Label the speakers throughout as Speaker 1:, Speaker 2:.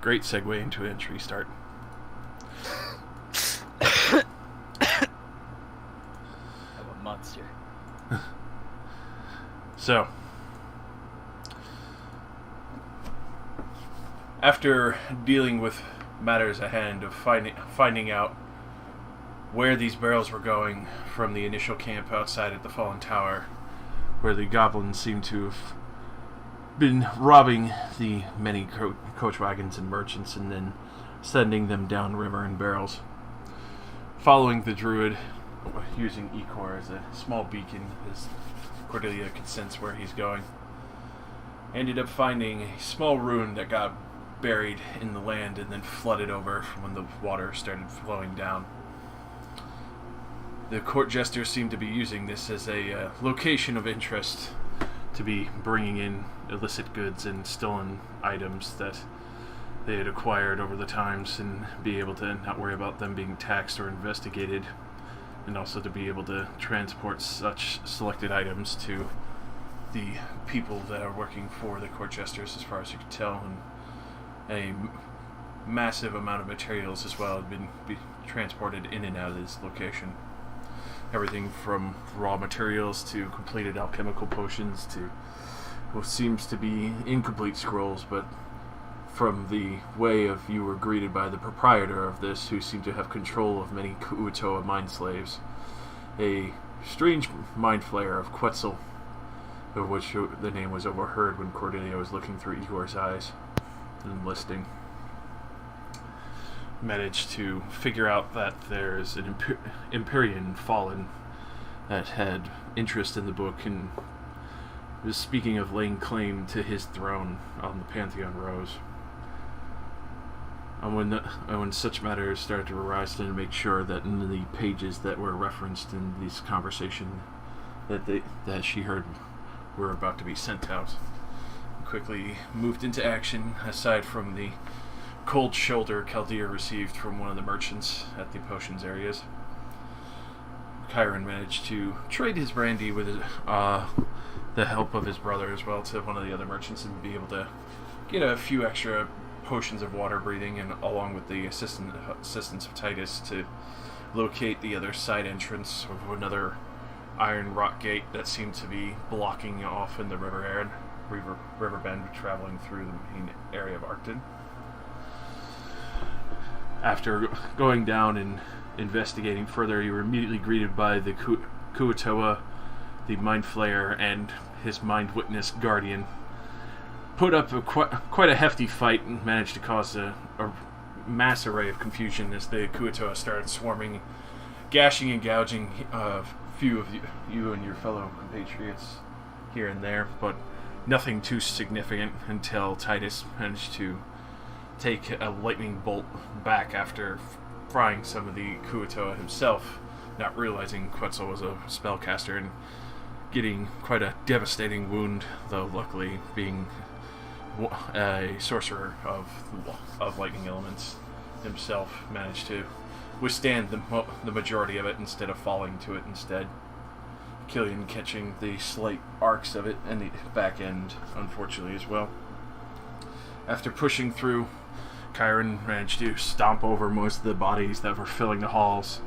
Speaker 1: great segue into entry start.
Speaker 2: I'm a monster.
Speaker 1: So, after dealing with matters at hand of finding out where these barrels were going from the initial camp outside at the Fallen Tower, where the goblins seem to have been robbing the many coach wagons and merchants and then sending them downriver in barrels. Following the druid, using Ecor as a small beacon as Cordelia could sense where he's going, ended up finding a small ruin that got buried in the land and then flooded over when the water started flowing down. The court jesters seemed to be using this as a location of interest to be bringing in illicit goods and stolen items that they had acquired over the times and be able to not worry about them being taxed or investigated, and also to be able to transport such selected items to the people that are working for the court jesters, as far as you can tell, and a massive amount of materials as well had been transported in and out of this location. Everything from raw materials to completed alchemical potions to what seems to be incomplete scrolls, but from the way of you were greeted by the proprietor of this, who seemed to have control of many Ku'utoa mind slaves, a strange mind flayer of Quetzal, of which the name was overheard when Cordelia was looking through Igor's eyes and listening, managed to figure out that there's an Empyrean fallen that had interest in the book and was speaking of laying claim to his throne on the Pantheon Rose. And when such matters started to arise, to make sure that in the pages that were referenced in this conversation that she heard were about to be sent out, quickly moved into action. Aside from the cold shoulder Chaldea received from one of the merchants at the potions areas, Chiron managed to trade his brandy with the help of his brother as well to one of the other merchants and be able to get a few extra potions of water breathing, and along with the assistance of Titus, to locate the other side entrance of another iron rock gate that seemed to be blocking off in the river bend traveling through the main area of Arcton. After going down and investigating further, you were immediately greeted by the Ku'utoa, the Mind Flayer, and his Mind Witness Guardian. Put up quite a hefty fight and managed to cause a mass array of confusion as the Ku'utoa started swarming, gashing and gouging a few of you and your fellow compatriots here and there, but nothing too significant until Titus managed to take a lightning bolt back after frying some of the Ku'utoa himself, not realizing Quetzal was a spellcaster and getting quite a devastating wound, though luckily being a sorcerer of lightning elements himself managed to withstand the majority of it instead of falling to it instead. Killian catching the slight arcs of it and the back end, unfortunately, as well. After pushing through, Chiron managed to stomp over most of the bodies that were filling the halls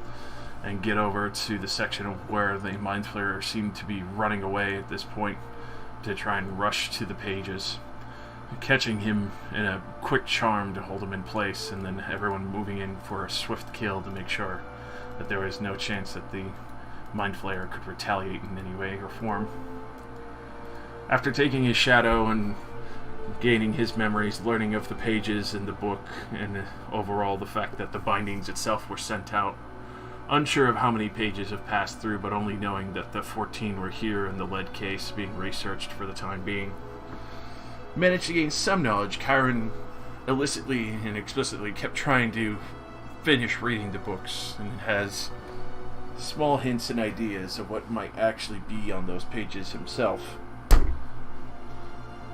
Speaker 1: and get over to the section where the Mind Flayer seemed to be running away at this point to try and rush to the pages, catching him in a quick charm to hold him in place, and then everyone moving in for a swift kill to make sure that there was no chance that the Mind Flayer could retaliate in any way or form. After taking his shadow and gaining his memories, learning of the pages in the book, and overall the fact that the bindings itself were sent out, unsure of how many pages have passed through, but only knowing that the 14 were here in the lead case being researched for the time being, managed to gain some knowledge. Chiron illicitly and explicitly kept trying to finish reading the books and has small hints and ideas of what might actually be on those pages himself.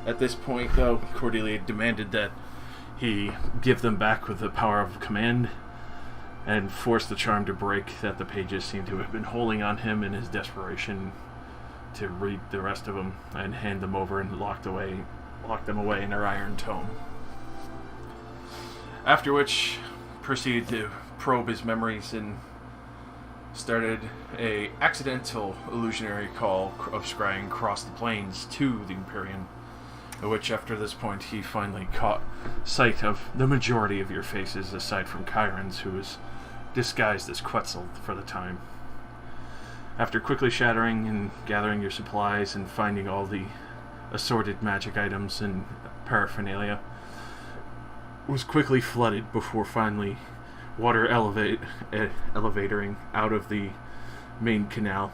Speaker 1: At this point, though, Cordelia demanded that he give them back with the power of command and force the charm to break that the pages seem to have been holding on him in his desperation to read the rest of them and hand them over and lock them away in their iron tome. After which, proceeded to probe his memories and started a accidental illusionary call of scrying across the plains to the Empyrean, which after this point he finally caught sight of the majority of your faces aside from Chiron's, who was disguised as Quetzal for the time. After quickly shattering and gathering your supplies and finding all the assorted magic items and paraphernalia, was quickly flooded before finally water elevatoring out of the main canal,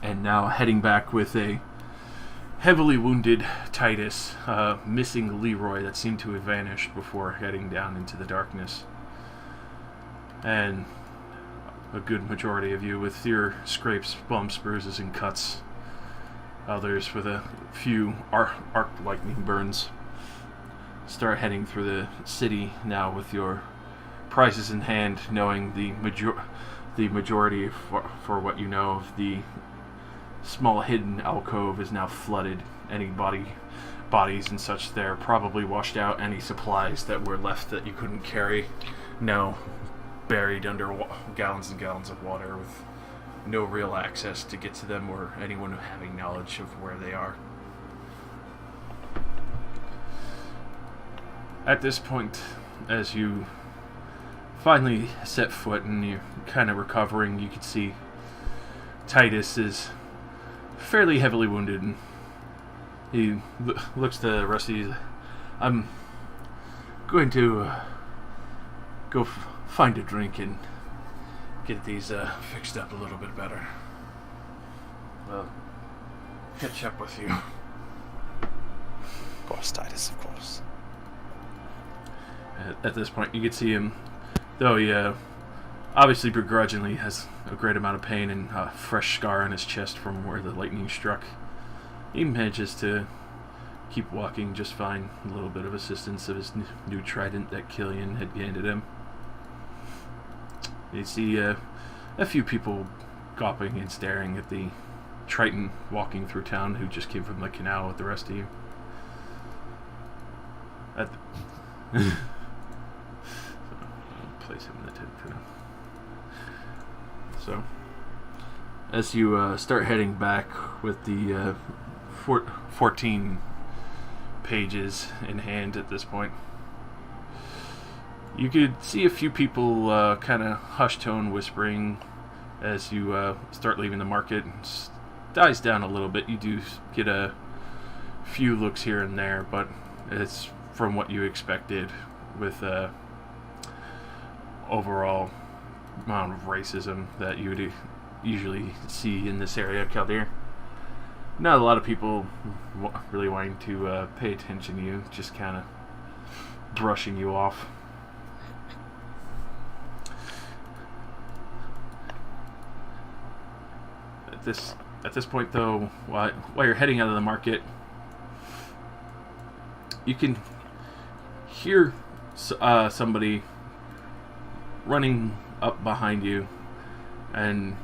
Speaker 1: and now heading back with a heavily wounded Titus, missing Leroy that seemed to have vanished before heading down into the darkness, and a good majority of you with your scrapes, bumps, bruises, and cuts, others with a few arc lightning burns, start heading through the city now with your prizes in hand, knowing the majority, for what you know of the small hidden alcove, is now flooded. Any bodies and such there probably washed out. Any supplies that were left that you couldn't carry now buried under gallons and gallons of water, with no real access to get to them or anyone having knowledge of where they are. At this point, as you finally set foot and you're kind of recovering, you can see Titus is fairly heavily wounded, and he looks to the rest of you. I'm going to go find a drink and get these fixed up a little bit better. Well, catch up with you.
Speaker 3: Of course, Titus, of course.
Speaker 1: At this point, you can see him, though he obviously begrudgingly has a great amount of pain and a fresh scar on his chest from where the lightning struck. He manages to keep walking just fine. A little bit of assistance of his new trident that Killian had handed him. You see a few people gawping and staring at the Triton walking through town, who just came from the canal with the rest of you. Place him in the tent for now. So, as you start heading back with the 14 pages in hand at this point, you could see a few people kind of hush tone whispering as you start leaving the market. It dies down a little bit. You do get a few looks here and there, but it's from what you expected, with overall amount of racism that you would usually see in this area of Khaldir. Not a lot of people really wanting to pay attention to you, just kind of brushing you off. At this point, though, while you're heading out of the market, you can hear somebody running up behind you and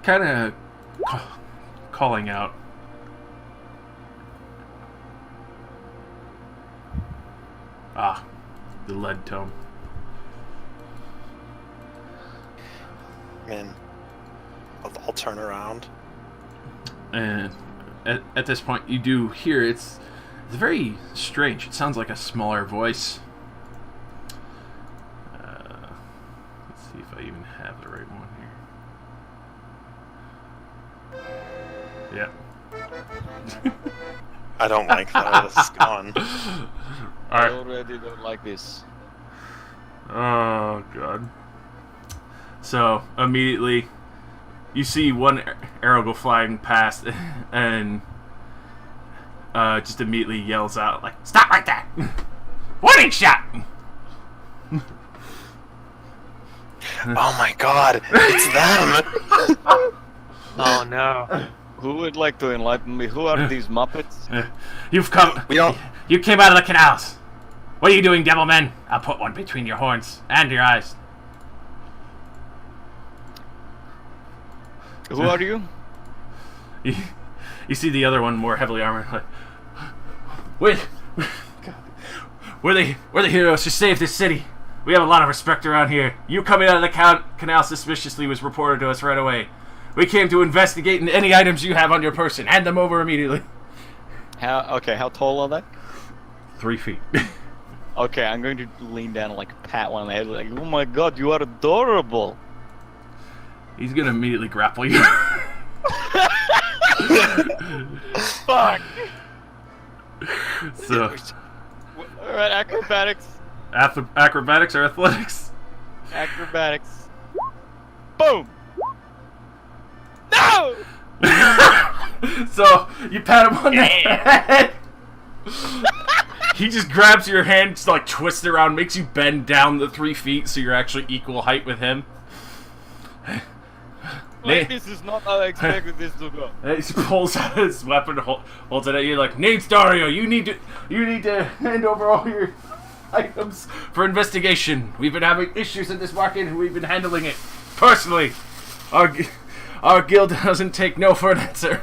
Speaker 1: kind of calling out. The lead tome.
Speaker 3: Man, I'll turn around.
Speaker 1: And at this point, you do hear it's very strange. It sounds like a smaller voice. Let's see if I even have the right one here. Yeah.
Speaker 3: I don't like that. It's gone.
Speaker 2: I already don't like this.
Speaker 1: Oh, God. So, immediately, you see one arrow go flying past, and just immediately yells out, like, "Stop right there! Warning shot!"
Speaker 3: Oh my God, it's them!
Speaker 2: Oh no. Who would like to enlighten me? Who are these Muppets?
Speaker 1: You've come...
Speaker 3: We don't...
Speaker 1: You came out of the canals. What are you doing, Devilman? I'll put one between your horns and your eyes.
Speaker 2: Who are you?
Speaker 1: You see the other one more heavily armored. Like, wait, God, We're the heroes who saved this city. We have a lot of respect around here. You coming out of the canal suspiciously was reported to us right away. We came to investigate any items you have on your person. Hand them over immediately.
Speaker 2: How tall are they?
Speaker 1: 3 feet.
Speaker 2: Okay, I'm going to lean down and like pat one on the head, like, oh my god, you are adorable.
Speaker 1: He's gonna immediately grapple you.
Speaker 2: Fuck.
Speaker 1: So,
Speaker 2: Alright, acrobatics.
Speaker 1: acrobatics or athletics?
Speaker 2: Acrobatics. Boom! No!
Speaker 1: So, you pat him on the head. He just grabs your hand, just like twists it around, makes you bend down the 3 feet so you're actually equal height with him.
Speaker 2: Like, this is not how I expected this to go.
Speaker 1: He pulls out his weapon, holds it at you like, Name's Dario, you need to hand over all your items for investigation. We've been having issues in this market and we've been handling it personally. Our guild doesn't take no for an answer.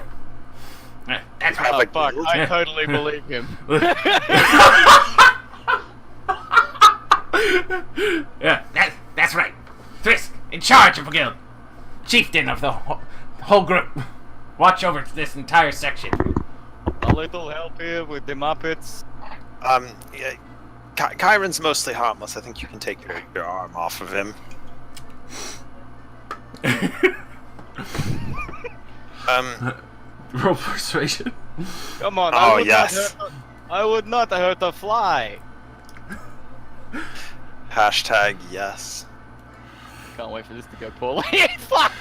Speaker 1: That's right.
Speaker 2: Oh, fuck, I totally believe him.
Speaker 1: Yeah, that's right. Thrisk, in charge of a guild. Chieftain of the whole group. Watch over this entire section.
Speaker 2: A little help here with the Muppets.
Speaker 3: Yeah, Kyron's mostly harmless. I think you can take your arm off of him.
Speaker 1: Roll persuasion.
Speaker 2: Come on,
Speaker 3: Oh, yes.
Speaker 2: I would not hurt a fly.
Speaker 3: Hashtag yes.
Speaker 2: Can't wait for this to go poorly. Fuck!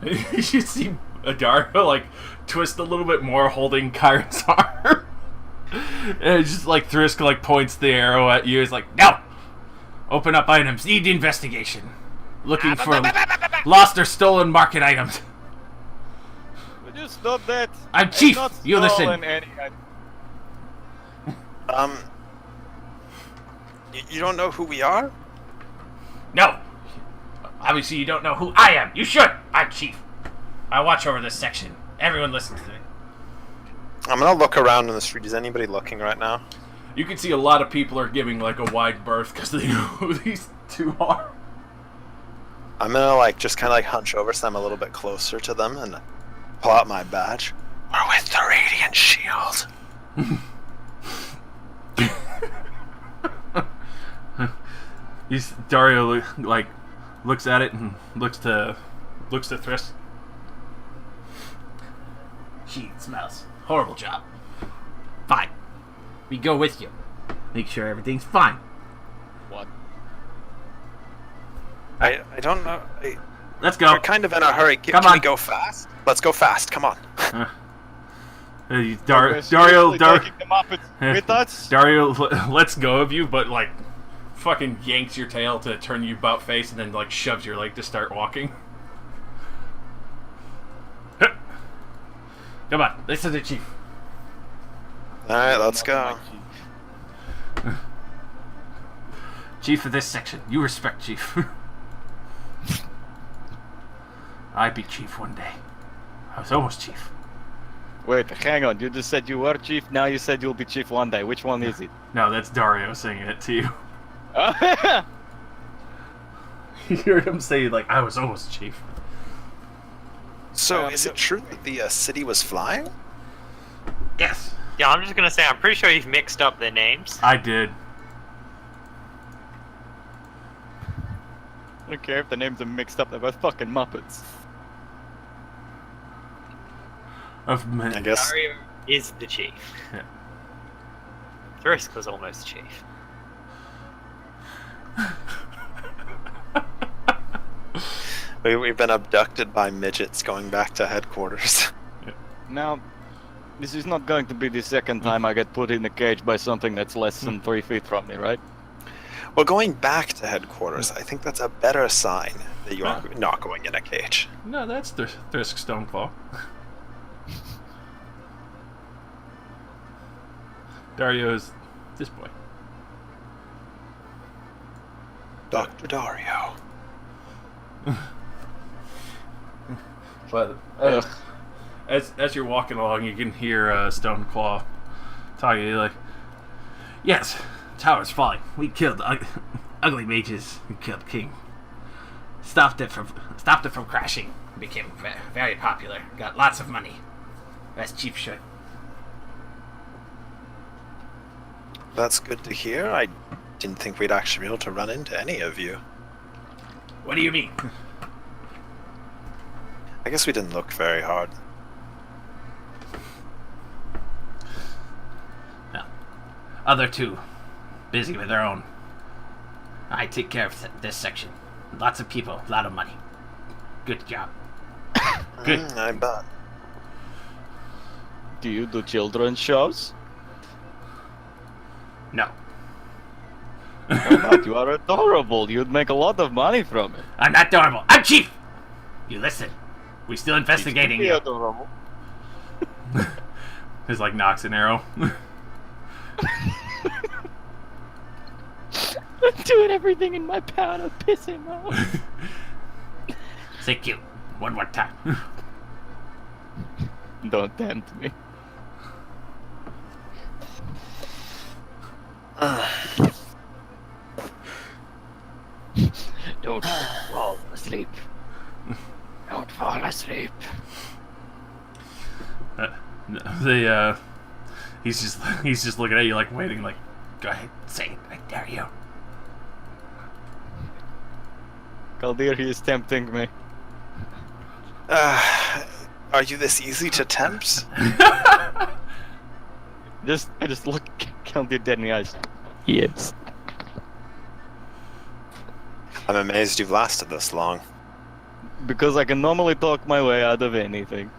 Speaker 1: You see Dario like twist a little bit more, holding Kyron's arm. And it's just like Thrisk like points the arrow at you. It's like, no! Open up items. Need investigation. Looking for lost or stolen market items.
Speaker 2: Would you stop that?
Speaker 1: I'm chief.
Speaker 2: Not
Speaker 1: You listen.
Speaker 2: stolen any-
Speaker 3: You don't know who we are?
Speaker 1: No. Obviously, you don't know who I am. You should. I'm chief. I watch over this section. Everyone listens to me.
Speaker 3: I'm gonna look around in the street. Is anybody looking right now?
Speaker 1: You can see a lot of people are giving like a wide berth because they know who these two are.
Speaker 3: I'm gonna like just kind of like hunch over so I'm a little bit closer to them and pull out my badge. We're with the Radiant Shield.
Speaker 1: Dario like looks at it and looks to Thrisk. She smells. Horrible job. Fine. We go with you. Make sure everything's fine.
Speaker 2: What?
Speaker 3: I don't know.
Speaker 1: Let's go.
Speaker 3: We're kind of in a hurry. Can
Speaker 1: Come on.
Speaker 3: we go fast? Let's go fast. Come on.
Speaker 2: We're
Speaker 1: Dario,
Speaker 2: seriously taking the Muppets with us?
Speaker 1: Dario lets go of you, but like fucking yanks your tail to turn you about face, and then like shoves your leg to start walking. Come on, listen to the chief.
Speaker 3: All right, let's go.
Speaker 1: Chief of this section, you respect chief. I'd be chief one day. I was almost chief.
Speaker 2: Wait, hang on. You just said you were chief, now you said you'll be chief one day. Which one is it?
Speaker 1: No, that's Dario saying it to you. You heard him say, like, I was almost chief.
Speaker 3: So, is it true that the city was flying?
Speaker 1: Yes.
Speaker 4: Yeah, I'm just gonna say, I'm pretty sure you've mixed up their names.
Speaker 1: I did.
Speaker 2: I don't care if the names are mixed up, they're both fucking Muppets.
Speaker 3: I guess.
Speaker 4: Dario is the chief.
Speaker 1: Yeah.
Speaker 4: Thrisk was almost chief.
Speaker 3: We've been abducted by midgets going back to headquarters.
Speaker 2: Now, this is not going to be the second time I get put in a cage by something that's less than 3 feet from me, right?
Speaker 3: Well, going back to headquarters, I think that's a better sign that you are not going in a cage.
Speaker 1: No, that's Thrisk Stoneclaw. Dario is this boy.
Speaker 3: Dr. Dario.
Speaker 1: But as you're walking along, you can hear Stoneclaw talking to you like, yes, tower's falling. We killed ugly mages. We killed King. Stopped it from crashing. Became very popular. Got lots of money. As chief should.
Speaker 3: That's good to hear. I didn't think we'd actually be able to run into any of you.
Speaker 1: What do you mean?
Speaker 3: I guess we didn't look very hard.
Speaker 1: No. Other two, busy with their own. I take care of this section. Lots of people, a lot of money. Good job. Good.
Speaker 3: I bet.
Speaker 2: Do you do children's shows?
Speaker 1: No.
Speaker 2: Why not? You are adorable. You'd make a lot of money from it.
Speaker 1: I'm not adorable. I'm chief! You listen. We still investigating
Speaker 2: Be
Speaker 1: you.
Speaker 2: adorable.
Speaker 1: It's like knocks an arrow.
Speaker 2: I'm doing everything in my power to piss him off.
Speaker 1: Say cute. One more time.
Speaker 2: Don't tempt me. Don't fall asleep. Don't fall asleep.
Speaker 1: He's just looking at you like waiting, like, go ahead, say it, I dare you.
Speaker 2: Kaldir, he is tempting me.
Speaker 3: Are you this easy to tempt?
Speaker 2: I just look Kaldir dead in the eyes. Yes.
Speaker 3: I'm amazed you've lasted this long.
Speaker 2: Because I can normally talk my way out of anything.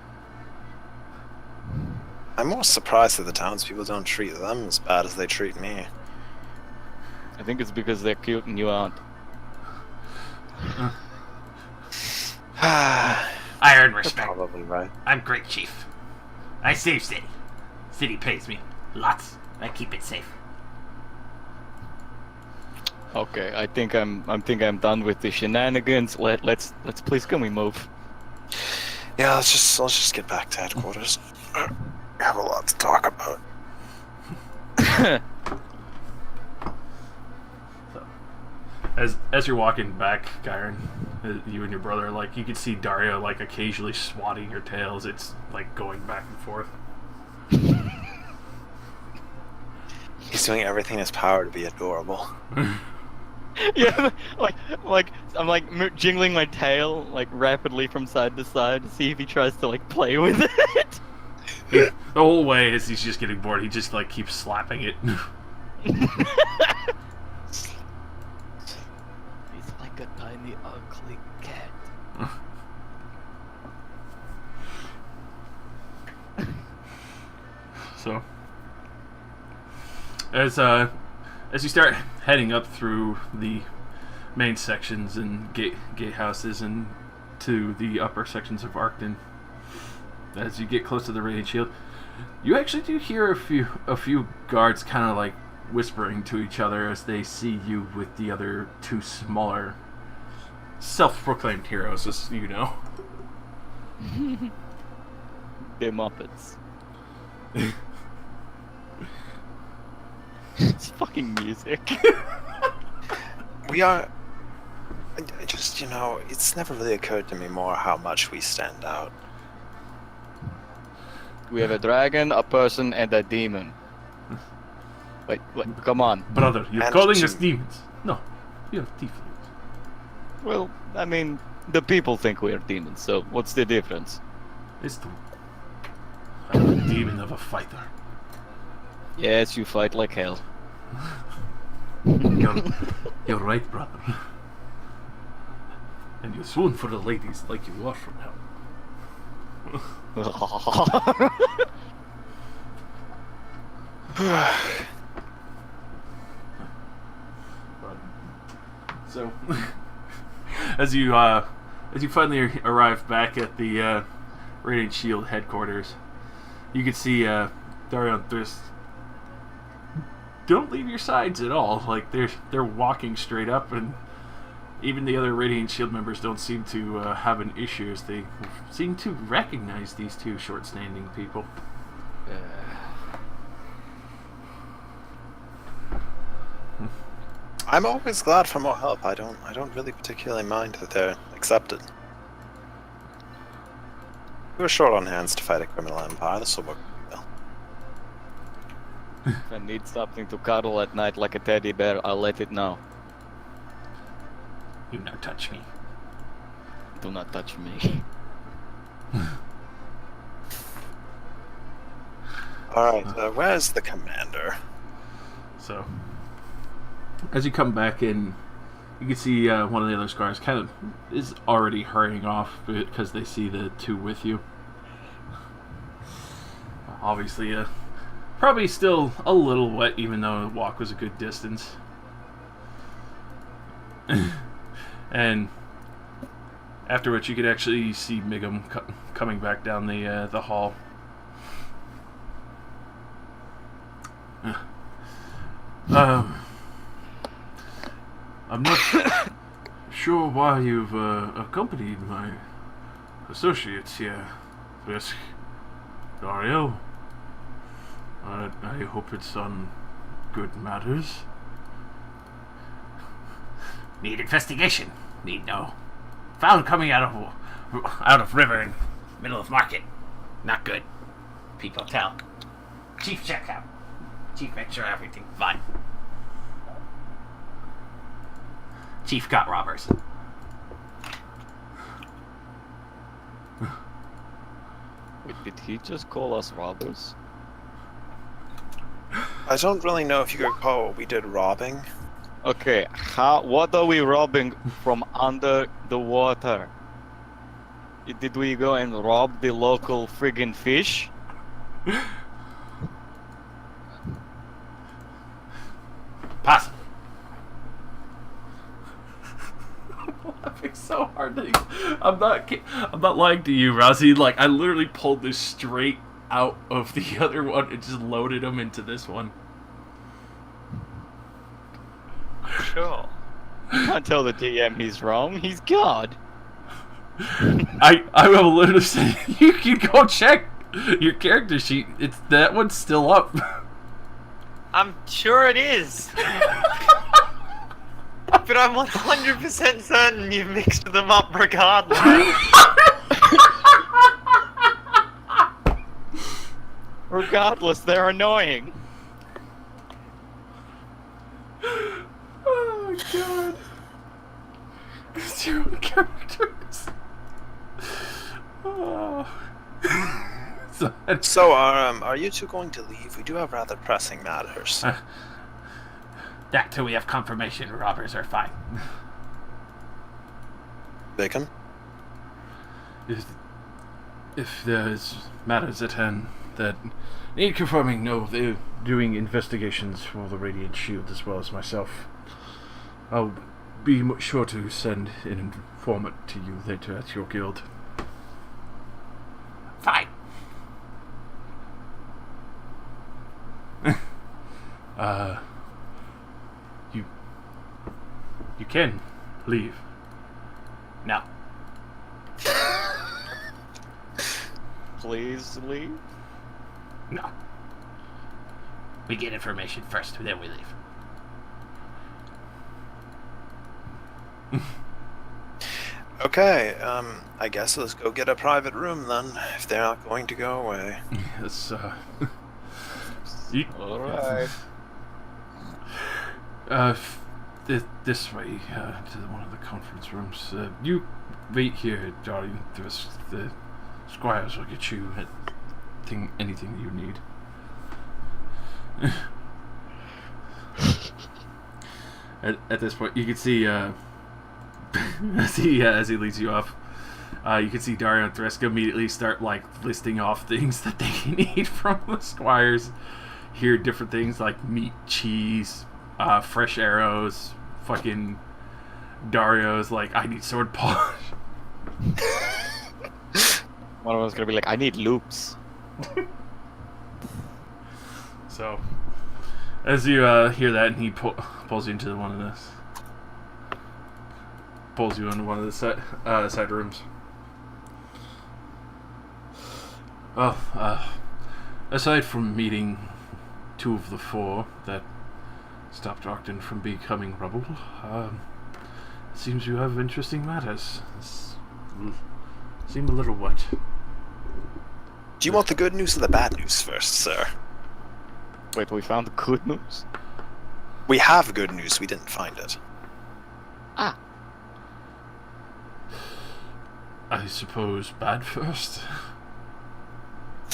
Speaker 3: I'm more surprised that the townspeople don't treat them as bad as they treat me.
Speaker 2: I think it's because they're cute and you aren't.
Speaker 1: I earn respect.
Speaker 3: Probably right.
Speaker 1: I'm great chief. I save city. City pays me. Lots. I keep it safe.
Speaker 2: Okay, I think I'm done with the shenanigans. Let's please, can we move?
Speaker 3: Yeah, let's just get back to headquarters. We have a lot to talk about.
Speaker 1: As you're walking back, Gyron, you and your brother, like, you can see Dario, like, occasionally swatting your tails. It's like going back and forth.
Speaker 3: He's doing everything in his power to be adorable.
Speaker 2: Yeah, like I'm like jingling my tail like rapidly from side to side to see if he tries to like play with it.
Speaker 1: The whole way, as he's just getting bored, he just like keeps slapping it.
Speaker 2: He's like a tiny ugly cat.
Speaker 1: So, as you start heading up through the main sections and gatehouses and to the upper sections of Arcton, as you get close to the Radiant Shield, you actually do hear a few guards kind of like whispering to each other as they see you with the other two smaller self-proclaimed heroes, as you know.
Speaker 2: They're Muppets. It's fucking music.
Speaker 3: We are... Just, it's never really occurred to me more how much we stand out.
Speaker 2: We have a dragon, a person, and a demon. Wait, come on.
Speaker 1: Brother, you're
Speaker 3: And
Speaker 1: calling
Speaker 3: two.
Speaker 1: us demons. No, you're tieflings.
Speaker 2: Well, I mean, the people think we are demons, so what's the difference?
Speaker 1: It's the... I'm a demon of a fighter.
Speaker 2: Yes, you fight like hell.
Speaker 1: You're right, brother. And you swoon for the ladies like you are from hell. So, as you finally arrive back at the Radiant Shield headquarters, you can see Dario and Thriss don't leave your sides at all. Like they're walking straight up, and even the other Radiant Shield members don't seem to have an issue, as they seem to recognize these two short-standing people.
Speaker 3: I'm always glad for more help. I don't really particularly mind that they're accepted. We're short on hands to fight a criminal empire. This will work well.
Speaker 2: If I need something to cuddle at night like a teddy bear, I'll let it know.
Speaker 1: You not touch me.
Speaker 2: Do not touch me.
Speaker 3: Alright, where's the commander?
Speaker 1: So, as you come back in, you can see one of the other squires kind of is already hurrying off because they see the two with you. Obviously, probably still a little wet, even though the walk was a good distance. And after which, you could actually see Migum coming back down the hall. I'm not sure why you've accompanied my associates here, Risk. Dario. I hope it's on good matters.
Speaker 5: Need investigation. Need no. Found coming out of river in middle of market. Not good. People tell. Chief check out. Chief make sure everything fine. Chief got robbers.
Speaker 2: Wait, did he just call us robbers?
Speaker 3: I don't really know if you could call what we did robbing.
Speaker 2: Okay, what are we robbing from under the water? Did we go and rob the local friggin' fish?
Speaker 5: Possibly.
Speaker 1: I'm laughing so hard that I'm not lying to you, Rousey. Like, I literally pulled this straight out of the other one and just loaded them into this one.
Speaker 4: Sure.
Speaker 2: You can't tell the DM he's wrong. He's God.
Speaker 1: I will literally say, you can go check your character sheet. That one's still up.
Speaker 4: I'm sure it is. But I'm 100% certain you've mixed them up regardless.
Speaker 2: Regardless, they're annoying.
Speaker 1: Oh my god. It's your own characters. Oh.
Speaker 3: So, are you two going to leave? We do have rather pressing matters.
Speaker 5: That till we have confirmation robbers are fine.
Speaker 3: Bacon?
Speaker 1: If there's matters at hand that need confirming, no, they're doing investigations for the Radiant Shield as well as myself. I'll be sure to send an informant to you later at your guild.
Speaker 5: Fine.
Speaker 1: You can leave.
Speaker 5: No.
Speaker 2: Please leave.
Speaker 5: No. We get information first, then we leave.
Speaker 3: Okay, I guess let's go get a private room then, if they're not going to go away.
Speaker 1: Yes,
Speaker 2: Alright.
Speaker 1: This way, to one of the conference rooms. You wait here, darling. The squires will get you anything you need. At this point, you can see, as he leads you off, you can see Dario and Thresk immediately start listing off things that they need from the squires. Hear different things like meat, cheese, fresh arrows. Fucking Dario's like, I need sword polish.
Speaker 2: One of them's gonna be like, I need loops.
Speaker 1: So, as you hear that, and he pulls you into one of this. Pulls you into one of the side rooms. Well, aside from meeting two of the four that stopped Arcton from becoming rubble. Seems you have interesting matters. Seem a little what?
Speaker 3: Do you want the good news or the bad news first, sir?
Speaker 2: Wait, we found the good news?
Speaker 3: We have good news, we didn't find it.
Speaker 2: Ah.
Speaker 1: I suppose bad first.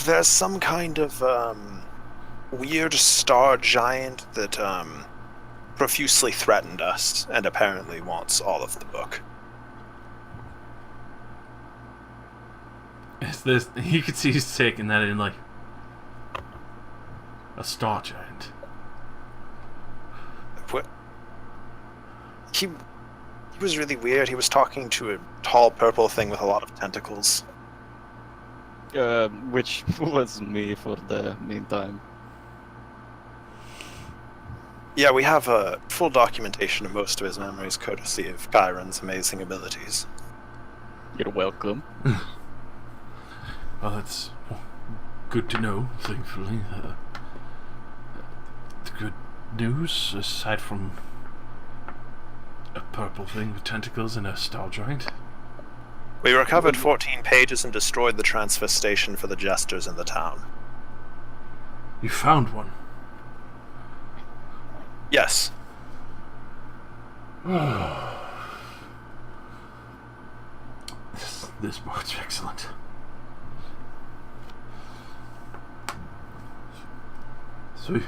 Speaker 3: There's some kind of, weird star giant that, profusely threatened us, and apparently wants all of the book.
Speaker 1: Is this? You can see he's taking that in like a star giant.
Speaker 3: What? He was really weird. He was talking to a tall purple thing with a lot of tentacles.
Speaker 2: Which was me for the meantime.
Speaker 3: Yeah, we have full documentation of most of his memories, courtesy of Chiron's amazing abilities.
Speaker 2: You're welcome.
Speaker 1: Well, that's good to know, thankfully. The good news, aside from a purple thing with tentacles and a star giant.
Speaker 3: We recovered 14 pages and destroyed the transfer station for the jesters in the town.
Speaker 1: You found one.
Speaker 3: Yes.
Speaker 1: This part's excellent. So,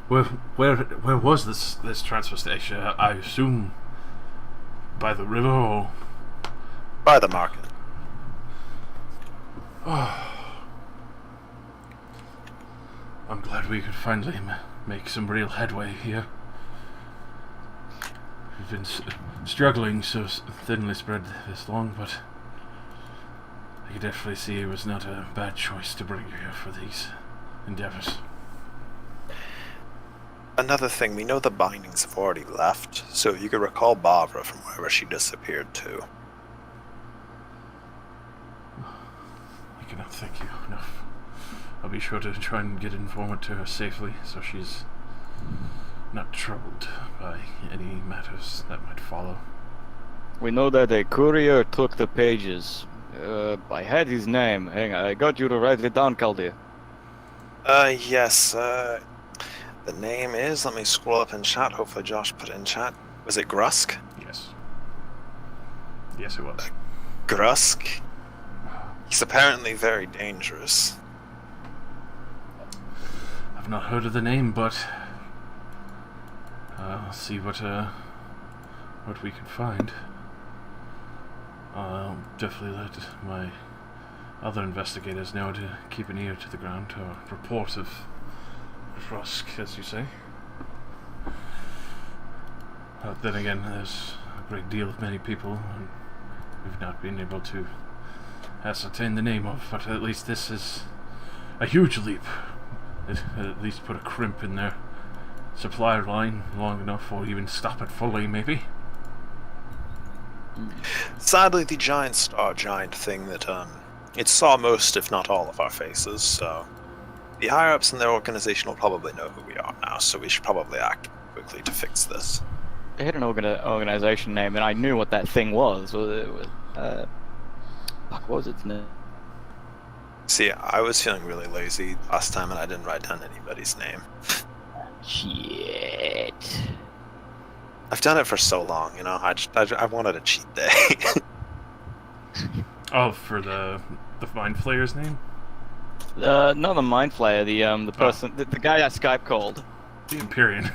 Speaker 1: where was this transfer station? I assume by the river or
Speaker 3: By the market.
Speaker 1: I'm glad we could finally make some real headway here. We've been struggling so thinly spread this long, but I could definitely see it was not a bad choice to bring you here for these endeavors.
Speaker 3: Another thing, we know the bindings have already left, so you could recall Bavra from wherever she disappeared to.
Speaker 1: I cannot thank you enough. I'll be sure to try and get informant to her safely, so she's not troubled by any matters that might follow.
Speaker 2: We know that a courier took the pages. I had his name. Hang on, I got you to write it down, Caldir.
Speaker 3: Yes, the name is, let me scroll up in chat, hopefully Josh put it in chat. Was it Grusk?
Speaker 1: Yes. Yes, it was.
Speaker 3: Grusk? He's apparently very dangerous.
Speaker 1: I've not heard of the name, but I'll see what we can find. I'll definitely let my other investigators know to keep an ear to the ground to a report of Rusk, as you say. Then again, there's a great deal of many people and we've not been able to ascertain the name of, but at least this is a huge leap. It at least put a crimp in their supply line long enough, or even stop it fully, maybe.
Speaker 3: Sadly, the giant star giant thing that, it saw most, if not all, of our faces, so the higher-ups in their organization will probably know who we are now, so we should probably act quickly to fix this.
Speaker 2: They had an organization name, and I knew what that thing was. Fuck, what was its name?
Speaker 3: See, I was feeling really lazy last time and I didn't write down anybody's name.
Speaker 2: Shit.
Speaker 3: I've done it for so long, you know, I wanted a cheat day.
Speaker 1: Oh, for the Mind Flayer's name?
Speaker 2: Not the Mind Flayer, the person, the guy I Skype called.
Speaker 1: The Empyrean.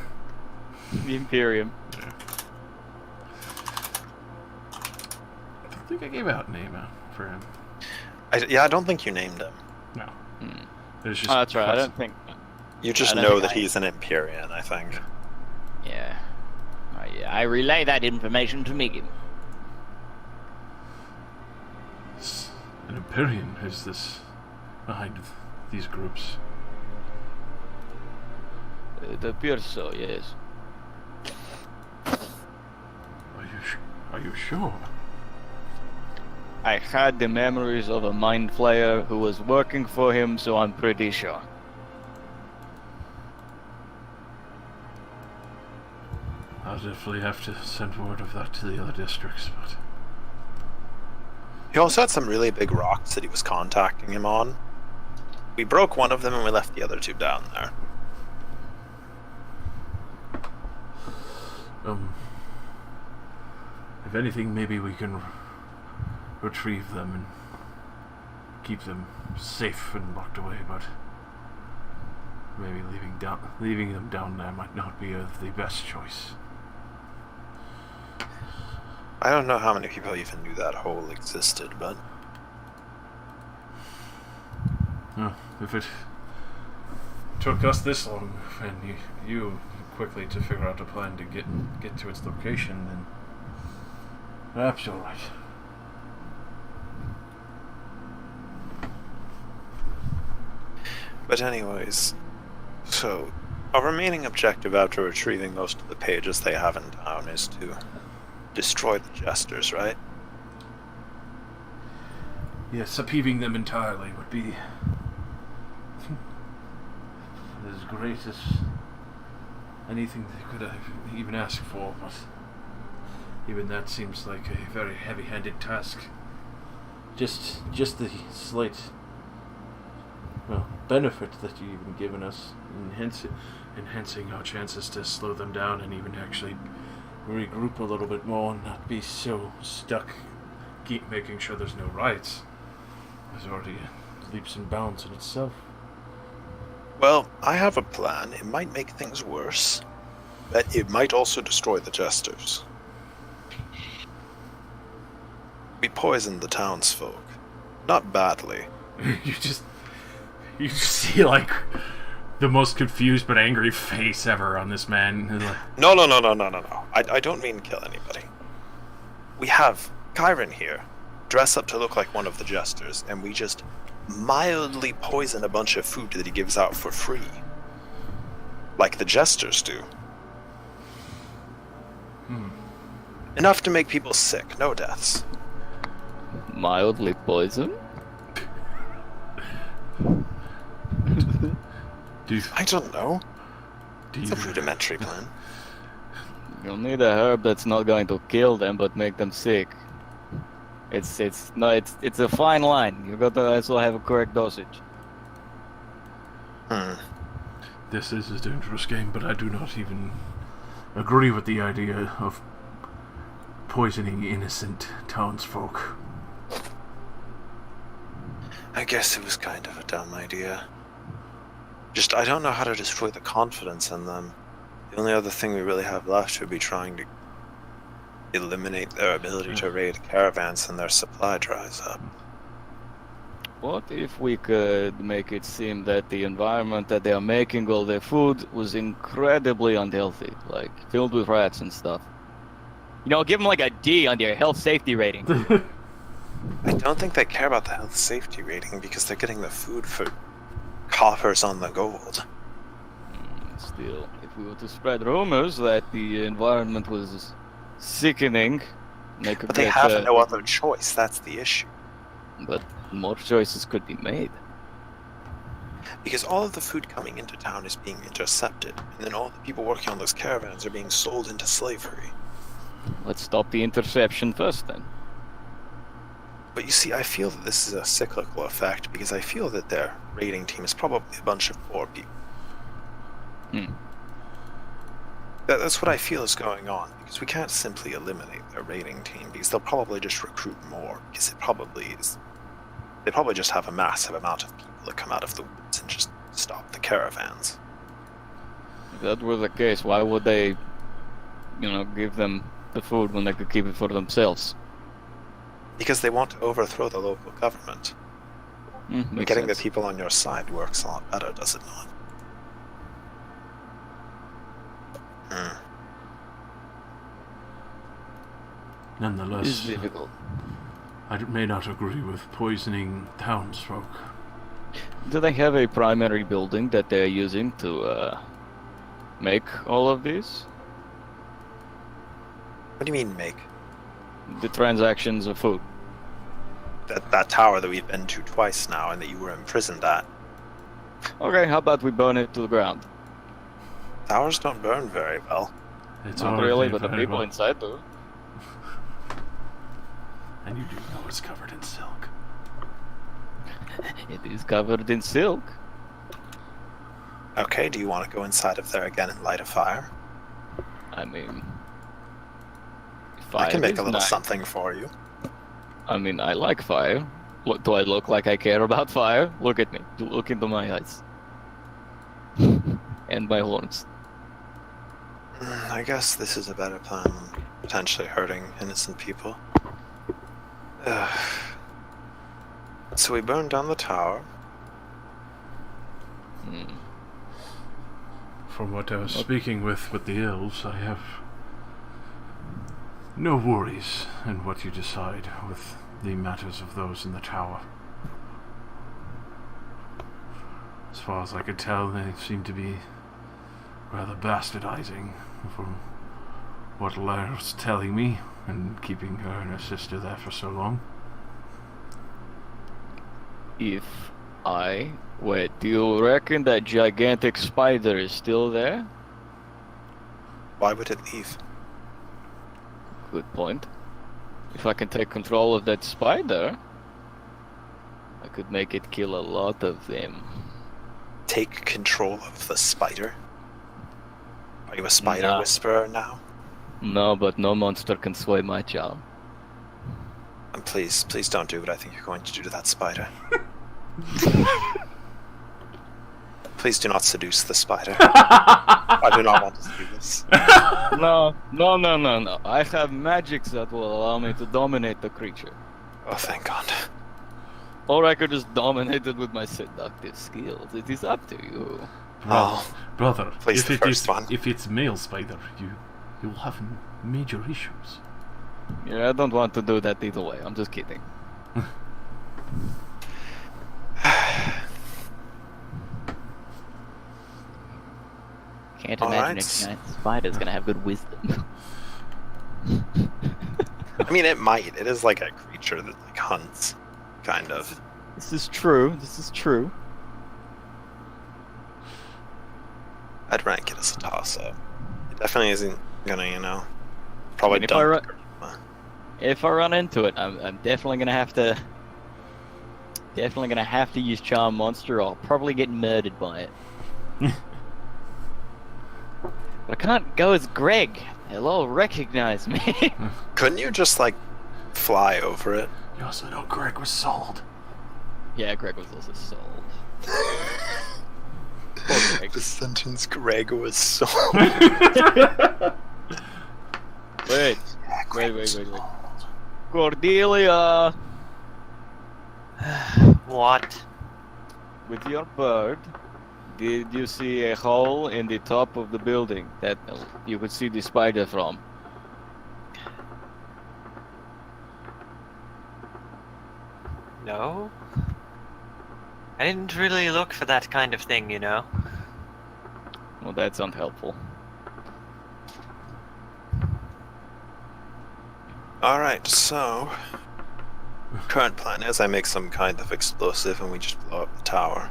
Speaker 2: The Imperium.
Speaker 1: Yeah. I don't think I gave out a name for him.
Speaker 3: I don't think you named him.
Speaker 1: No.
Speaker 2: Hmm.
Speaker 1: It was just
Speaker 2: Oh, that's right, I don't think...
Speaker 3: You just
Speaker 2: I don't
Speaker 3: know
Speaker 2: think
Speaker 3: that he's an Empyrean, I think.
Speaker 2: Yeah. Oh, yeah. I relay that information to Megan.
Speaker 1: An Empyrean is this behind these groups.
Speaker 2: It appears so, yes.
Speaker 1: Are you sure?
Speaker 2: I had the memories of a Mind Flayer who was working for him, so I'm pretty sure.
Speaker 1: I'll definitely have to send word of that to the other districts, but...
Speaker 3: He also had some really big rocks that he was contacting him on. We broke one of them and we left the other two down there.
Speaker 1: If anything, maybe we can retrieve them and keep them safe and locked away, but maybe leaving them down there might not be the best choice.
Speaker 3: I don't know how many people even knew that hole existed, but...
Speaker 1: If it took us this long, and you quickly to figure out a plan to get to its location, then perhaps you're right.
Speaker 3: But anyways, so our remaining objective after retrieving most of the pages they have in town is to destroy the Jesters, right?
Speaker 1: Yes, upheaving them entirely would be as great as anything they could even ask for, but even that seems like a very heavy-handed task. Just the slight, benefit that you've even given us, enhancing our chances to slow them down and even actually regroup a little bit more and not be so stuck, keep making sure there's no riots, is already leaps and bounds in itself.
Speaker 3: Well, I have a plan. It might make things worse, but it might also destroy the Jesters. We poisoned the townsfolk. Not badly.
Speaker 1: You just see like the most confused but angry face ever on this man.
Speaker 3: No. I don't mean kill anybody. We have Chiron here, dress up to look like one of the Jesters, and we just mildly poison a bunch of food that he gives out for free. Like the Jesters do. Enough to make people sick, no deaths.
Speaker 2: Mildly poison?
Speaker 3: I don't know.
Speaker 1: Do
Speaker 3: It's
Speaker 1: you,
Speaker 3: a rudimentary plan.
Speaker 2: You'll need a herb that's not going to kill them but make them sick. It's a fine line. You got to also have a correct dosage.
Speaker 1: This is a dangerous game, but I do not even agree with the idea of poisoning innocent townsfolk.
Speaker 3: I guess it was kind of a dumb idea. Just, I don't know how to destroy the confidence in them. The only other thing we really have left would be trying to eliminate their ability to raid caravans and their supply dries up.
Speaker 2: What if we could make it seem that the environment that they are making all their food was incredibly unhealthy, like filled with rats and stuff? You know, give them like a D on their health safety rating.
Speaker 3: I don't think they care about the health safety rating because they're getting the food for coppers on the gold.
Speaker 2: Still, if we were to spread rumors that the environment was sickening, they could
Speaker 3: But they
Speaker 2: get,
Speaker 3: have no other choice, that's the issue.
Speaker 2: But more choices could be made.
Speaker 3: Because all of the food coming into town is being intercepted, and then all the people working on those caravans are being sold into slavery.
Speaker 2: Let's stop the interception first, then.
Speaker 3: But you see, I feel that this is a cyclical effect, because I feel that their raiding team is probably a bunch of poor people. That's what I feel is going on, because we can't simply eliminate their raiding team, because they'll probably just recruit more, because it probably is... They probably just have a massive amount of people that come out of the woods and just stop the caravans.
Speaker 2: If that were the case, why would they, give them the food when they could keep it for themselves?
Speaker 3: Because they want to overthrow the local government. Getting the people on your side works a lot better, does it not?
Speaker 1: Nonetheless,
Speaker 2: It's difficult.
Speaker 1: I may not agree with poisoning townsfolk.
Speaker 2: Do they have a primary building that they're using to make all of these?
Speaker 3: What do you mean, make?
Speaker 2: The transactions of food.
Speaker 3: That tower that we've been to twice now and that you were imprisoned at.
Speaker 2: Okay, how about we burn it to the ground?
Speaker 3: Towers don't burn very well.
Speaker 1: It's
Speaker 2: Not
Speaker 1: all
Speaker 2: really,
Speaker 1: okay
Speaker 2: but the
Speaker 1: for
Speaker 2: people
Speaker 1: anyone.
Speaker 2: inside do.
Speaker 1: And you do know it's covered in silk.
Speaker 2: It is covered in silk.
Speaker 3: Okay, do you want to go inside of there again and light a fire?
Speaker 2: I mean,
Speaker 3: I can
Speaker 2: fire
Speaker 3: make
Speaker 2: is
Speaker 3: a little
Speaker 2: nice.
Speaker 3: something for you.
Speaker 2: I mean, I like fire. Look, do I look like I care about fire? Look at me. Look into my eyes. And my horns.
Speaker 3: I guess this is a better plan than potentially hurting innocent people. So we burned down the tower.
Speaker 2: Hmm.
Speaker 1: From what I was speaking with the elves, I have no worries in what you decide with the matters of those in the tower. As far as I could tell, they seem to be rather bastardizing from what Lair's telling me and keeping her and her sister there for so long.
Speaker 2: Wait, do you reckon that gigantic spider is still there?
Speaker 3: Why would it leave?
Speaker 2: Good point. If I can take control of that spider, I could make it kill a lot of them.
Speaker 3: Take control of the spider? Are you a spider
Speaker 2: Nah.
Speaker 3: whisperer now?
Speaker 2: No, but no monster can sway my charm.
Speaker 3: And please don't do what I think you're going to do to that spider. Please do not seduce the spider. I do not want to see this.
Speaker 2: No. I have magics that will allow me to dominate the creature.
Speaker 3: Oh, thank God.
Speaker 2: Or I could just dominate it with my seductive skills. It is up to you.
Speaker 3: Oh,
Speaker 1: Brother,
Speaker 3: Please, the first one.
Speaker 1: if it's male spider, you'll have major issues.
Speaker 2: Yeah, I don't want to do that either way. I'm just kidding.
Speaker 6: Can't
Speaker 3: All
Speaker 6: imagine
Speaker 3: right.
Speaker 6: a giant spider's gonna have good wisdom.
Speaker 3: I mean, it might. It is like a creature that like hunts, kind of.
Speaker 2: This is true.
Speaker 3: I'd rank it as a toss-up. It definitely isn't gonna, probably
Speaker 2: I mean, if I
Speaker 3: dump.
Speaker 2: If I run into it, I'm definitely gonna have to. Definitely gonna have to use Charm Monster. Or I'll probably get murdered by it. But I can't go as Greg. They'll all recognize me.
Speaker 3: Couldn't you just like fly over it?
Speaker 1: You also know Greg was sold.
Speaker 2: Yeah, Greg was also sold. Poor Greg.
Speaker 3: The sentence Greg was so.
Speaker 2: Wait. Wait. Cordelia,
Speaker 4: What?
Speaker 2: with your bird, did you see a hole in the top of the building that you could see the spider from?
Speaker 4: No? I didn't really look for that kind of thing, you know?
Speaker 2: Well, that's unhelpful.
Speaker 3: Alright, so. Current plan is I make some kind of explosive and we just blow up the tower.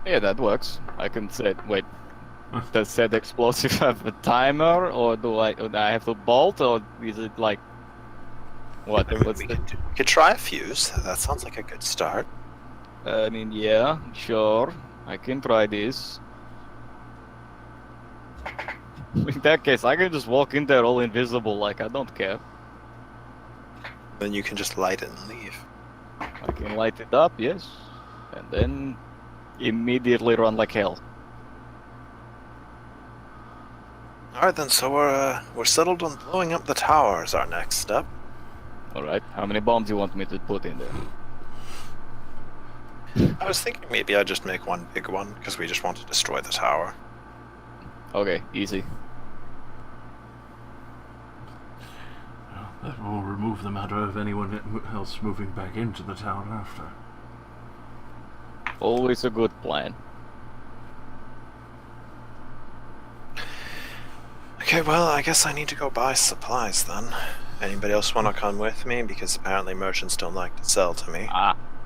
Speaker 2: Yeah, that works. I can set. Wait, does said explosive have a timer, or do I have to bolt, or is it like what?
Speaker 3: I mean,
Speaker 2: What's
Speaker 3: we
Speaker 2: the?
Speaker 3: could try a fuse. That sounds like a good start.
Speaker 2: I mean, yeah, sure. I can try this. In that case, I can just walk in there all invisible, like I don't care.
Speaker 3: Then you can just light it and leave.
Speaker 2: I can light it up, yes, and then immediately run like hell.
Speaker 3: Alright then, so we're settled on blowing up the tower as our next step.
Speaker 2: All right, how many bombs you want me to put in there?
Speaker 3: I was thinking maybe I'd just make one big one, because we just want to destroy the tower.
Speaker 2: Okay, easy.
Speaker 1: That will remove the matter of anyone else moving back into the town after.
Speaker 2: Always a good plan.
Speaker 3: Okay, well, I guess I need to go buy supplies then. Anybody else want to come with me? Because apparently merchants don't like to sell to me.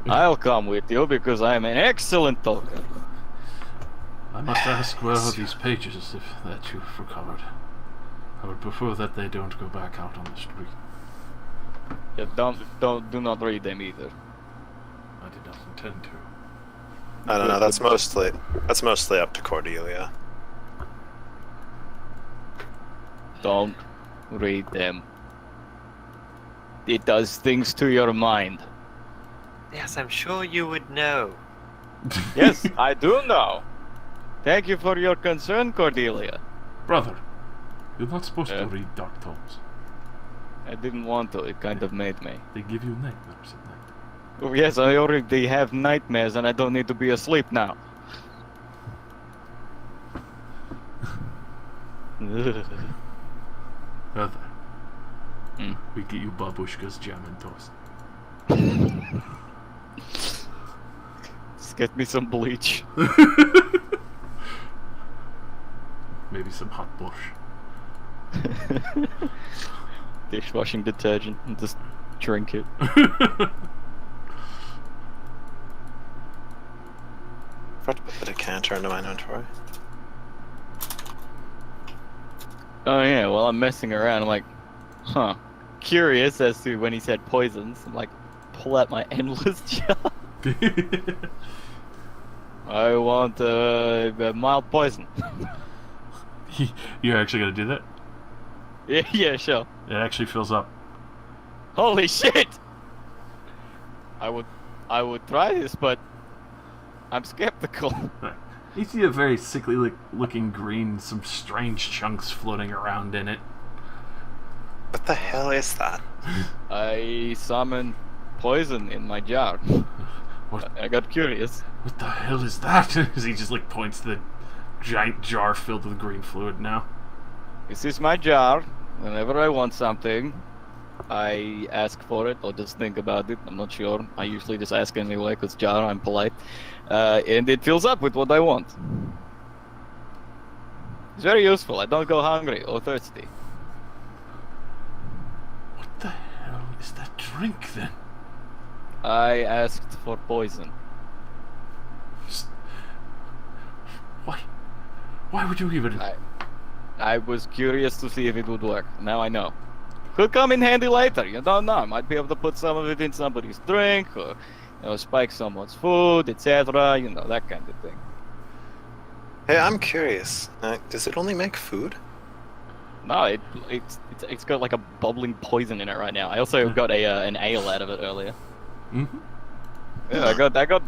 Speaker 2: I'll come with you because I'm an excellent talker.
Speaker 1: I must ask, where are these pages that you've recovered? I would prefer that they don't go back out on the street.
Speaker 2: Yeah, do not read them either.
Speaker 1: I did not intend to.
Speaker 3: I don't know. That's mostly up to Cordelia.
Speaker 2: Don't read them. It does things to your mind.
Speaker 4: Yes, I'm sure you would know.
Speaker 2: Yes, I do know. Thank you for your concern, Cordelia.
Speaker 1: Brother, you're not supposed
Speaker 2: Yeah.
Speaker 1: to read dark tomes.
Speaker 2: I didn't want to, it kind of made me.
Speaker 1: They give you nightmares at night.
Speaker 2: Oh, yes, I already have nightmares and I don't need to be asleep now.
Speaker 1: Brother,
Speaker 2: Hmm.
Speaker 1: we get you babushka's jam and toast.
Speaker 2: Just get me some bleach.
Speaker 1: Maybe some hot borscht.
Speaker 2: Dishwashing detergent and just drink it.
Speaker 3: Forgot to put the decanter into my inventory.
Speaker 2: Oh yeah, while I'm messing around, I'm like, huh. Curious as to when he said poisons. I'm like, pull out my endless jar. I want a mild poison.
Speaker 1: You're actually gonna do that?
Speaker 2: Yeah, sure.
Speaker 1: It actually fills up.
Speaker 2: Holy shit! I would try this, but I'm skeptical.
Speaker 1: You see a very sickly looking green, some strange chunks floating around in it.
Speaker 3: What the hell is that?
Speaker 2: I summoned poison in my jar.
Speaker 1: What?
Speaker 2: I got curious.
Speaker 1: What the hell is that? As he just points to the giant jar filled with green fluid now.
Speaker 2: This is my jar. Whenever I want something, I ask for it or just think about it. I'm not sure. I usually just ask anyway because jar, I'm polite. And it fills up with what I want. It's very useful. I don't go hungry or thirsty.
Speaker 1: What the hell is that drink then?
Speaker 2: I asked for poison.
Speaker 1: Why? Why would you even?
Speaker 2: I was curious to see if it would work. Now I know. Could come in handy later. You don't know. I might be able to put some of it in somebody's drink, or spike someone's food, etc. You know, that kind of thing.
Speaker 3: Hey, I'm curious. Does it only make food?
Speaker 2: No, it's got like a bubbling poison in it right now. I also got an ale out of it earlier.
Speaker 1: Mm-hmm.
Speaker 2: Yeah,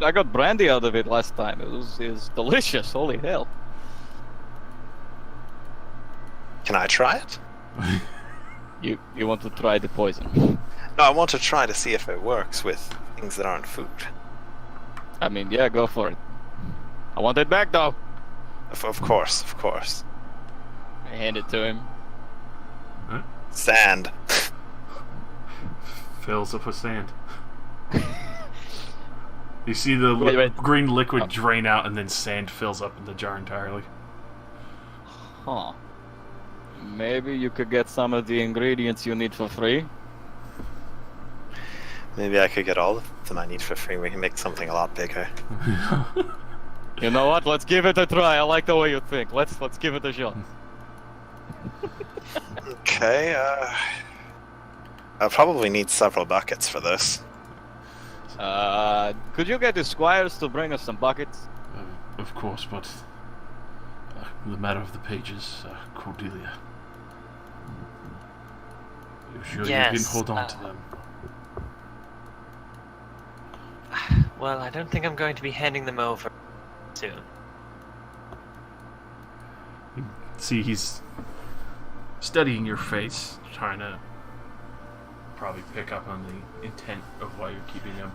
Speaker 2: I got brandy out of it last time. It was delicious. Holy hell!
Speaker 3: Can I try it?
Speaker 2: You want to try the poison?
Speaker 3: No, I want to try to see if it works with things that aren't food.
Speaker 2: I mean, yeah, go for it. I want it back though.
Speaker 3: Of course, of course.
Speaker 2: I hand it to him.
Speaker 3: Sand.
Speaker 1: Fills up with sand. You see the
Speaker 2: Wait.
Speaker 1: green liquid
Speaker 2: Oh.
Speaker 1: drain out, and then sand fills up in the jar entirely.
Speaker 2: Huh. Maybe you could get some of the ingredients you need for free.
Speaker 3: Maybe I could get all of them I need for free. We can make something a lot bigger.
Speaker 2: You know what? Let's give it a try. I like the way you think. Let's give it a shot.
Speaker 3: Okay, I'll probably need several buckets for this.
Speaker 2: Could you get the squires to bring us some buckets?
Speaker 1: Of course, but the matter of the pages, Cordelia. You sure you can
Speaker 4: Yes,
Speaker 1: hold on to them?
Speaker 4: Well, I don't think I'm going to be handing them over soon.
Speaker 1: See, he's studying your face, trying to probably pick up on the intent of why you're keeping them.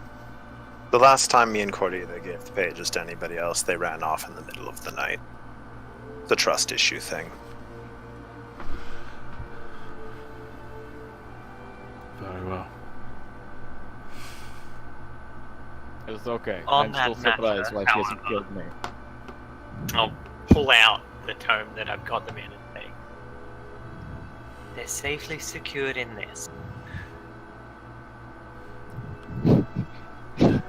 Speaker 3: The last time me and Cordelia gave the pages to anybody else, they ran off in the middle of the night. The trust issue thing.
Speaker 1: Very well.
Speaker 2: It's okay.
Speaker 4: On
Speaker 2: I'm
Speaker 4: that
Speaker 2: still surprised
Speaker 4: matter,
Speaker 2: why she hasn't
Speaker 4: however-
Speaker 2: killed me.
Speaker 4: I'll pull out the tome that I've got them in and say, they're safely secured in this.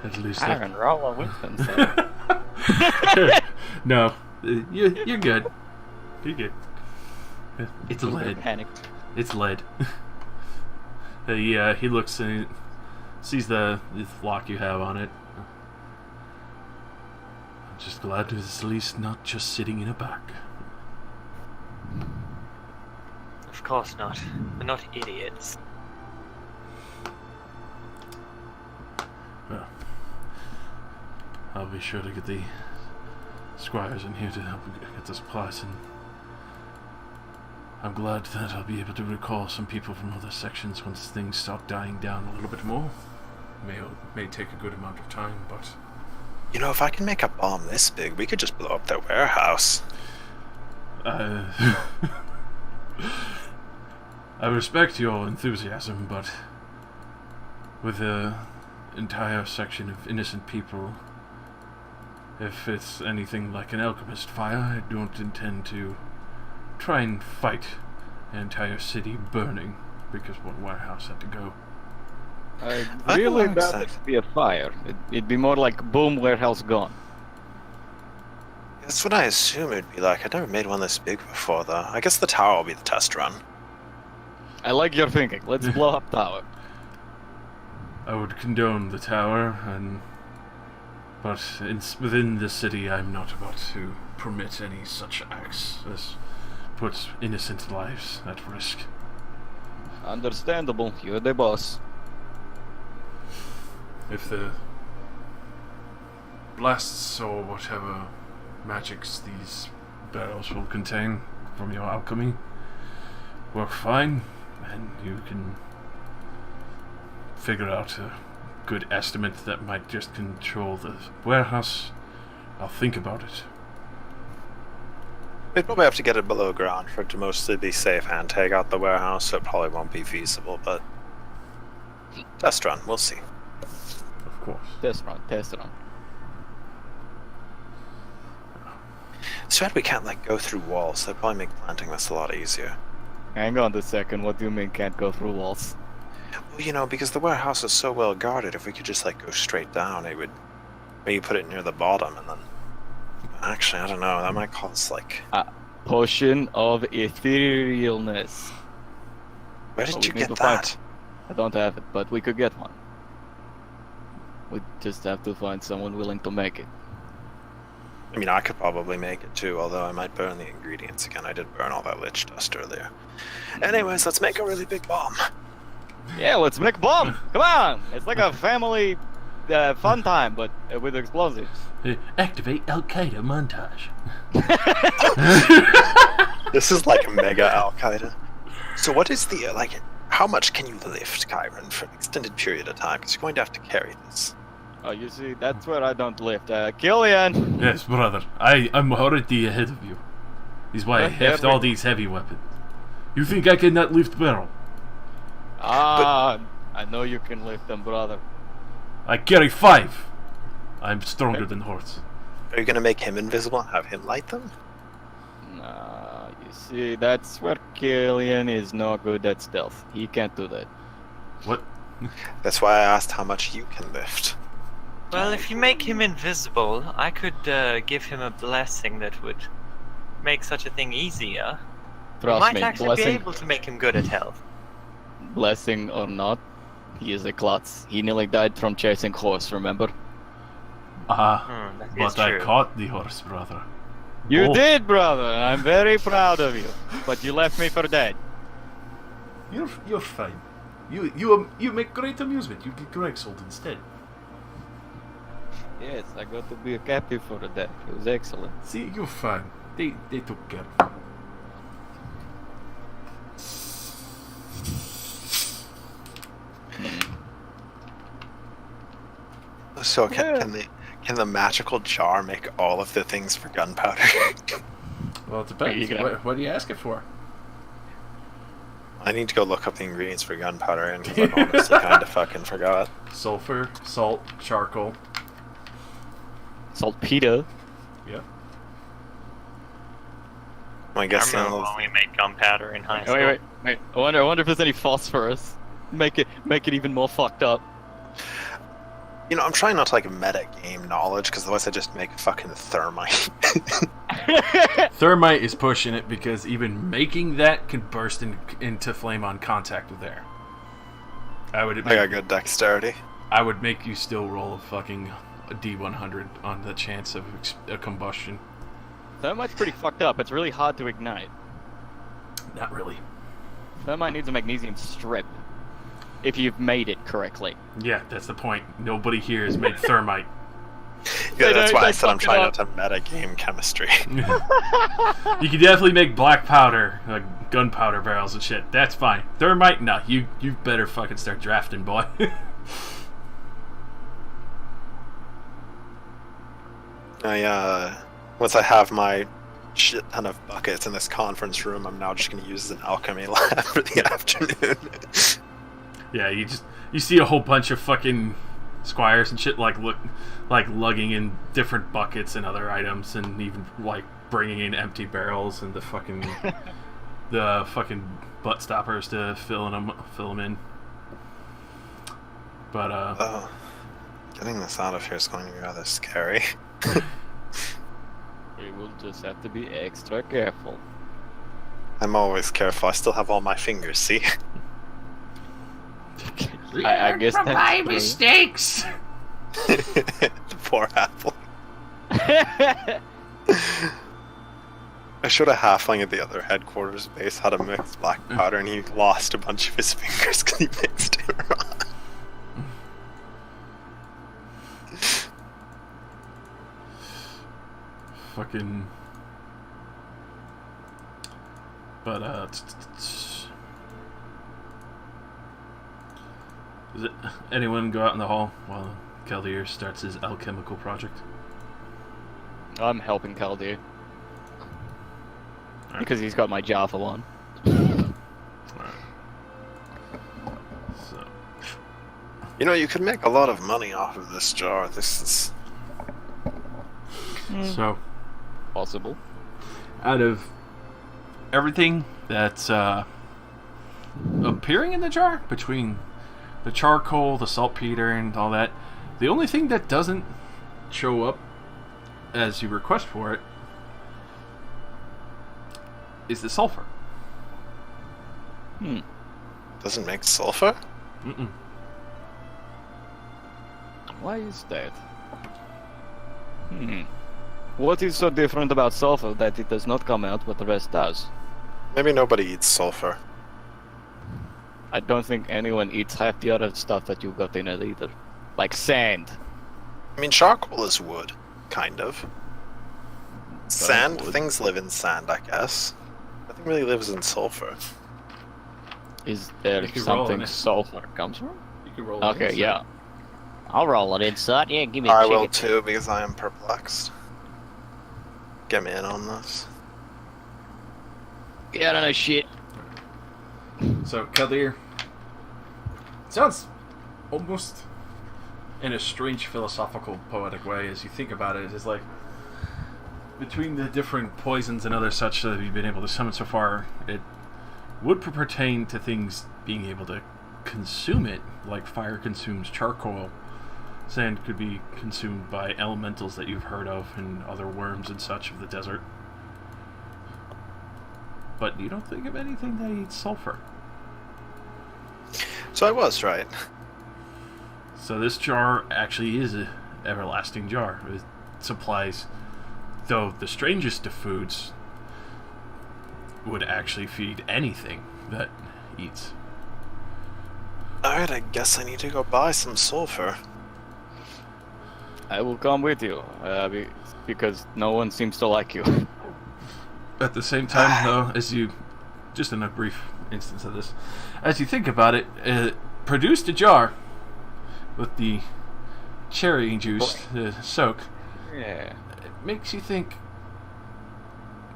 Speaker 1: At least
Speaker 2: I
Speaker 1: that...
Speaker 2: can roll a wisdom save.
Speaker 1: No, you're good. You're good. It's
Speaker 6: A little bit
Speaker 1: lead.
Speaker 6: panicked.
Speaker 1: It's lead. He looks and sees the lock you have on it. I'm just glad it's at least not just sitting in a bag.
Speaker 4: Of course not. We're not idiots.
Speaker 1: Well, I'll be sure to get the squires in here to help get the supplies, and I'm glad that I'll be able to recall some people from other sections once things start dying down a little bit more. May take a good amount of time, but
Speaker 3: You know, if I can make a bomb this big, we could just blow up their warehouse.
Speaker 1: I respect your enthusiasm, but with the entire section of innocent people, if it's anything like an alchemist fire, I don't intend to try and fight an entire city burning because one warehouse had to go.
Speaker 2: I'd
Speaker 3: I
Speaker 2: really
Speaker 3: like
Speaker 2: doubt
Speaker 3: that.
Speaker 2: it'd be a fire. It'd be more like boom, warehouse gone.
Speaker 3: That's what I assume it'd be like. I've never made one this big before, though. I guess the tower will be the test run.
Speaker 2: I like your thinking. Let's blow up tower.
Speaker 1: I would condone the tower, but within the city, I'm not about to permit any such acts as puts innocent lives at risk.
Speaker 2: Understandable. You're the boss.
Speaker 1: If the blasts or whatever magics these barrels will contain from your alchemy work fine, and you can figure out a good estimate that might just control the warehouse, I'll think about it.
Speaker 3: We'd probably have to get it below ground for it to mostly be safe and take out the warehouse, so it probably won't be feasible, but test run, we'll see.
Speaker 1: Of course.
Speaker 2: Test run. Test run.
Speaker 3: Too bad we can't, like, go through walls. That'd probably make planting this a lot easier.
Speaker 2: Hang on a second. What do you mean can't go through walls?
Speaker 3: Well, you know, because the warehouse is so well guarded, if we could just, like, go straight down, it would maybe put it near the bottom, and then... Actually, I don't know, that might cause, like...
Speaker 2: Potion of etherealness.
Speaker 3: Where
Speaker 2: Well,
Speaker 3: did
Speaker 2: we
Speaker 3: you
Speaker 2: need
Speaker 3: get
Speaker 2: to find-
Speaker 3: that?
Speaker 2: I don't have it, but we could get one. We just have to find someone willing to make it.
Speaker 3: I mean, I could probably make it too, although I might burn the ingredients again. I did burn all that lich dust earlier. Anyways, let's make a really big bomb.
Speaker 2: Yeah, let's make a bomb! Come on! It's like a family fun time, but with explosives.
Speaker 1: Activate Al-Qaeda montage.
Speaker 3: This is like mega Al-Qaeda. So what is the, like, how much can you lift, Kyron, for an extended period of time? Because you're going to have to carry this.
Speaker 2: Oh, you see, that's where I don't lift. Killian!
Speaker 1: Yes, brother. I'm already ahead of you. This is why I heft all these heavy weapons. You think I cannot lift barrel?
Speaker 2: I know you can lift them, brother.
Speaker 1: I carry 5. I'm stronger than horse.
Speaker 3: Are you going to make him invisible and have him light them?
Speaker 2: Nah, you see, that's where Killian is not good at stealth. He can't do that.
Speaker 1: What?
Speaker 3: That's why I asked how much you can lift.
Speaker 4: Well, if you make him invisible, I could give him a blessing that would make such a thing easier.
Speaker 2: Trust
Speaker 4: Might
Speaker 2: me,
Speaker 4: actually be
Speaker 2: blessing,
Speaker 4: able to make him good at health.
Speaker 2: blessing or not, he is a klutz. He nearly died from chasing horse, remember?
Speaker 4: That is
Speaker 1: But I
Speaker 4: true.
Speaker 1: caught the horse, brother.
Speaker 2: You
Speaker 1: Oh.
Speaker 2: did, brother. I'm very proud of you. But you left me for dead.
Speaker 1: You're fine. You make great amusement. You get Greg sold instead.
Speaker 2: Yes, I got to be a captive for the day. It was excellent.
Speaker 1: See, you're fine. They took care of you.
Speaker 3: So can the magical jar make all of the things for gunpowder?
Speaker 1: Well, it
Speaker 2: Are you
Speaker 1: depends.
Speaker 2: gonna-
Speaker 1: What do you ask it for?
Speaker 3: I need to go look up the ingredients for gunpowder, and because I honestly kind of fucking forgot.
Speaker 1: Sulfur, salt, charcoal.
Speaker 2: Saltpeter.
Speaker 1: Yeah.
Speaker 3: I
Speaker 4: I
Speaker 3: guess
Speaker 4: remember when we made gunpowder in high school.
Speaker 2: Wait. I wonder if there's any phosphorus. Make it even more fucked up.
Speaker 3: You know, I'm trying not to like meta game knowledge, because otherwise I just make fucking thermite.
Speaker 1: Thermite is pushing it because even making that can burst into flame on contact with air. I
Speaker 3: got good dexterity.
Speaker 1: I would make you still roll a D100 on the chance of a combustion.
Speaker 2: Thermite's pretty fucked up. It's really hard to ignite.
Speaker 1: Not really.
Speaker 2: Thermite needs a magnesium strip. If you've made it correctly.
Speaker 1: Yeah, that's the point. Nobody here has made thermite.
Speaker 3: Yeah, that's why I said I'm
Speaker 2: fucked it
Speaker 3: trying
Speaker 2: up.
Speaker 3: not to metagame chemistry.
Speaker 1: You can definitely make black powder, like gunpowder barrels and shit. That's fine. Thermite, no. You better fucking start drafting, boy.
Speaker 3: Once I have my shit ton of buckets in this conference room, I'm now just going to use as an alchemy lab for the afternoon.
Speaker 1: Yeah, you see a whole bunch of fucking squires and shit like lugging in different buckets and other items, and even like bringing in empty barrels and the fucking butt stoppers to fill them in. But
Speaker 3: getting this out of here is going to be rather scary.
Speaker 2: You will just have to be extra careful.
Speaker 3: I'm always careful. I still have all my fingers. See.
Speaker 2: I guess
Speaker 5: from
Speaker 2: that's
Speaker 5: my
Speaker 2: true.
Speaker 5: mistakes.
Speaker 3: The poor apple. I showed a halfling at the other headquarters base how to mix black powder, and he lost a bunch of his fingers because he mixed it wrong.
Speaker 1: fucking. But does anyone go out in the hall while Keldier starts his alchemical project?
Speaker 2: I'm helping Caldir. Because he's got my Java one.
Speaker 1: Alright. So.
Speaker 3: You know, you could make a lot of money off of this jar. This is...
Speaker 1: So,
Speaker 2: Possible.
Speaker 1: out of everything that's appearing in the jar, between the charcoal, the saltpeter, and all that, the only thing that doesn't show up as you request for it is the sulfur.
Speaker 3: Doesn't make sulfur?
Speaker 1: Mm-mm.
Speaker 2: Why is that? What is so different about sulfur that it does not come out but the rest does?
Speaker 3: Maybe nobody eats sulfur.
Speaker 2: I don't think anyone eats half the other stuff that you got in it either. Like sand.
Speaker 3: I mean, charcoal is wood, kind of. Sand?
Speaker 2: wood.
Speaker 3: Things live in sand, I guess. Nothing really lives in sulfur.
Speaker 2: Is there
Speaker 1: You could roll
Speaker 2: something
Speaker 1: in it.
Speaker 2: sulfur comes from?
Speaker 1: You can roll
Speaker 2: Okay,
Speaker 1: insight.
Speaker 2: yeah.
Speaker 6: I'll roll it inside. Yeah, give me a
Speaker 3: I
Speaker 6: chicken.
Speaker 3: will too, because I am perplexed. Get me in on this.
Speaker 2: Yeah, I don't know shit.
Speaker 1: So, Keldir, sounds almost in a strange philosophical, poetic way as you think about it. It's like, between the different poisons and other such that you've been able to summon so far, it would pertain to things being able to consume it, like fire consumes charcoal. Sand could be consumed by elementals that you've heard of and other worms and such of the desert. But you don't think of anything that eats sulfur.
Speaker 3: So I was right.
Speaker 1: So this jar actually is an everlasting jar. It supplies, though the strangest of foods would actually feed anything that eats.
Speaker 3: Alright, I guess I need to go buy some sulfur.
Speaker 2: I will come with you, because no one seems to like you.
Speaker 1: At the same time, though, as you, just in a brief instance of this, as you think about it, produced a jar with the cherry juice to soak.
Speaker 2: Yeah.
Speaker 1: It makes you think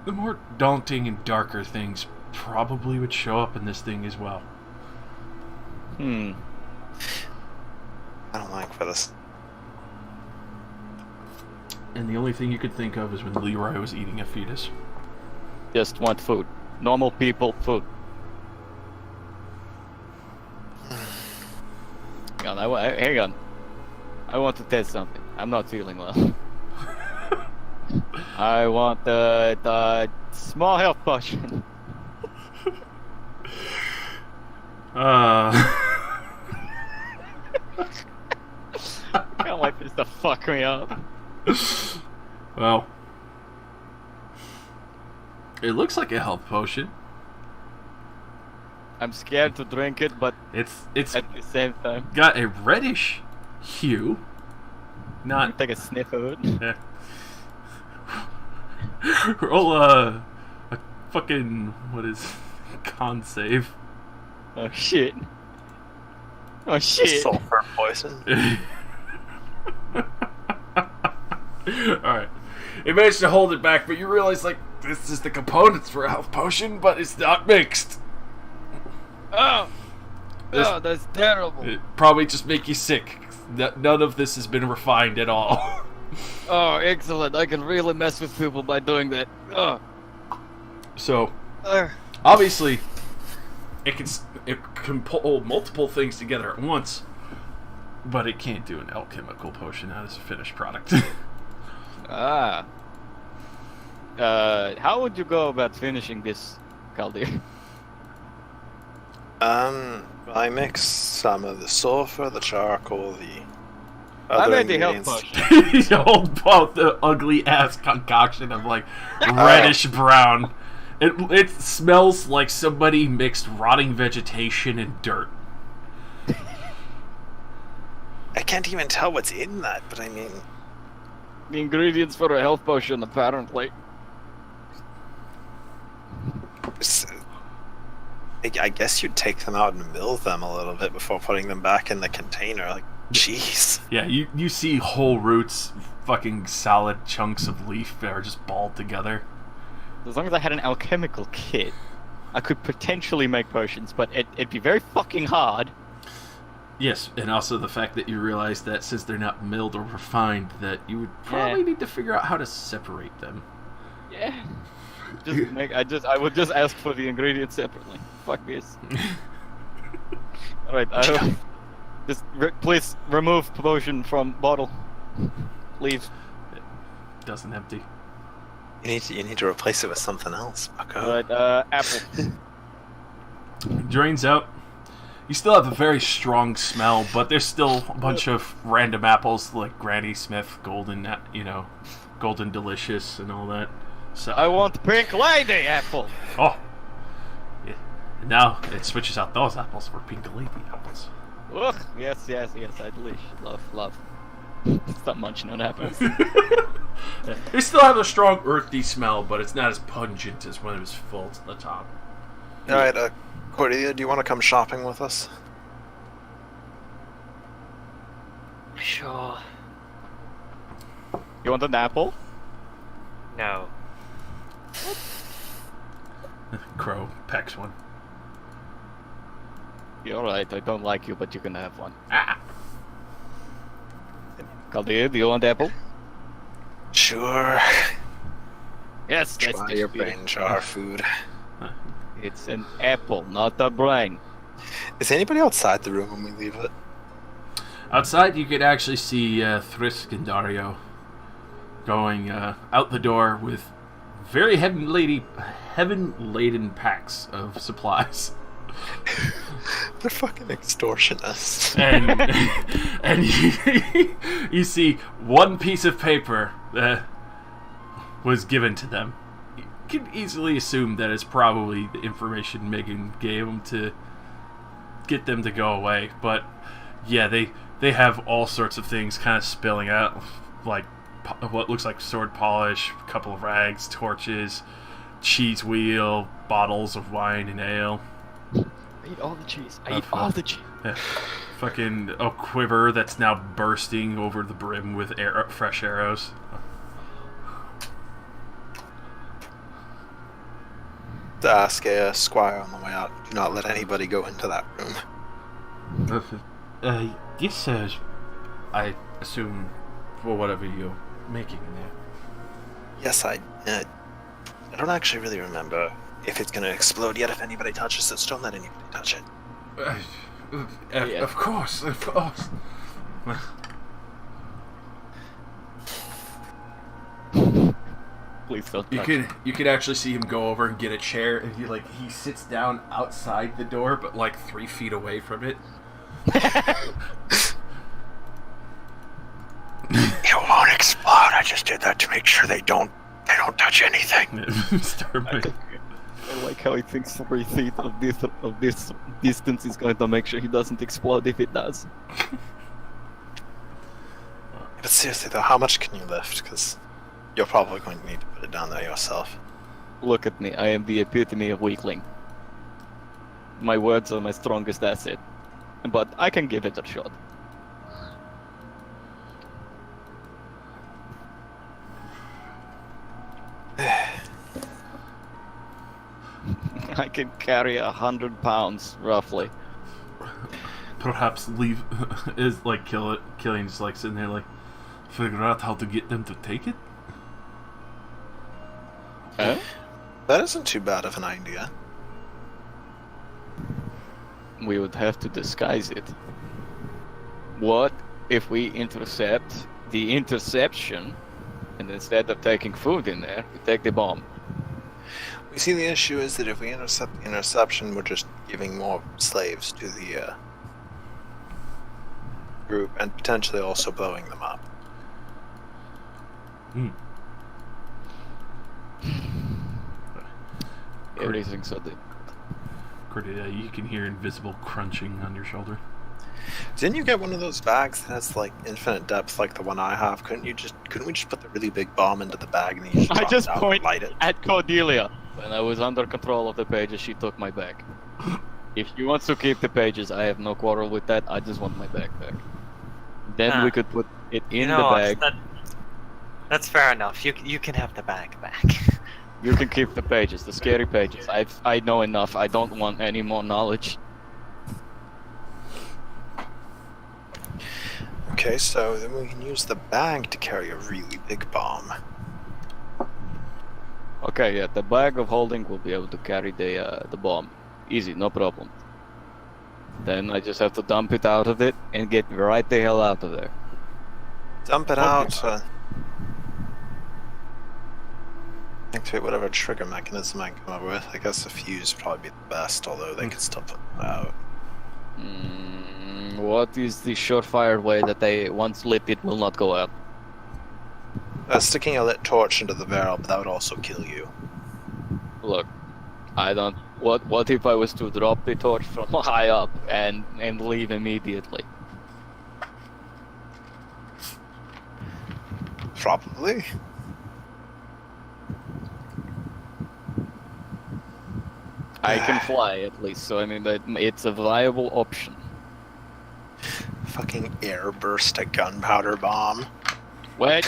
Speaker 1: the more daunting and darker things probably would show up in this thing as well.
Speaker 3: I don't like for this.
Speaker 1: And the only thing you could think of is when Leroy was eating a fetus.
Speaker 2: Just want food. Normal people, food. Hang on, hang on. I want to test something. I'm not feeling well. I want the small health potion. Can't wait for this to fuck me up.
Speaker 1: Well, it looks like a health potion.
Speaker 2: I'm scared to drink it, but
Speaker 1: It's
Speaker 2: at the same time,
Speaker 1: got a reddish hue. Not
Speaker 2: take a sniff of it.
Speaker 1: yeah. Roll a fucking what is con save.
Speaker 2: Oh shit. Oh shit.
Speaker 3: Sulfur poison.
Speaker 1: Alright. It managed to hold it back, but you realize, like, this is the components for a health potion, but it's not mixed.
Speaker 2: Oh.
Speaker 1: This-
Speaker 2: Oh, that's terrible.
Speaker 1: It probably just make you sick. None of this has been refined at all.
Speaker 2: Oh, excellent. I can really mess with people by doing that. Oh.
Speaker 1: So,
Speaker 2: Ugh.
Speaker 1: obviously, it can pull multiple things together at once, but it can't do an alchemical potion out as a finished product.
Speaker 2: Ah. How would you go about finishing this, Kaldir?
Speaker 3: I mix some of the sulfur, the charcoal, the
Speaker 2: I
Speaker 3: other
Speaker 2: made the health
Speaker 3: ingredients.
Speaker 2: potion.
Speaker 1: You hold out the ugly ass concoction of like reddish brown. It smells like somebody mixed rotting vegetation and dirt.
Speaker 3: I can't even tell what's in that, but I mean,
Speaker 2: The ingredients for a health potion, apparently.
Speaker 3: s- I guess you'd take them out and mill them a little bit before putting them back in the container. Like, jeez.
Speaker 1: Yeah, you see whole roots, fucking solid chunks of leaf that are just balled together.
Speaker 2: As long as I had an alchemical kit, I could potentially make potions, but it'd be very fucking hard.
Speaker 1: Yes, and also the fact that you realize that since they're not milled or refined, that you would probably need to figure out how to separate them.
Speaker 2: Yeah. I would just ask for the ingredients separately. Fuck this. Alright, please remove potion from bottle. Leave.
Speaker 1: Doesn't empty.
Speaker 3: You need to replace it with something else. Bucko.
Speaker 2: Alright, apple.
Speaker 1: Drains out. You still have a very strong smell, but there's still a bunch of random apples like Granny Smith, Golden, Golden Delicious, and all that. So
Speaker 2: I want pink lady apple.
Speaker 1: oh, yeah. And now it switches out those apples for pink lady apples.
Speaker 2: Ugh, yes, I delish. Love. Stop munching on apples.
Speaker 1: They still have a strong earthy smell, but it's not as pungent as when it was full to the top.
Speaker 3: Alright, Cordelia, do you want to come shopping with us?
Speaker 4: Sure.
Speaker 2: You want an apple?
Speaker 4: No.
Speaker 1: Crow pecks one.
Speaker 2: You're alright, I don't like you, but you can have one.
Speaker 1: Ah!
Speaker 2: Kaldir, do you want apple?
Speaker 3: Sure.
Speaker 2: Yes, that's
Speaker 3: Try
Speaker 2: the
Speaker 3: your
Speaker 2: spirit.
Speaker 3: brain jar food.
Speaker 2: It's an apple, not a brain.
Speaker 3: Is anybody outside the room when we leave it?
Speaker 1: Outside, you could actually see Thrisk and Dario going out the door with very heaven-laden packs of supplies.
Speaker 3: They're fucking extortionists.
Speaker 1: And you see one piece of paper that was given to them. You can easily assume that it's probably the information Megan gave them to get them to go away. But yeah, they have all sorts of things kind of spilling out, like what looks like sword polish, a couple of rags, torches, cheese wheel, bottles of wine and ale.
Speaker 2: I eat all the cheese. I eat all the cheese.
Speaker 1: Yeah. Fucking a quiver that's now bursting over the brim with fresh arrows.
Speaker 3: To ask a squire on the way out, do not let anybody go into that room.
Speaker 1: Yes, sir. I assume for whatever you're making in there.
Speaker 3: Yes, I don't actually really remember if it's gonna explode yet if anybody touches it, so don't let anybody touch it.
Speaker 2: Yeah.
Speaker 1: Of course, of course.
Speaker 2: Please don't
Speaker 1: You
Speaker 2: touch.
Speaker 1: could actually see him go over and get a chair, and he sits down outside the door, but like 3 feet away from it.
Speaker 3: It won't explode. I just did that to make sure they don't touch anything.
Speaker 2: I like how he thinks 3 feet of this distance is going to make sure he doesn't explode if it does.
Speaker 3: But seriously though, how much can you lift? Because you're probably going to need to put it down there yourself.
Speaker 2: Look at me, I am the epitome of weakling. My words are my strongest asset. But I can give it a shot. I can carry 100 pounds, roughly.
Speaker 1: Perhaps leave is like killing just like sitting there like figure out how to get them to take it.
Speaker 2: Huh?
Speaker 3: That isn't too bad of an idea.
Speaker 2: We would have to disguise it. What if we intercept the interception, and instead of taking food in there, we take the bomb?
Speaker 3: You see, the issue is that if we intercept the interception, we're just giving more slaves to the group, and potentially also blowing them up.
Speaker 2: Everything so the
Speaker 1: Cordelia, you can hear invisible crunching on your shoulder.
Speaker 3: Didn't you get one of those bags that has like infinite depth, like the one I have? Couldn't we just put the really big bomb into the bag and you
Speaker 2: I
Speaker 3: drop
Speaker 2: just
Speaker 3: it out
Speaker 2: point
Speaker 3: and light it?
Speaker 2: at Cordelia. When I was under control of the pages, she took my bag. If she wants to keep the pages, I have no quarrel with that. I just want my bag back. Then we could put it in the bag.
Speaker 4: That's fair enough. You can have the bag back.
Speaker 2: You can keep the pages, the scary pages. I know enough. I don't want any more knowledge.
Speaker 3: Okay, so then we can use the bag to carry a really big bomb.
Speaker 2: Okay, yeah, the bag of holding will be able to carry the bomb. Easy, no problem. Then I just have to dump it out of it and get right the hell out of there.
Speaker 3: Dump it out. Activate whatever trigger mechanism I come up with. I guess a fuse would probably be the best, although they can still put them out.
Speaker 2: What is the surefire way that they once lit it will not go out?
Speaker 3: Sticking a lit torch into the barrel, but that would also kill you.
Speaker 2: Look, I don't. What if I was to drop the torch from high up and leave immediately?
Speaker 3: Probably.
Speaker 2: I can fly at least, so I mean that it's a viable option.
Speaker 3: Fucking airburst a gunpowder bomb.
Speaker 2: Wait.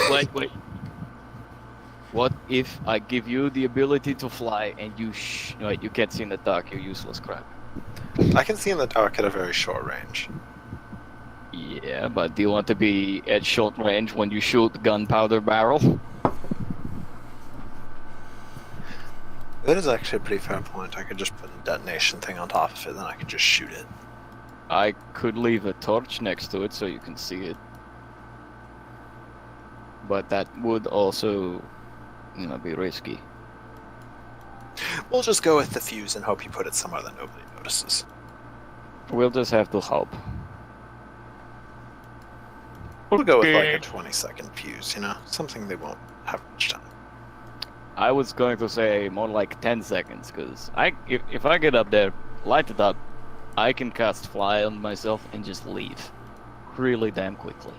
Speaker 2: What if I give you the ability to fly and you wait, you can't see in the dark, you useless crap.
Speaker 3: I can see in the dark at a very short range.
Speaker 2: Yeah, but do you want to be at short range when you shoot gunpowder barrel?
Speaker 3: That is actually a pretty fair point. I could just put a detonation thing on top of it, then I could just shoot it.
Speaker 2: I could leave a torch next to it so you can see it. But that would also, be risky.
Speaker 3: We'll just go with the fuse and hope you put it somewhere that nobody notices.
Speaker 2: We'll just have to hope.
Speaker 3: We'll go with like a 20-second fuse, something they won't have much time.
Speaker 2: I was going to say more like 10 seconds, because if I get up there, light it up, I can cast fly on myself and just leave. Really damn quickly.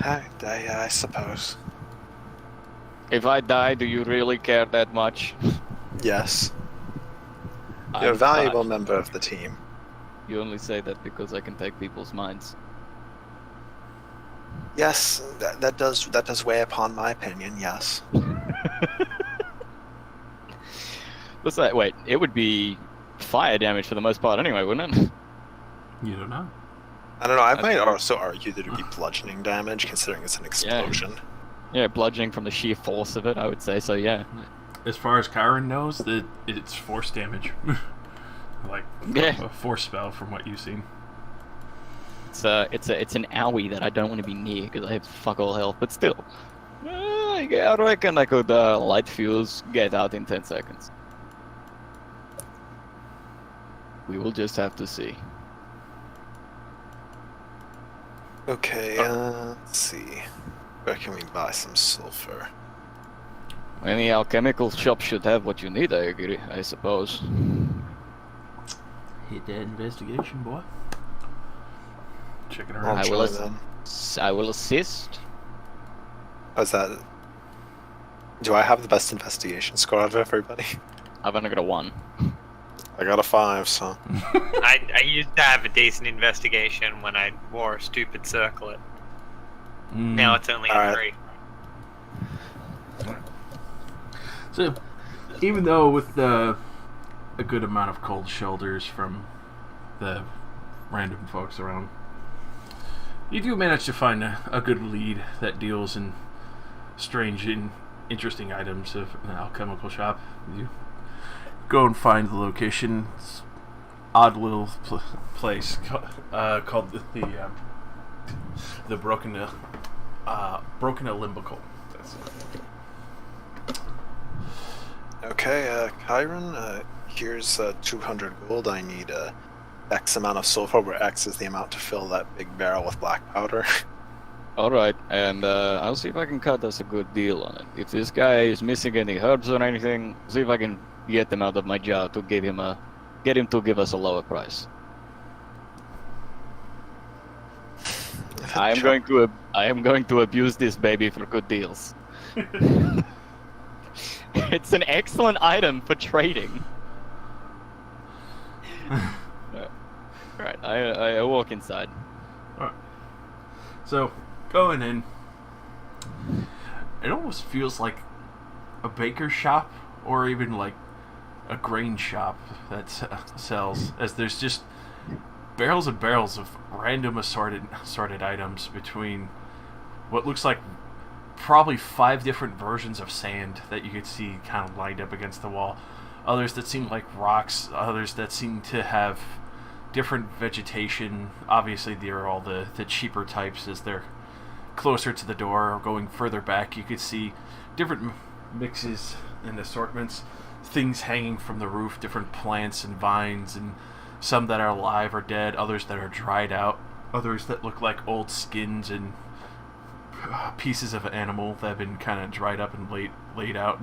Speaker 3: I suppose.
Speaker 2: If I die, do you really care that much?
Speaker 3: Yes. You're a valuable member of the team.
Speaker 2: You only say that because I can take people's minds.
Speaker 3: Yes, that does weigh upon my opinion, yes.
Speaker 2: What's that? Wait, it would be fire damage for the most part anyway, wouldn't it?
Speaker 1: You don't know.
Speaker 3: I don't know, I might also argue that it would be bludgeoning damage, considering it's an explosion.
Speaker 2: Yeah, bludgeoning from the sheer force of it, I would say, so yeah.
Speaker 1: As far as Kyron knows, it's force damage. Like, a force spell from what you've seen.
Speaker 2: It's an owie that I don't want to be near because I have fuck all health, but still. I reckon I could light fuse, get out in 10 seconds. We will just have to see.
Speaker 3: Okay, let's see. Where can we buy some sulfur?
Speaker 2: Any alchemical shop should have what you need, I agree, I suppose.
Speaker 1: Hit that investigation, boy. Checking her
Speaker 3: I'll
Speaker 1: out.
Speaker 2: I will
Speaker 3: try them.
Speaker 2: I will assist.
Speaker 3: How's that? Do I have the best investigation score out of everybody?
Speaker 2: I've only got a 1.
Speaker 3: I got a 5, so.
Speaker 4: I used to have a decent investigation when I wore a stupid circlet. Now it's only a
Speaker 3: Alright.
Speaker 4: 3.
Speaker 1: So, even though with a good amount of cold shoulders from the random folks around, you do manage to find a good lead that deals in strange and interesting items of an alchemical shop. You go and find the location. It's an odd little place called the Broken Alimbical. That's it.
Speaker 3: Okay, Chiron, here's 200 gold. I need X amount of sulfur, where X is the amount to fill that big barrel with black powder.
Speaker 2: Alright, and I'll see if I can cut us a good deal on it. If this guy is missing any herbs or anything, see if I can get him out of my jar to get him to give us a lower price. I am going to abuse this baby for good deals. It's an excellent item for trading. Right, I walk inside.
Speaker 1: So, going in, it almost feels like a baker's shop or even like a grain shop that sells, as there's just barrels and barrels of random assorted items between what looks like probably 5 different versions of sand that you could see kind of lined up against the wall. Others that seem like rocks, others that seem to have different vegetation. Obviously, they're all the cheaper types as they're closer to the door, or going further back, you could see different mixes and assortments, things hanging from the roof, different plants and vines, and some that are alive or dead, others that are dried out, others that look like old skins and pieces of an animal that have been kind of dried up and laid out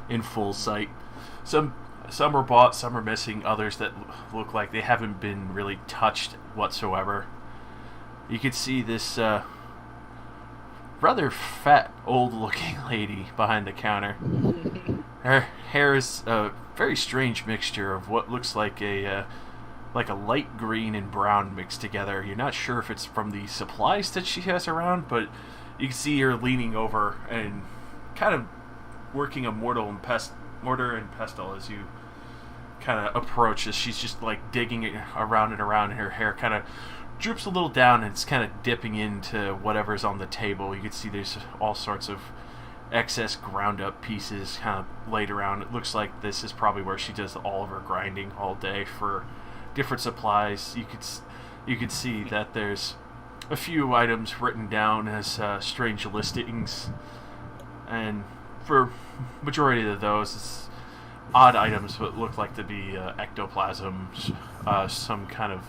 Speaker 1: in full sight. Some are bought, some are missing, others that look like they haven't been really touched whatsoever. You can see this rather fat, old-looking lady behind the counter. Her hair is a very strange mixture of what looks like a light green and brown mixed together. You're not sure if it's from the supplies that she has around, but you can see her leaning over and kind of working a mortar and pestle as you kind of approach. As she's just like digging it around and around, and her hair kind of droops a little down, and it's kind of dipping into whatever's on the table. You can see there's all sorts of excess ground up pieces kind of laid around. It looks like this is probably where she does all of her grinding all day for different supplies. You could see that there's a few items written down as strange listings, and for majority of those, it's odd items that look like to be ectoplasm, some kind of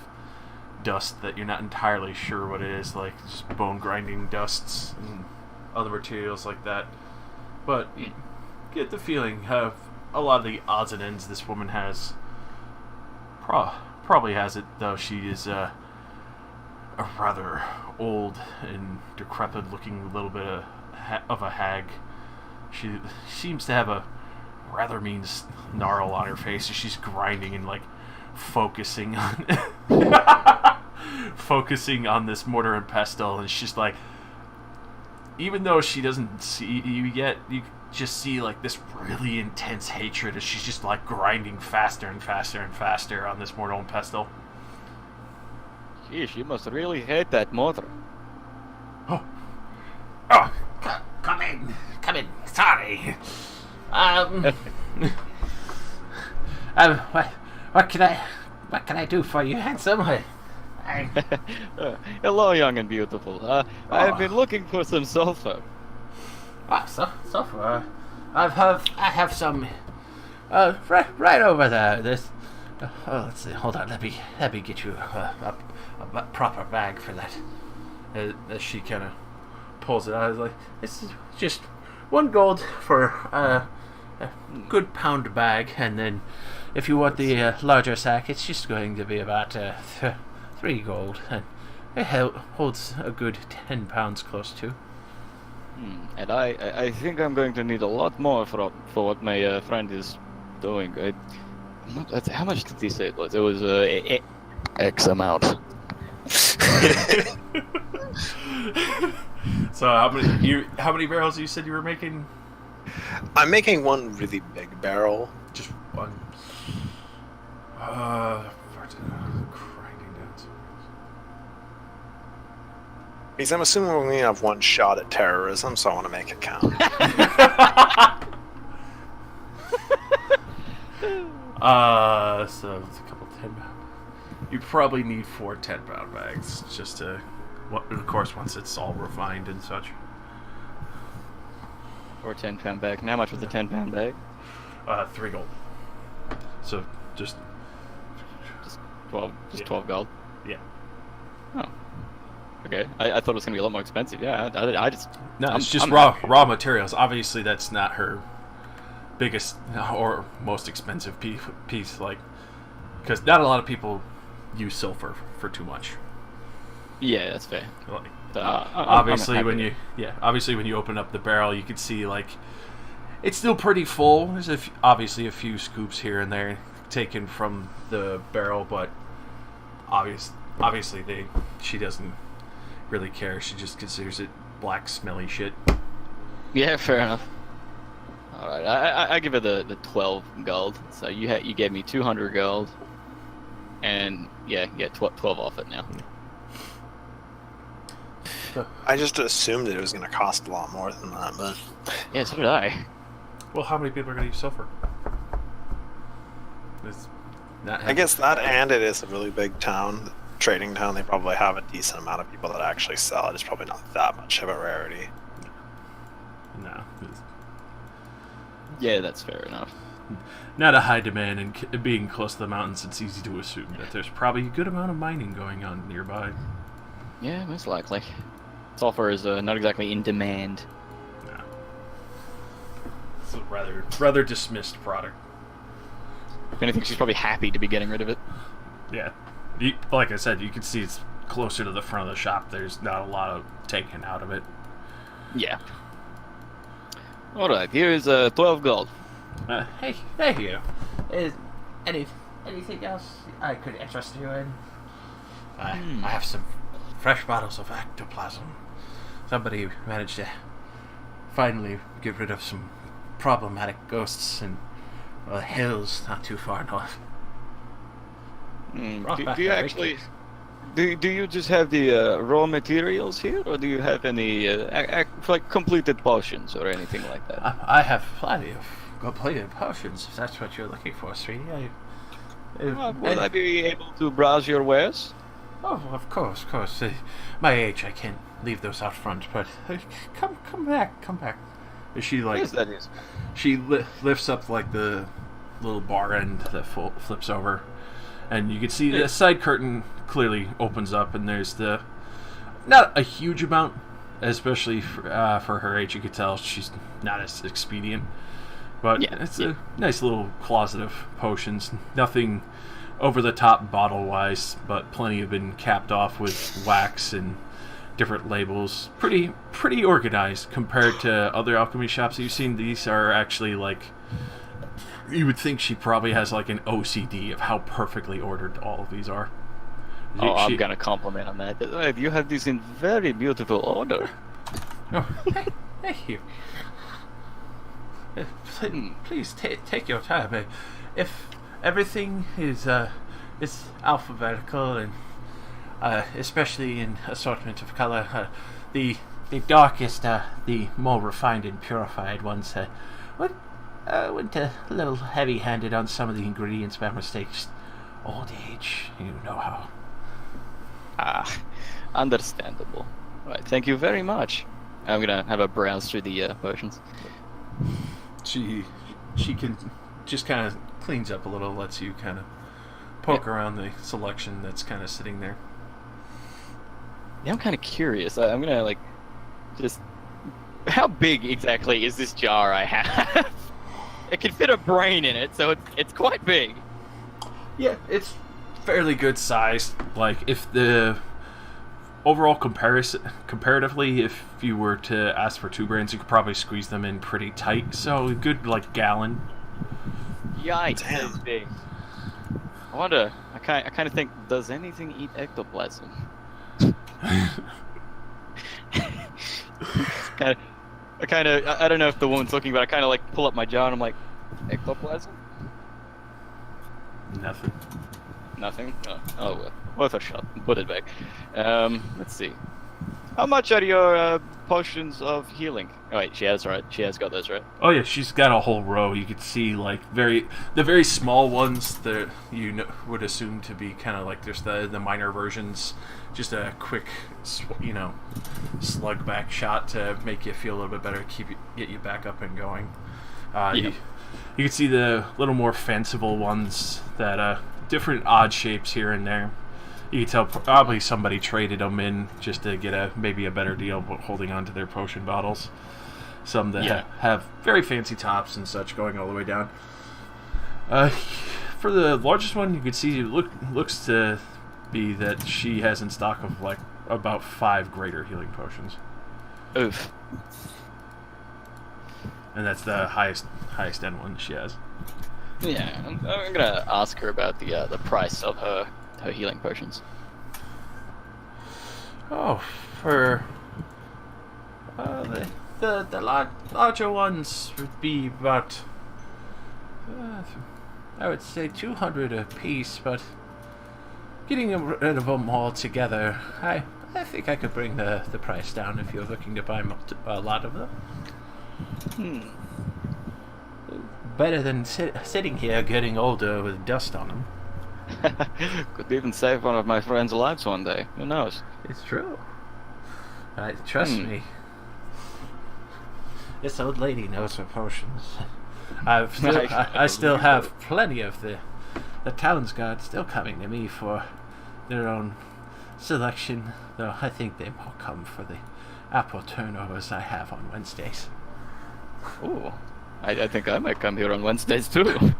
Speaker 1: dust that you're not entirely sure what it is, like just bone grinding dusts and other materials like that. But you get the feeling of a lot of the odds and ends this woman has probably has it, though she is a rather old and decrepit looking little bit of a hag. She seems to have a rather mean snarl on her face as she's grinding and like focusing on focusing on this mortar and pestle, and she's like, even though she doesn't see you yet, you just see like this really intense hatred as she's just like grinding faster and faster and faster on this mortar and pestle.
Speaker 2: Gee, she must really hate that mortar.
Speaker 1: Oh,
Speaker 5: Come in. Sorry. What can I do for you, handsome?
Speaker 2: Hello, young and beautiful. I have been looking for some sulfur.
Speaker 5: I have some. Right over there. This. Let's see. Hold on. Let me get you a proper bag for that. As she kind of pulls it out, I was like, "This is just 1 gold for a good pound bag, and then if you want the larger sack, it's just going to be about 3 gold, and it holds a good 10 pounds close to."
Speaker 2: And I think I'm going to need a lot more for what my friend is doing. How much did he say it was? It was X amount.
Speaker 1: So how many barrels you said you were making?
Speaker 3: I'm making 1 really big barrel.
Speaker 1: Just 1. Grinding down.
Speaker 3: Because I'm assuming we're going to have 1 shot at terrorism, so I want to make it count.
Speaker 1: So it's a couple 10-pound. You probably need 4 10-pound bags just to. Of course, once it's all refined and such.
Speaker 2: Or 10-pound bag. And how much was the 10-pound bag?
Speaker 1: 3 gold. So just
Speaker 2: 12. Just 12 gold.
Speaker 1: Yeah.
Speaker 2: Oh. Okay. I thought it was gonna be a lot more expensive. Yeah. I just.
Speaker 1: No, it's just
Speaker 2: I'm
Speaker 1: raw materials. Obviously, that's not her biggest or most expensive piece. Like, because not a lot of people use silver for too much.
Speaker 2: Yeah, that's fair.
Speaker 1: Like,
Speaker 2: I'm
Speaker 1: obviously when you open up the barrel, you can see like it's still pretty full. There's obviously a few scoops here and there taken from the barrel, but obviously she doesn't really care. She just considers it black, smelly shit.
Speaker 2: Yeah, fair enough. All right, I give it the 12 gold. So you gave me 200 gold, and yeah, 12 off it now.
Speaker 3: I just assumed it was going to cost a lot more than that, but...
Speaker 2: Yeah, so did I.
Speaker 1: Well, how many people are going to use silver?
Speaker 3: I guess that, and it is a really big town, trading town. They probably have a decent amount of people that actually sell it. It's probably not that much of a rarity.
Speaker 1: No.
Speaker 2: Yeah, that's fair enough.
Speaker 1: Not a high demand, and being close to the mountains, it's easy to assume that there's probably a good amount of mining going on nearby.
Speaker 2: Yeah, most likely. Sulfur is not exactly in demand.
Speaker 1: No. It's a rather dismissed product.
Speaker 2: If anything, she's probably happy to be getting rid of it.
Speaker 1: Yeah. Like I said, you can see it's closer to the front of the shop. There's not a lot of taken out of it.
Speaker 2: Yeah. Alright, here is 12 gold.
Speaker 5: Hey you. Is anything else I could interest you in? I have some fresh bottles of ectoplasm. Somebody managed to finally get rid of some problematic ghosts in hills not too far north.
Speaker 2: Do you actually... Do you just have the raw materials here, or do you have any like completed potions or anything like that?
Speaker 5: I have plenty of completed potions, if that's what you're looking for, sweetie.
Speaker 2: Will I be able to browse your wares?
Speaker 5: Oh, of course. My age, I can't leave those out front, but come back.
Speaker 1: She like
Speaker 2: Yes, that is.
Speaker 1: she lifts up like the little bar end that flips over, and you can see the side curtain clearly opens up, and there's not a huge amount, especially for her age. You could tell she's not as expedient, but it's a nice little closet of potions. Nothing over the top bottle wise, but plenty have been capped off with wax and different labels. Pretty organized compared to other alchemy shops that you've seen. These are actually like, you would think she probably has like an OCD of how perfectly ordered all of these are.
Speaker 2: I'm gonna compliment on that. You have these in very beautiful order.
Speaker 5: Oh, thank you. Please take your time. If everything is alphabetical, and especially in assortment of color, the darkest, the more refined and purified ones went a little heavy-handed on some of the ingredients by mistake. Old age, you know how.
Speaker 2: Understandable. Right, thank you very much. I'm gonna have a browse through the potions.
Speaker 1: She can just kind of cleans up a little, lets you kind of poke around the selection that's kind of sitting there.
Speaker 2: Yeah, I'm kind of curious. I'm gonna like just how big exactly is this jar I have? It can fit a brain in it, so it's quite big.
Speaker 1: Yeah, it's fairly good sized. Like if the overall comparatively, if you were to ask for 2 brains, you could probably squeeze them in pretty tight. So a good like gallon.
Speaker 2: Yikes,
Speaker 3: Damn.
Speaker 2: that's big. I wonder. I kind of think, does anything eat ectoplasm? I don't know if the woman's looking, but I kind of like pull up my jar and I'm like, ectoplasm?
Speaker 1: Nothing.
Speaker 2: Nothing? Oh well. Worth a shot. Put it back. Let's see. How much are your potions of healing? Oh wait, she has got those, right?
Speaker 1: Oh yeah, she's got a whole row. You could see like the very small ones that you would assume to be kind of like just the minor versions. Just a quick, slug back shot to make you feel a little bit better, get you back up and going. You can see the little more fanciful ones that different odd shapes here and there. You can tell probably somebody traded them in just to get maybe a better deal holding on to their potion bottles. Some that have very fancy tops and such going all the way down. For the largest one, you can see it looks to be that she has in stock of like about 5 greater healing potions.
Speaker 2: Oof.
Speaker 1: And that's the highest end one she has.
Speaker 2: Yeah, I'm gonna ask her about the price of her healing potions.
Speaker 1: Oh, for the larger ones would be about I would say 200 a piece, but getting rid of them all together, I think I could bring the price down if you're looking to buy a lot of them. Better than sitting here getting older with dust on them.
Speaker 2: Could even save one of my friends' lives one day. Who knows?
Speaker 1: It's true. Trust me. This old lady knows her potions. I still have plenty of the town's guard still coming to me for their own selection, though I think they will come for the apple turnovers I have on Wednesdays.
Speaker 2: Ooh. I think I might come here on Wednesdays too.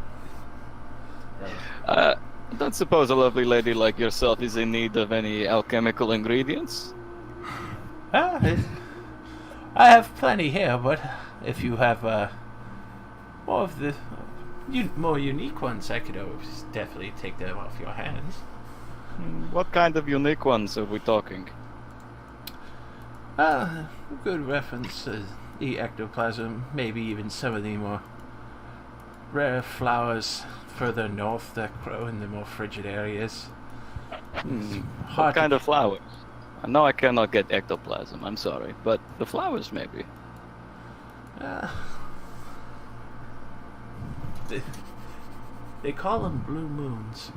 Speaker 2: I don't suppose a lovely lady like yourself is in need of any alchemical ingredients?
Speaker 1: I have plenty here, but if you have more of the more unique ones, I could always definitely take them off your hands.
Speaker 2: What kind of unique ones are we talking?
Speaker 1: Good reference to the ectoplasm, maybe even some of the more rare flowers further north that grow in the more frigid areas.
Speaker 2: What kind of flowers? I know I cannot get ectoplasm, I'm sorry, but the flowers maybe.
Speaker 1: They call them blue moons.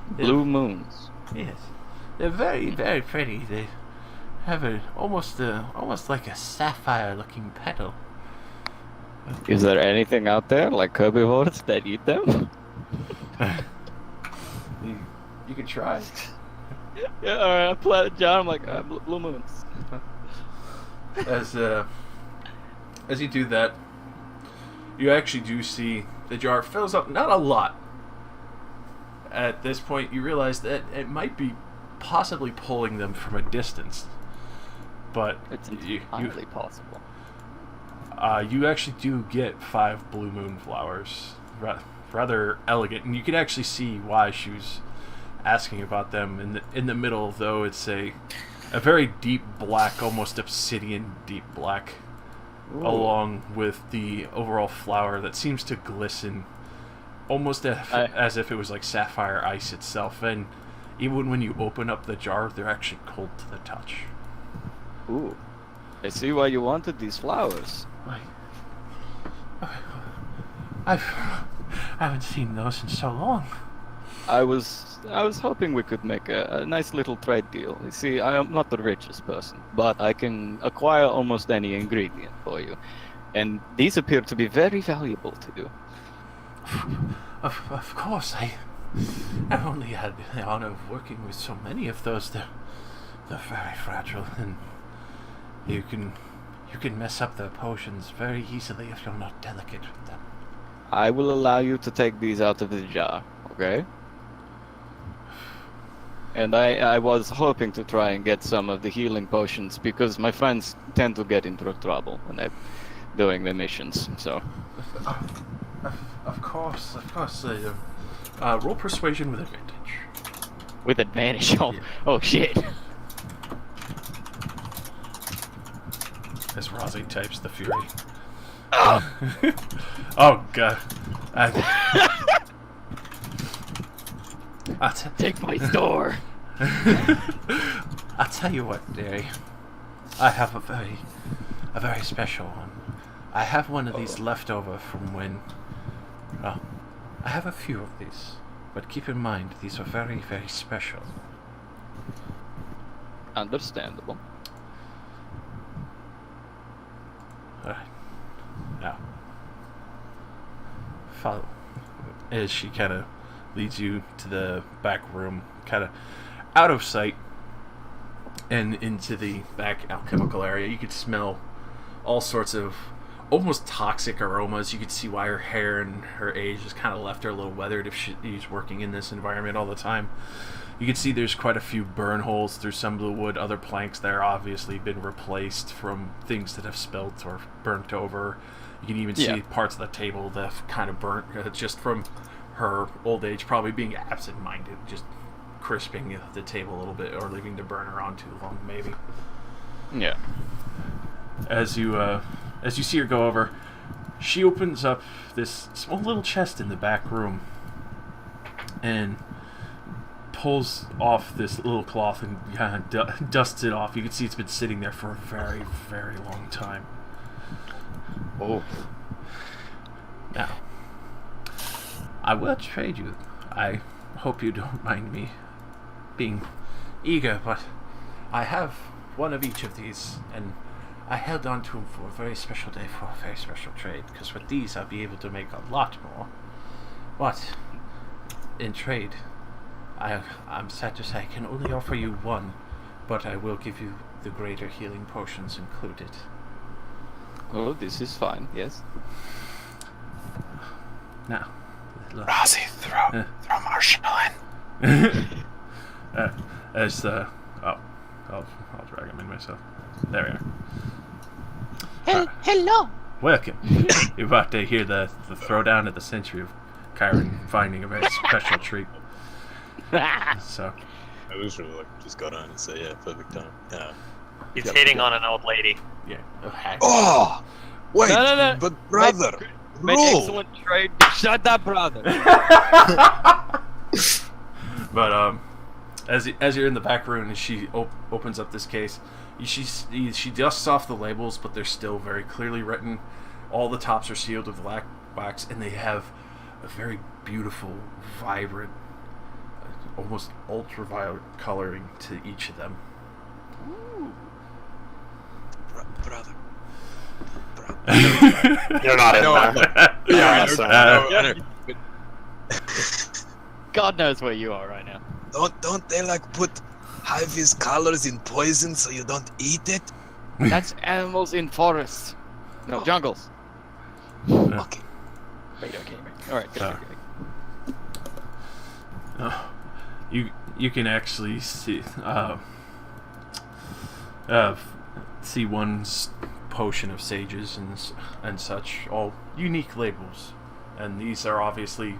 Speaker 2: Blue moons?
Speaker 1: Yes. They're very, very pretty. They have almost like a sapphire-looking petal.
Speaker 2: Is there anything out there, like herbivores, that eat them?
Speaker 1: You could try.
Speaker 2: Yeah, alright, I pull out a jar, I'm like, blue moons.
Speaker 1: As you do that, you actually do see the jar fills up, not a lot. At this point, you realize that it might be possibly pulling them from a distance. But
Speaker 2: It's entirely possible.
Speaker 1: you actually do get 5 blue moon flowers. Rather elegant, and you can actually see why she was asking about them. In the middle, though, it's a very deep black, almost obsidian deep black, along with the overall flower that seems to glisten, almost as if it was like sapphire ice itself. And even when you open up the jar, they're actually cold to the touch.
Speaker 2: Ooh. I see why you wanted these flowers.
Speaker 1: I haven't seen those in so long.
Speaker 2: I was hoping we could make a nice little trade deal. You see, I am not the richest person, but I can acquire almost any ingredient for you, and these appear to be very valuable to you.
Speaker 1: Of course, I've only had the honor of working with so many of those. They're very fragile, and you can mess up their potions very easily if you're not delicate with them.
Speaker 2: I will allow you to take these out of the jar, okay? And I was hoping to try and get some of the healing potions because my friends tend to get into trouble when they're doing the missions, so...
Speaker 1: Of course. Roll persuasion with advantage.
Speaker 2: With advantage? Oh,
Speaker 1: Yeah.
Speaker 2: oh shit.
Speaker 1: As Rozzy types the fury. Oh god.
Speaker 2: Take my store.
Speaker 1: I'll tell you what, Derry. I have a very special one. I have one of these left over from when... Well, I have a few of these. But keep in mind, these are very, very special.
Speaker 2: Understandable.
Speaker 1: Alright. Now. Follow. As she kind of leads you to the back room, kind of out of sight, and into the back alchemical area. You could smell all sorts of almost toxic aromas. You could see why her hair and her age has kind of left her a little weathered if she's working in this environment all the time. You can see there's quite a few burn holes through some of the wood. Other planks there obviously been replaced from things that have spilt or burnt over. You can even see parts of the table that have kind of burnt just from her old age, probably being absent-minded, just crisping the table a little bit or leaving the burner on too long, maybe.
Speaker 2: Yeah.
Speaker 1: As you see her go over, she opens up this small little chest in the back room and pulls off this little cloth and kind of dusts it off. You can see it's been sitting there for a very, very long time.
Speaker 2: Oh.
Speaker 1: Now, I will trade you. I hope you don't mind me being eager, but I have one of each of these, and I held on to them for a very special day for a very special trade, because with these I'll be able to make a lot more. But, in trade, I'm sad to say I can only offer you one, but I will give you the greater healing potions included.
Speaker 2: Oh, this is fine, yes.
Speaker 1: Now, look.
Speaker 3: Rozzy, throw Marshall in.
Speaker 1: I'll drag him in myself. There we are.
Speaker 6: Hello.
Speaker 1: Welcome. You're about to hear the throwdown at the century of Kyron finding a very special treat. So,
Speaker 7: I literally just got on and say, yeah, perfect time. Yeah.
Speaker 4: He's hitting on an old lady.
Speaker 1: yeah.
Speaker 7: Oh! Wait,
Speaker 2: No.
Speaker 7: but brother,
Speaker 2: Made
Speaker 7: rule!
Speaker 2: excellent trade. Shut up, brother.
Speaker 1: But as you're in the back room and she opens up this case, she dusts off the labels, but they're still very clearly written. All the tops are sealed with black wax, and they have a very beautiful, vibrant, almost ultraviolet coloring to each of them.
Speaker 7: Brother.
Speaker 3: You're not in
Speaker 7: No,
Speaker 3: there.
Speaker 7: Yeah,
Speaker 3: so-
Speaker 7: I know. But
Speaker 2: God knows where you are right now.
Speaker 7: don't they like put high-vis colors in poison so you don't eat it?
Speaker 2: That's animals in forests. No, jungles.
Speaker 7: Okay.
Speaker 2: Wait, okay. Alright, good.
Speaker 1: You can actually see see one potion of sages and such, all unique labels, and these are obviously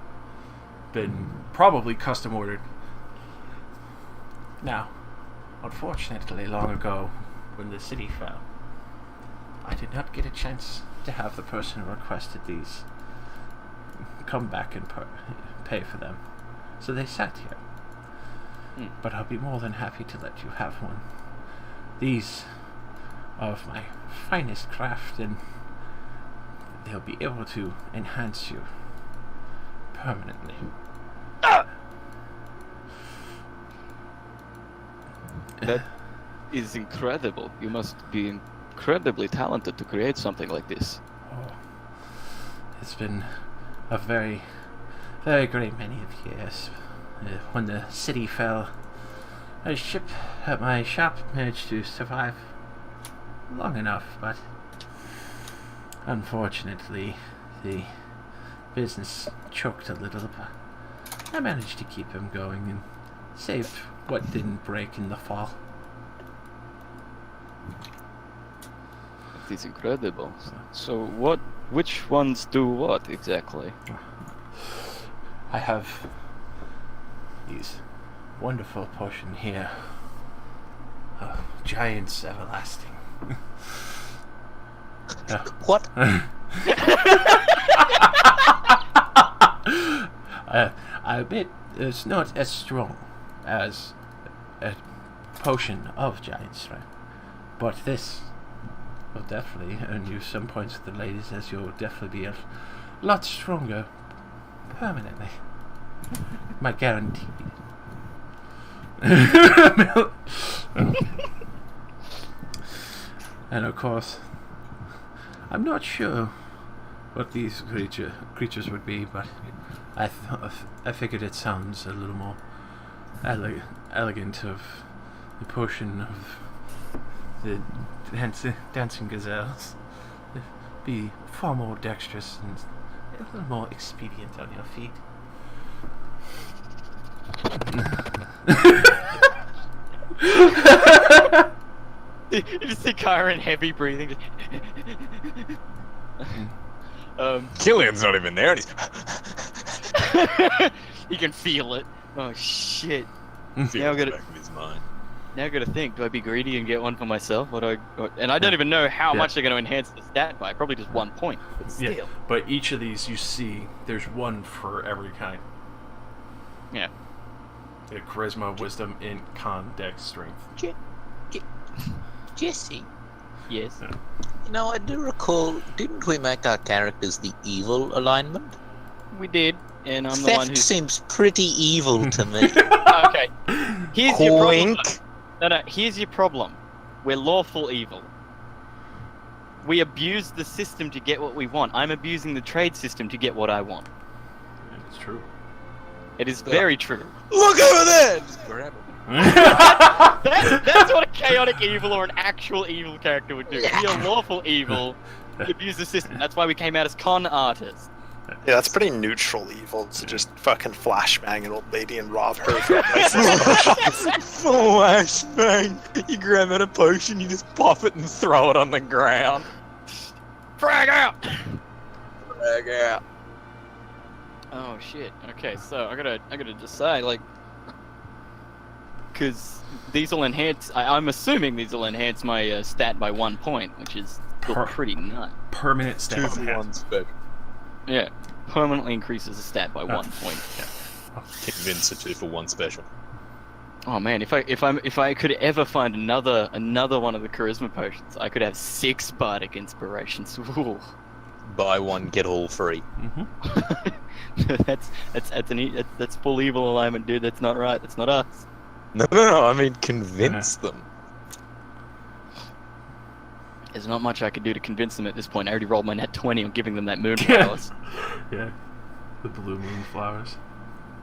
Speaker 1: been probably custom ordered. Now, unfortunately, long ago, when the city fell, I did not get a chance to have the person who requested these come back and pay for them, so they sat here. But I'll be more than happy to let you have one. These are of my finest craft, and they'll be able to enhance you permanently.
Speaker 2: That is incredible. You must be incredibly talented to create something like this.
Speaker 5: Oh, it's been a very, very great many of years. When the city fell, my ship at my shop managed to survive long enough, but unfortunately, the business choked a little. But I managed to keep him going and saved what didn't break in the fall.
Speaker 2: It is incredible. So which ones do what exactly?
Speaker 5: I have these wonderful potion here. Giant's Everlasting.
Speaker 7: What?
Speaker 5: I admit it's not as strong as a potion of giant strength, but this will definitely earn you some points with the ladies, as you'll definitely be a lot stronger permanently. My guarantee. And of course, I'm not sure what these creatures would be, but I figured it sounds a little more elegant of the potion of the dancing gazelles. It'd be far more dexterous and a little more expedient on your feet.
Speaker 2: You just see Kyron heavy breathing.
Speaker 8: Killian's not even there. And
Speaker 2: You can feel it. Oh shit!
Speaker 8: he's
Speaker 2: Now I gotta-
Speaker 8: back of his mind.
Speaker 2: Now I gotta think. Do I be greedy and get one for myself? And I don't even know how
Speaker 1: Yeah.
Speaker 2: much they're gonna enhance the stat by. Probably just 1 point. But still.
Speaker 1: Yeah, but each of these you see, there's one for every kind.
Speaker 2: Yeah.
Speaker 1: Yeah, charisma, wisdom, int, con, dex, strength.
Speaker 7: Jesse,
Speaker 2: Yes.
Speaker 7: you know, I do recall, didn't we make our characters the evil alignment?
Speaker 2: We did, and I'm the one
Speaker 7: Theft
Speaker 2: who.
Speaker 7: seems pretty evil to me.
Speaker 2: Okay. Here's your problem.
Speaker 7: Hoink.
Speaker 2: No. Here's your problem. We're lawful evil. We abuse the system to get what we want. I'm abusing the trade system to get what I want.
Speaker 1: It's true.
Speaker 2: It is very true.
Speaker 8: Look over there! Just grab him.
Speaker 2: That's what a chaotic evil or an actual evil character would do. We are lawful evil. We abuse the system. That's why we came out as con artists.
Speaker 3: Yeah, that's pretty neutral evil to just fucking flashbang an old lady and rob her for places.
Speaker 8: Flashbang! You grab out a potion, you just pop it and throw it on the ground.
Speaker 2: Frag out!
Speaker 8: Drag out.
Speaker 2: Oh shit. Okay, so I gotta decide, like, because these will enhance. I'm assuming these will enhance my stat by 1 point, which is still pretty nuts.
Speaker 1: Permanent
Speaker 8: 2
Speaker 1: stat.
Speaker 8: for 1 special.
Speaker 2: Yeah, permanently increases the stat by 1 point.
Speaker 8: Convince a 2 for 1 special.
Speaker 2: Oh man, if I could ever find another one of the charisma potions, I could have 6 bardic inspirations. Ooh.
Speaker 8: Buy one, get all free.
Speaker 2: that's full evil alignment, dude. That's not right. That's not us.
Speaker 8: No, I mean convince them.
Speaker 2: There's not much I could do to convince them at this point. I already rolled my net 20 on giving them that moon flowers.
Speaker 1: Yeah, the blue moon flowers.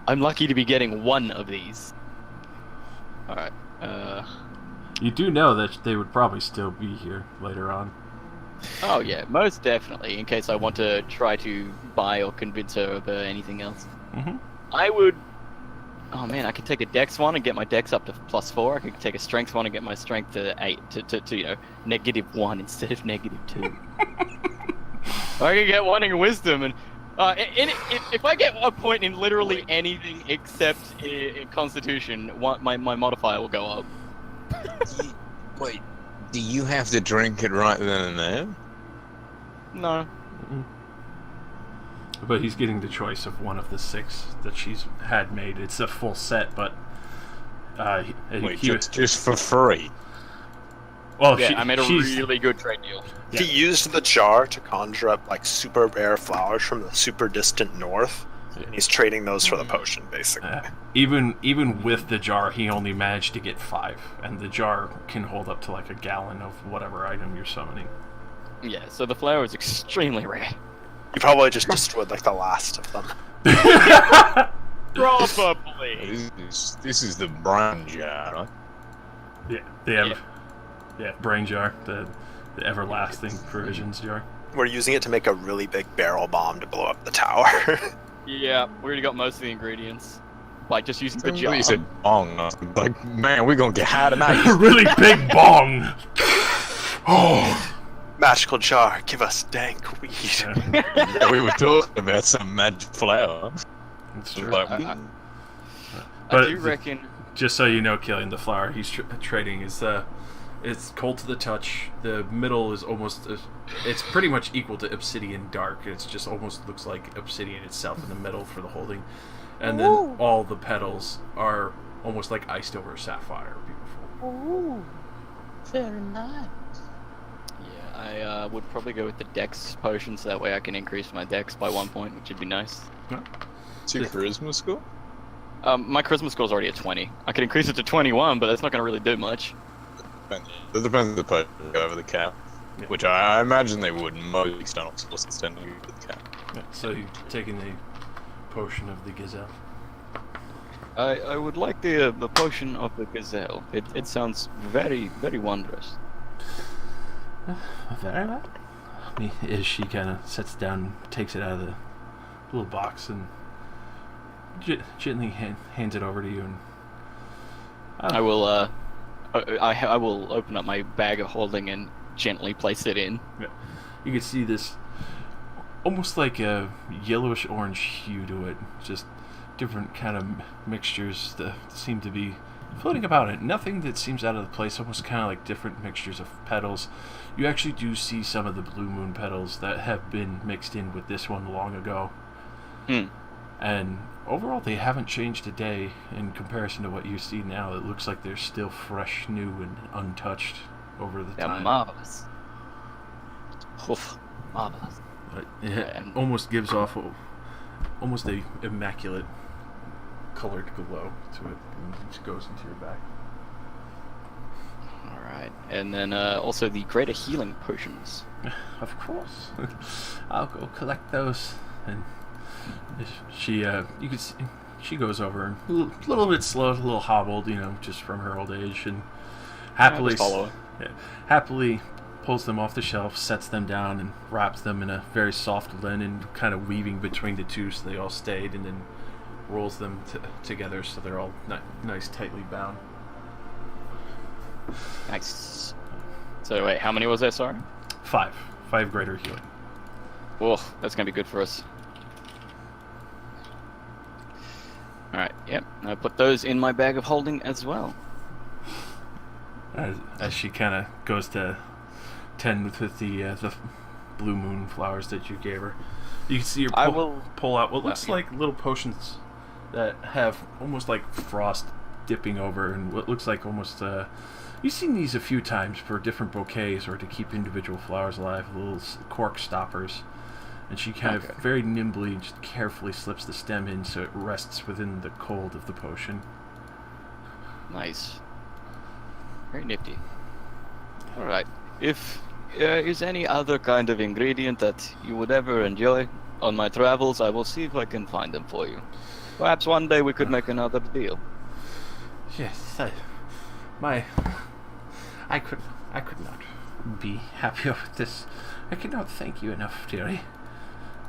Speaker 2: I'm lucky to be getting 1 of these. Alright,
Speaker 1: You do know that they would probably still be here later on.
Speaker 2: oh yeah, most definitely, in case I want to try to buy or convince her of anything else.
Speaker 1: Mm-hmm.
Speaker 2: I would... Oh man, I could take a dex one and get my dex up to +4. I could take a strength one and get my strength to 8, to -1 instead of -2. I could get one in wisdom, and if I get a point in literally anything except in constitution, my modifier will go up.
Speaker 7: Wait, do you have to drink it right then and there?
Speaker 2: No.
Speaker 1: But he's getting the choice of one of the 6 that she's had made. It's a full set, but
Speaker 8: Wait, just for free.
Speaker 1: well,
Speaker 2: Yeah, I made a really good trade deal.
Speaker 3: He used the jar to conjure up like super rare flowers from the super distant north, And he's trading those for the potion, basically.
Speaker 1: Even with the jar, he only managed to get 5, and the jar can hold up to like a gallon of whatever item you're summoning.
Speaker 2: Yeah, so the flower is extremely rare.
Speaker 3: You probably just destroyed like the last of them.
Speaker 4: Probably.
Speaker 8: This is the brain jar, right?
Speaker 1: Yeah, the brain jar, the everlasting provisions jar.
Speaker 3: We're using it to make a really big barrel bomb to blow up the tower.
Speaker 2: Yeah, we already got most of the ingredients. Like, just using the jar.
Speaker 8: You said bong. I was like, man, we're gonna get high tonight.
Speaker 1: Really big bong! Oh!
Speaker 3: Magical jar, give us dank weed.
Speaker 8: Yeah, we were talking about some magic flower.
Speaker 1: It's true.
Speaker 8: Like,
Speaker 2: I
Speaker 1: But
Speaker 2: do reckon...
Speaker 1: Just so you know, Killian, the flower he's trading is it's cold to the touch. The middle is almost it's pretty much equal to obsidian dark. It's just almost looks like obsidian itself in the middle for the holding, and then all the petals are almost like iced over sapphire. Beautiful.
Speaker 6: Ooh, very nice.
Speaker 2: Yeah, I would probably go with the dex potion, so that way I can increase my dex by 1 point, which would be nice.
Speaker 8: what's your charisma score?
Speaker 2: My charisma score is already at 20. I can increase it to 21, but that's not going to really do much.
Speaker 8: It depends on the potion over the cap.
Speaker 1: Yeah.
Speaker 8: Which I imagine they would. Most external sources tend to go with the cap.
Speaker 1: Yeah, so you're taking the potion of the gazelle.
Speaker 2: I would like the potion of the gazelle. It sounds very, very wondrous.
Speaker 1: Very well. As she kind of sets down, takes it out of the little box, and gently hands it over to you. And
Speaker 2: I will I will open up my bag of holding and gently place it in.
Speaker 1: Yeah. You can see this almost like a yellowish orange hue to it. Just different kind of mixtures that seem to be floating about it. Nothing that seems out of the place, almost kind of like different mixtures of petals. You actually do see some of the blue moon petals that have been mixed in with this one long ago. And overall, they haven't changed a day in comparison to what you see now. It looks like they're still fresh, new, and untouched over the
Speaker 2: They're
Speaker 1: time.
Speaker 2: marvelous. Oof, marvelous.
Speaker 1: It almost gives off almost a immaculate colored glow to it, and it just goes into your back.
Speaker 2: Alright, and then also the greater healing potions.
Speaker 1: Of course, I'll go collect those. And she, you can see, she goes over, a little bit slow, a little hobbled, just from her old age, and happily, happily pulls them off the shelf, sets them down, and wraps them in a very soft linen, kind of weaving between the two so they all stayed, and then rolls them together so they're all nice, tightly bound.
Speaker 2: Nice. So wait, how many was there, sorry?
Speaker 1: 5 greater healing.
Speaker 2: Whoa, that's gonna be good for us. Alright, yep. I put those in my bag of holding as well.
Speaker 1: As she kind of goes to tend with the blue moon flowers that you gave her, you can see her pull out what looks like little potions that have almost like frost dipping over, and what looks like almost you've seen these a few times for different bouquets or to keep individual flowers alive, little cork stoppers. And she kind of very nimbly, just carefully slips the stem in so it rests within the cold of the potion.
Speaker 2: Nice. Very nifty. Alright. If there is any other kind of ingredient that you would ever enjoy on my travels, I will see if I can find them for you. Perhaps one day we could make another deal.
Speaker 1: Yes, I could not be happier with this. I cannot thank you enough, dearie.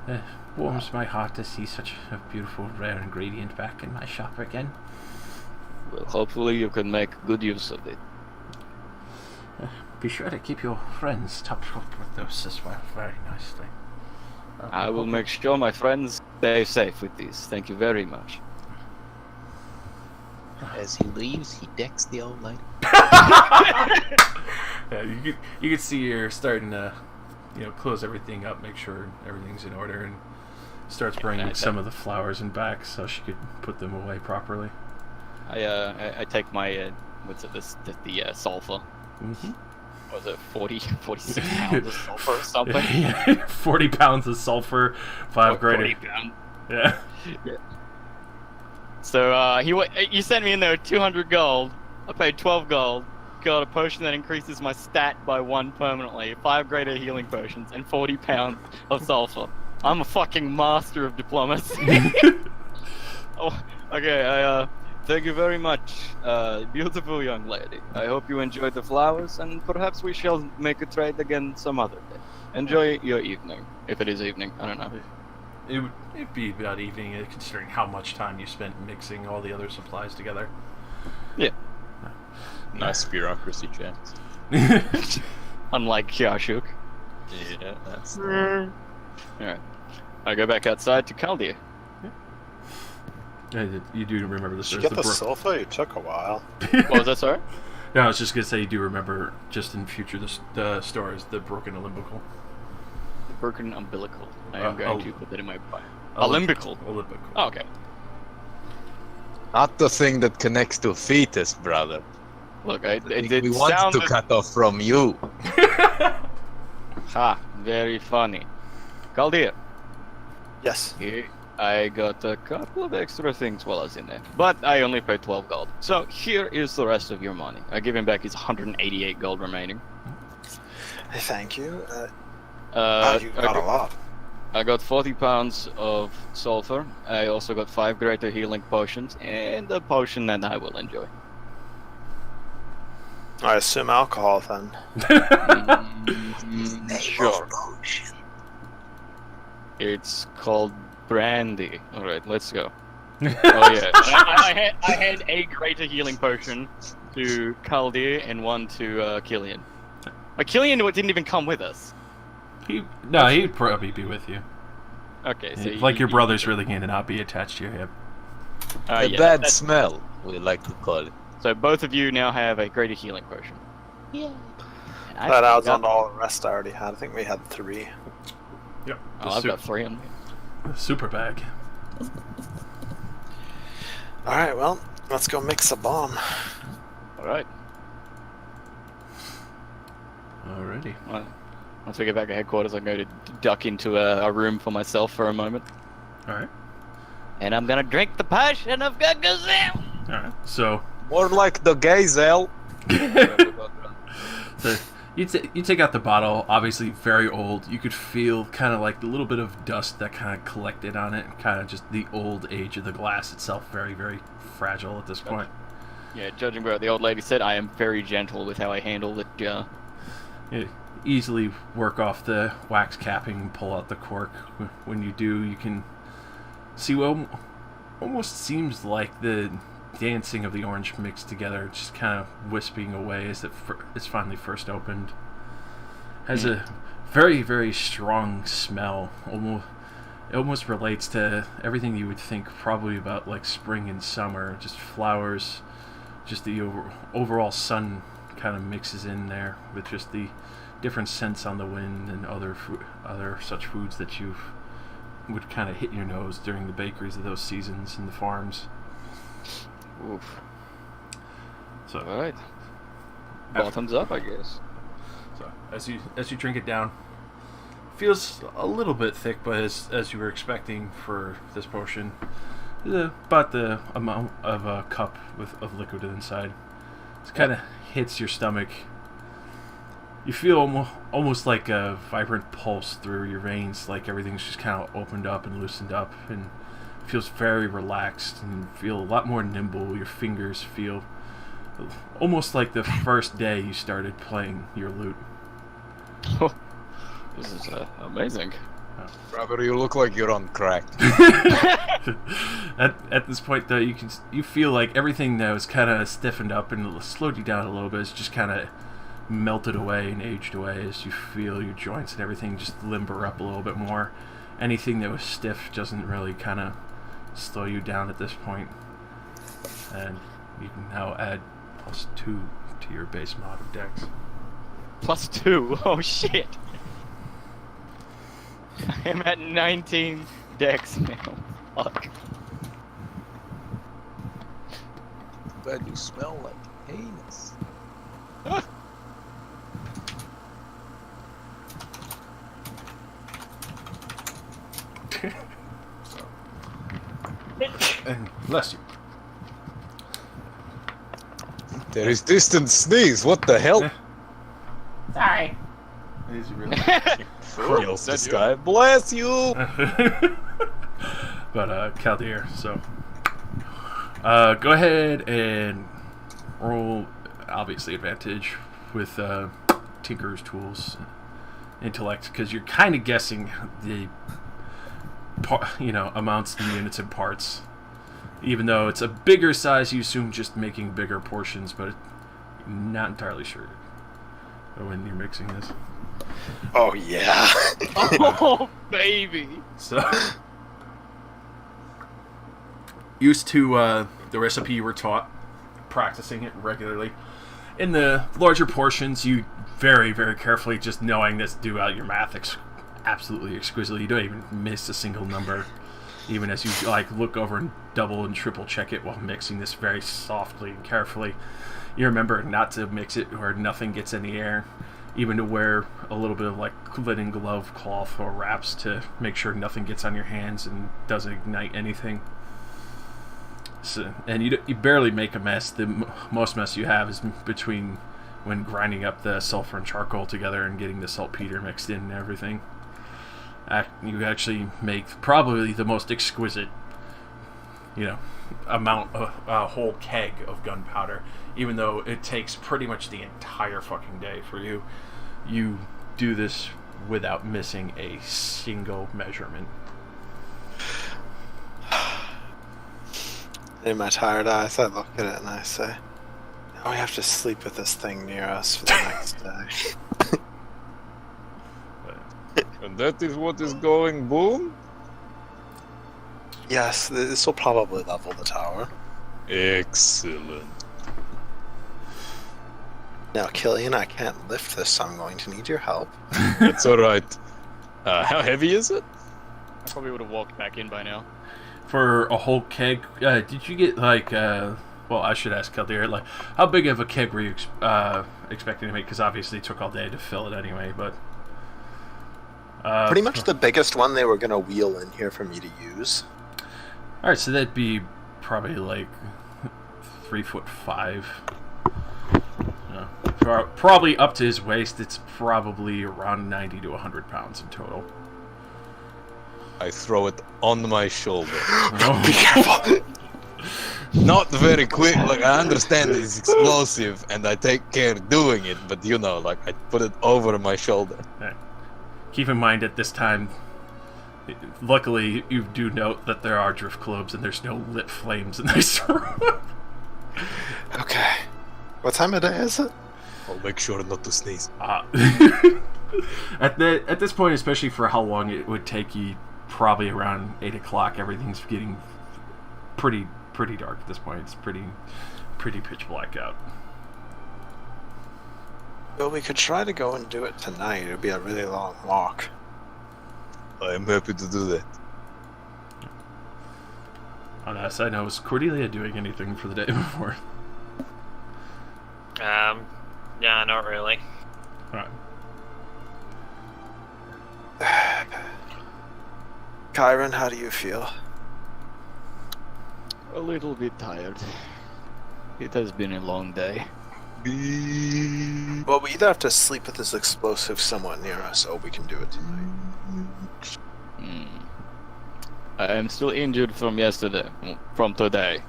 Speaker 1: It warms my heart to see such a beautiful, rare ingredient back in my shop again.
Speaker 2: Well, hopefully you can make good use of it.
Speaker 1: Be sure to keep your friends topped up with those as well, very nicely.
Speaker 2: I will make sure my friends stay safe with these. Thank you very much.
Speaker 7: As he leaves, he decks the old lady.
Speaker 1: Yeah, you can see her starting to, close everything up, make sure everything's in order, and starts bringing some of the flowers in back so she could put them away properly.
Speaker 2: I take my the sulfur.
Speaker 1: Mm-hmm.
Speaker 2: Was it 46 pounds of sulfur or something?
Speaker 1: Yeah, 40 pounds of sulfur, 5 greater.
Speaker 2: 40 pounds.
Speaker 1: Yeah.
Speaker 2: So you sent me in there 200 gold. I paid 12 gold. Got a potion that increases my stat by 1 permanently, 5 greater healing potions, and 40 pounds of sulfur. I'm a fucking master of diplomacy. Oh, okay, thank you very much, beautiful young lady. I hope you enjoyed the flowers, and perhaps we shall make a trade again some other day. Enjoy your evening, if it is evening, I don't know.
Speaker 1: It'd be about evening, considering how much time you spent mixing all the other supplies together.
Speaker 2: Yeah.
Speaker 8: Nice bureaucracy checks.
Speaker 2: Unlike Kyashuk.
Speaker 8: Yeah, that's.
Speaker 2: Alright. I go back outside to Kaldir.
Speaker 1: Yeah, you do remember
Speaker 3: Did
Speaker 1: this.
Speaker 3: you get the sulfur? It took a while.
Speaker 2: What was that, sorry?
Speaker 1: No, I was just gonna say you do remember, just in future, the stories, the broken alimbical.
Speaker 2: The broken umbilical. I am going to put that in my bio.
Speaker 1: Alimbical.
Speaker 2: Oh, okay.
Speaker 7: Not the thing that connects to fetus, brother.
Speaker 2: Look,
Speaker 7: We
Speaker 2: it
Speaker 7: want to
Speaker 2: sounded...
Speaker 7: cut off from you.
Speaker 2: Ha, very funny. Kaldir,
Speaker 3: Yes.
Speaker 2: here I got a couple of extra things while I was in there. But I only paid 12 gold. So here is the rest of your money. I give him back his 188 gold remaining.
Speaker 3: Thank you.
Speaker 2: You
Speaker 3: got a lot.
Speaker 2: I got 40 pounds of sulfur. I also got 5 greater healing potions and a potion that I will enjoy.
Speaker 3: I assume alcohol then.
Speaker 2: Sure. It's called brandy. Alright, let's go. Oh yeah. I had a greater healing potion to Kaldir and 1 to Killian. But Killian didn't even come with us.
Speaker 1: He'd probably be with you.
Speaker 2: Okay, so
Speaker 1: Your brother's really going to not be attached to your hip.
Speaker 7: A bad smell, we like to call it.
Speaker 2: So both of you now have a greater healing potion.
Speaker 6: Yeah.
Speaker 2: And
Speaker 3: That adds on to all the rest I already had. I think we had 3.
Speaker 1: Yep.
Speaker 2: Oh, I've got 3 on me.
Speaker 1: Super bag.
Speaker 3: Alright, well, let's go mix a bomb.
Speaker 2: Alright.
Speaker 1: Alrighty.
Speaker 2: Well, once we get back to headquarters, I'm going to duck into a room for myself for a moment.
Speaker 1: Alright.
Speaker 2: And I'm going to drink the potion of Gagazelle!
Speaker 1: Alright. So,
Speaker 7: More like the gazelle.
Speaker 1: so you take out the bottle, obviously very old. You could feel kind of like the little bit of dust that kind of collected on it, kind of just the old age of the glass itself, very, very fragile at this point.
Speaker 2: Yeah, judging by what the old lady said, I am very gentle with how I handle the jar.
Speaker 1: You easily work off the wax capping and pull out the cork. When you do, you can see what almost seems like the dancing of the orange mixed together, just kind of wisping away as it's finally first opened. Has a very, very strong smell. It almost relates to everything you would think probably about like spring and summer, just flowers, just the overall sun kind of mixes in there with just the different scents on the wind and other such foods that would kind of hit your nose during the bakeries of those seasons and the farms.
Speaker 2: Oof.
Speaker 1: So,
Speaker 2: Alright. Bottoms up, I guess.
Speaker 1: so as you drink it down, feels a little bit thick, but as you were expecting for this potion, about the amount of a cup of liquid inside. It kind of hits your stomach. You feel almost like a vibrant pulse through your veins, like everything's just kind of opened up and loosened up, and feels very relaxed and feel a lot more nimble. Your fingers feel almost like the first day you started playing your lute.
Speaker 2: This is amazing.
Speaker 7: Brother, you look like you're on crack.
Speaker 1: At this point, though, you feel like everything that was kind of stiffened up and slowed you down a little bit is just kind of melted away and aged away as you feel your joints and everything just limber up a little bit more. Anything that was stiff doesn't really kind of slow you down at this point. And you can now add +2 to your base mod of Dex.
Speaker 2: +2? Oh shit! I am at 19 Dex now. Fuck.
Speaker 7: But you smell like anus.
Speaker 1: Bless you.
Speaker 8: There is distant sneeze. What the hell?
Speaker 1: Yeah.
Speaker 5: Sorry.
Speaker 1: Is it really?
Speaker 8: Yells this guy. Bless you.
Speaker 1: But Chaldeer, so go ahead and roll, obviously advantage with Tinker's tools, intellect, because you're kind of guessing the amounts and units and parts. Even though it's a bigger size, you assume just making bigger portions, but you're not entirely sure when you're mixing this.
Speaker 3: Oh yeah.
Speaker 2: Oh, baby.
Speaker 1: So, used to the recipe you were taught, practicing it regularly. In the larger portions, you very, very carefully, just knowing this, do out your math absolutely exquisitely. You don't even miss a single number, even as you look over and double and triple check it while mixing this very softly and carefully. You remember not to mix it where nothing gets in the air, even to wear a little bit of linen glove cloth or wraps to make sure nothing gets on your hands and doesn't ignite anything. So, and you barely make a mess. The most mess you have is between when grinding up the sulfur and charcoal together and getting the saltpeter mixed in and everything. You actually make probably the most exquisite, amount of a whole keg of gunpowder. Even though it takes pretty much the entire fucking day for you, you do this without missing a single measurement.
Speaker 3: In my tired eyes, I look at it and I say, now we have to sleep with this thing near us for the next day.
Speaker 8: And that is what is going boom?
Speaker 3: Yes, this will probably level the tower.
Speaker 8: Excellent.
Speaker 3: Now, Killian, I can't lift this, so I'm going to need your help.
Speaker 8: That's alright. How heavy is it?
Speaker 2: I probably would have walked back in by now.
Speaker 1: For a whole keg, did you get well, I should ask Chaldeer, how big of a keg were you expecting to make? Because obviously it took all day to fill it anyway, but...
Speaker 3: Pretty much the biggest one they were going to wheel in here for me to use.
Speaker 1: Alright, so that'd be probably 3'5". Probably up to his waist, it's probably around 90 to 100 pounds in total.
Speaker 8: I throw it on my shoulder.
Speaker 3: Be careful!
Speaker 8: Not very quick, I understand it's explosive and I take care doing it, but I put it over my shoulder.
Speaker 1: Right. Keep in mind at this time, luckily you do note that there are drift globes and there's no lit flames in this room.
Speaker 3: Okay. What time of day is it?
Speaker 8: I'll make sure not to sneeze.
Speaker 1: At this point, especially for how long it would take you, probably around 8 o'clock, everything's getting pretty dark at this point. It's pretty pitch black out.
Speaker 3: Well, we could try to go and do it tonight. It would be a really long walk.
Speaker 8: I am happy to do that.
Speaker 1: On that side, now, was Cordelia doing anything for the day before?
Speaker 4: Yeah, not really.
Speaker 1: Alright.
Speaker 3: Kyron, how do you feel?
Speaker 2: A little bit tired. It has been a long day.
Speaker 3: Well, we either have to sleep with this explosive somewhat near us, or we can do it tonight.
Speaker 2: I am still injured from today.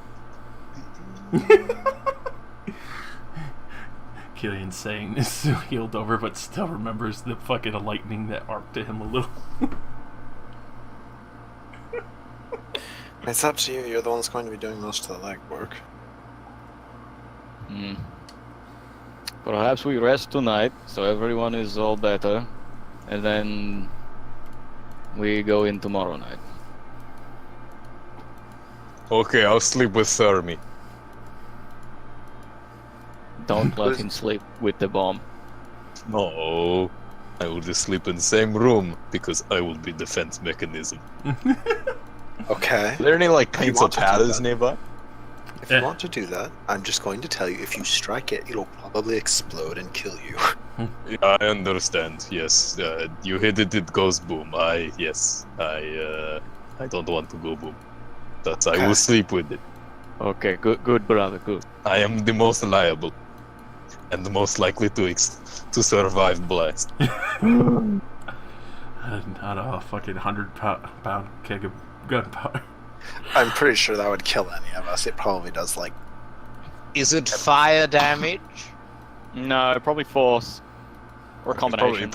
Speaker 1: Killian's saying is still healed over, but still remembers the fucking lightning that arced to him a little.
Speaker 3: It's up to you. You're the one that's going to be doing most of the legwork.
Speaker 2: Perhaps we rest tonight, so everyone is all better, and then we go in tomorrow night.
Speaker 8: Okay, I'll sleep with Thermi.
Speaker 2: Don't let him sleep with the bomb.
Speaker 8: No, I will just sleep in the same room because I will be defense mechanism.
Speaker 3: Okay.
Speaker 8: Are there any
Speaker 3: You want to do
Speaker 8: paddles
Speaker 3: that?
Speaker 8: nearby?
Speaker 3: If you want to do that, I'm just going to tell you, if you strike it, it'll probably explode and kill you.
Speaker 8: Yeah, I understand. Yes, you hit it, it goes boom. I don't want to go boom. That I
Speaker 3: Okay.
Speaker 8: will sleep with it.
Speaker 2: Okay, good, brother, good.
Speaker 8: I am the most liable, and the most likely to survive blast.
Speaker 1: Not a fucking 100-pound keg of gunpowder.
Speaker 3: I'm pretty sure that would kill any of us. It probably does, like...
Speaker 6: Is it fire damage?
Speaker 2: No, probably force or a combination.
Speaker 8: It'd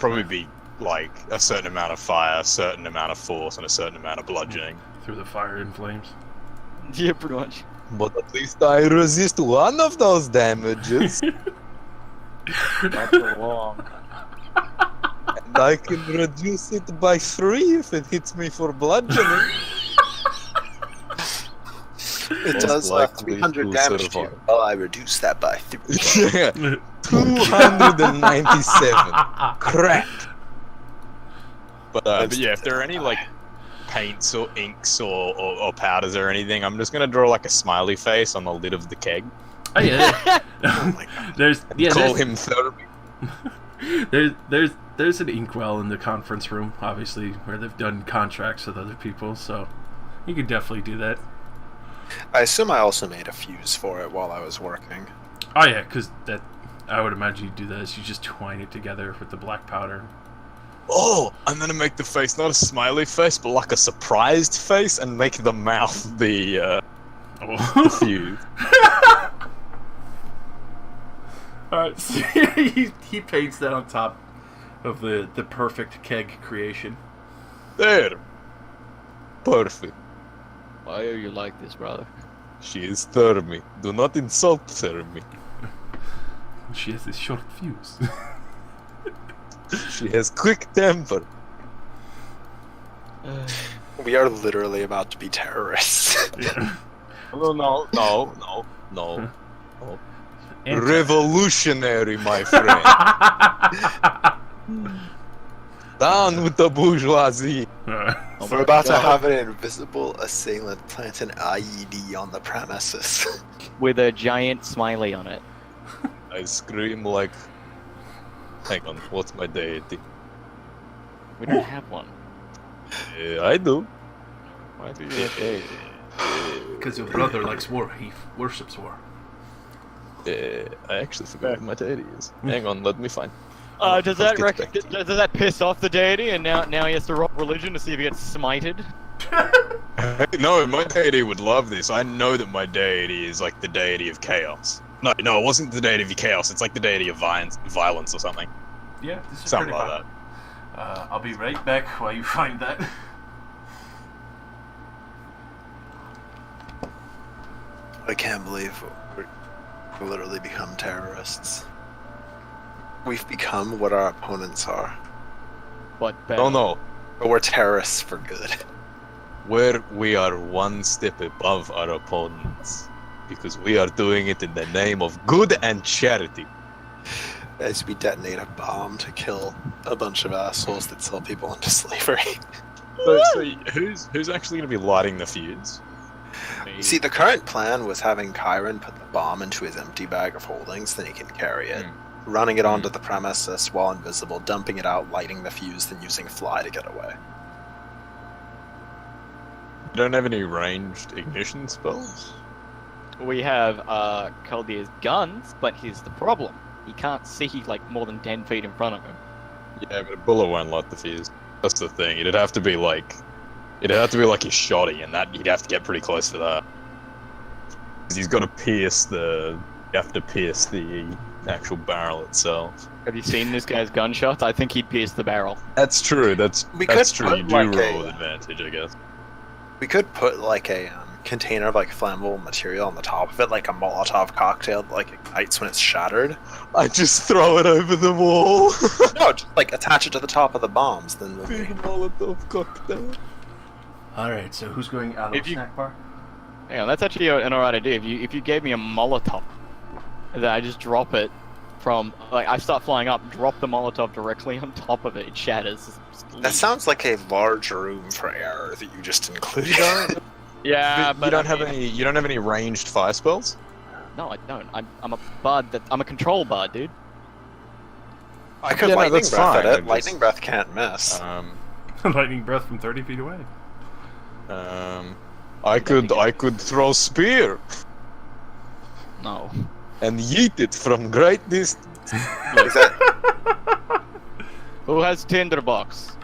Speaker 8: probably be like a certain amount of fire, a certain amount of force, and a certain amount of bludgeoning.
Speaker 1: Through the fire and flames.
Speaker 2: Yeah, pretty much.
Speaker 8: But at least I resist one of those damages,
Speaker 2: Not for long.
Speaker 8: and I can reduce it by 3 if it hits me for bludgeoning.
Speaker 3: It
Speaker 8: Most
Speaker 3: does
Speaker 8: likely
Speaker 3: 300
Speaker 8: to
Speaker 3: damage to you.
Speaker 8: survive.
Speaker 3: Well, I reduce that by 3.
Speaker 8: Yeah, 297. Crap. But yeah, if there are any like paints or inks or powders or anything, I'm just gonna draw like a smiley face on the lid of the keg.
Speaker 1: Oh yeah.
Speaker 3: Oh my god.
Speaker 1: There's
Speaker 8: Call him Therapy.
Speaker 1: there's an inkwell in the conference room, obviously, where they've done contracts with other people, so you could definitely do that.
Speaker 3: I assume I also made a fuse for it while I was working.
Speaker 1: Oh yeah, because that I would imagine you do that is you just twine it together with the black powder.
Speaker 8: Oh, I'm gonna make the face not a smiley face, but like a surprised face, and make the mouth the fuse.
Speaker 1: Alright, so he paints that on top of the perfect keg creation.
Speaker 8: There. Perfect.
Speaker 2: Why are you like this, brother?
Speaker 8: She is Thermi. Do not insult Thermi.
Speaker 1: She has this short fuse.
Speaker 8: She has quick temper.
Speaker 3: We are literally about to be terrorists.
Speaker 1: Yeah.
Speaker 8: No.
Speaker 1: Anti-
Speaker 8: Revolutionary, my friend. Down with the bourgeoisie.
Speaker 3: We're about to have an invisible assailant plant an IED on the premises.
Speaker 2: With a giant smiley on it.
Speaker 8: I scream like... Hang on, what's my deity?
Speaker 2: We don't have one.
Speaker 8: I do.
Speaker 2: Why do you say?
Speaker 1: Because your brother likes war, he worships war.
Speaker 8: I actually forgot what my deity is. Hang on, let me find.
Speaker 2: Does that
Speaker 8: Let's get back to
Speaker 2: does that piss off the deity, and now he has to rock religion to see if he gets smited?
Speaker 8: No, my deity would love this. I know that my deity is like the deity of chaos. No, it wasn't the deity of chaos. It's like the deity of violence or something.
Speaker 1: Yeah, this is
Speaker 8: Something
Speaker 1: pretty
Speaker 8: like
Speaker 1: fun.
Speaker 8: that.
Speaker 1: I'll be right back while you find that.
Speaker 3: I can't believe we're literally become terrorists. We've become what our opponents are.
Speaker 2: But better.
Speaker 8: No.
Speaker 3: But we're terrorists for good.
Speaker 8: Where we are one step above our opponents. Because we are doing it in the name of good and charity.
Speaker 3: As we detonate a bomb to kill a bunch of assholes that sell people into slavery.
Speaker 8: So who's actually going to be lighting the fuse?
Speaker 3: See, the current plan was having Kyron put the bomb into his empty bag of holdings, then he can carry it. Running it onto the premises while invisible, dumping it out, lighting the fuse, then using fly to get away.
Speaker 8: You don't have any ranged ignition spells?
Speaker 2: We have Kaldier's guns, but here's the problem. He can't see like more than 10 feet in front of him.
Speaker 8: Yeah, but a bullet won't light the fuse. That's the thing. It'd have to be like his shoddy, and that you'd have to get pretty close to that. 'Cause he's got to pierce the. You have to pierce the actual barrel itself.
Speaker 2: Have you seen this guy's gunshots? I think he pierced the barrel.
Speaker 8: That's true. That's true.
Speaker 3: put
Speaker 8: You do
Speaker 3: like
Speaker 8: roll
Speaker 3: a-
Speaker 8: with advantage, I guess.
Speaker 3: We could put like a container of like flammable material on the top of it, like a Molotov cocktail that like ignites when it's shattered.
Speaker 8: I just throw it over the wall.
Speaker 3: No, just like attach it to the top of the bombs, then we'll
Speaker 8: Big Molotov cocktail.
Speaker 1: Alright, so who's going out of
Speaker 2: If
Speaker 1: the
Speaker 2: you-
Speaker 1: snack bar?
Speaker 2: Hang on, that's actually an alright idea. If you gave me a Molotov, then I just drop it from like I start flying up, drop the Molotov directly on top of it, it shatters.
Speaker 3: That sounds like a large room for error that you just included.
Speaker 2: Yeah, but
Speaker 8: you don't
Speaker 2: I
Speaker 8: have
Speaker 2: mean-
Speaker 8: any. You don't have any ranged fire spells.
Speaker 2: No, I don't. I'm a bard. I'm a control bard, dude.
Speaker 3: I could
Speaker 8: Yeah, no,
Speaker 3: lightning
Speaker 8: that's
Speaker 3: breath
Speaker 8: fine,
Speaker 3: at
Speaker 8: I
Speaker 3: it.
Speaker 8: just-
Speaker 3: Lightning breath can't miss.
Speaker 1: Lightning breath from 30 feet away.
Speaker 8: I could throw spear
Speaker 2: No.
Speaker 8: and yeet it from great distance.
Speaker 3: Is that
Speaker 2: Who has tinderbox?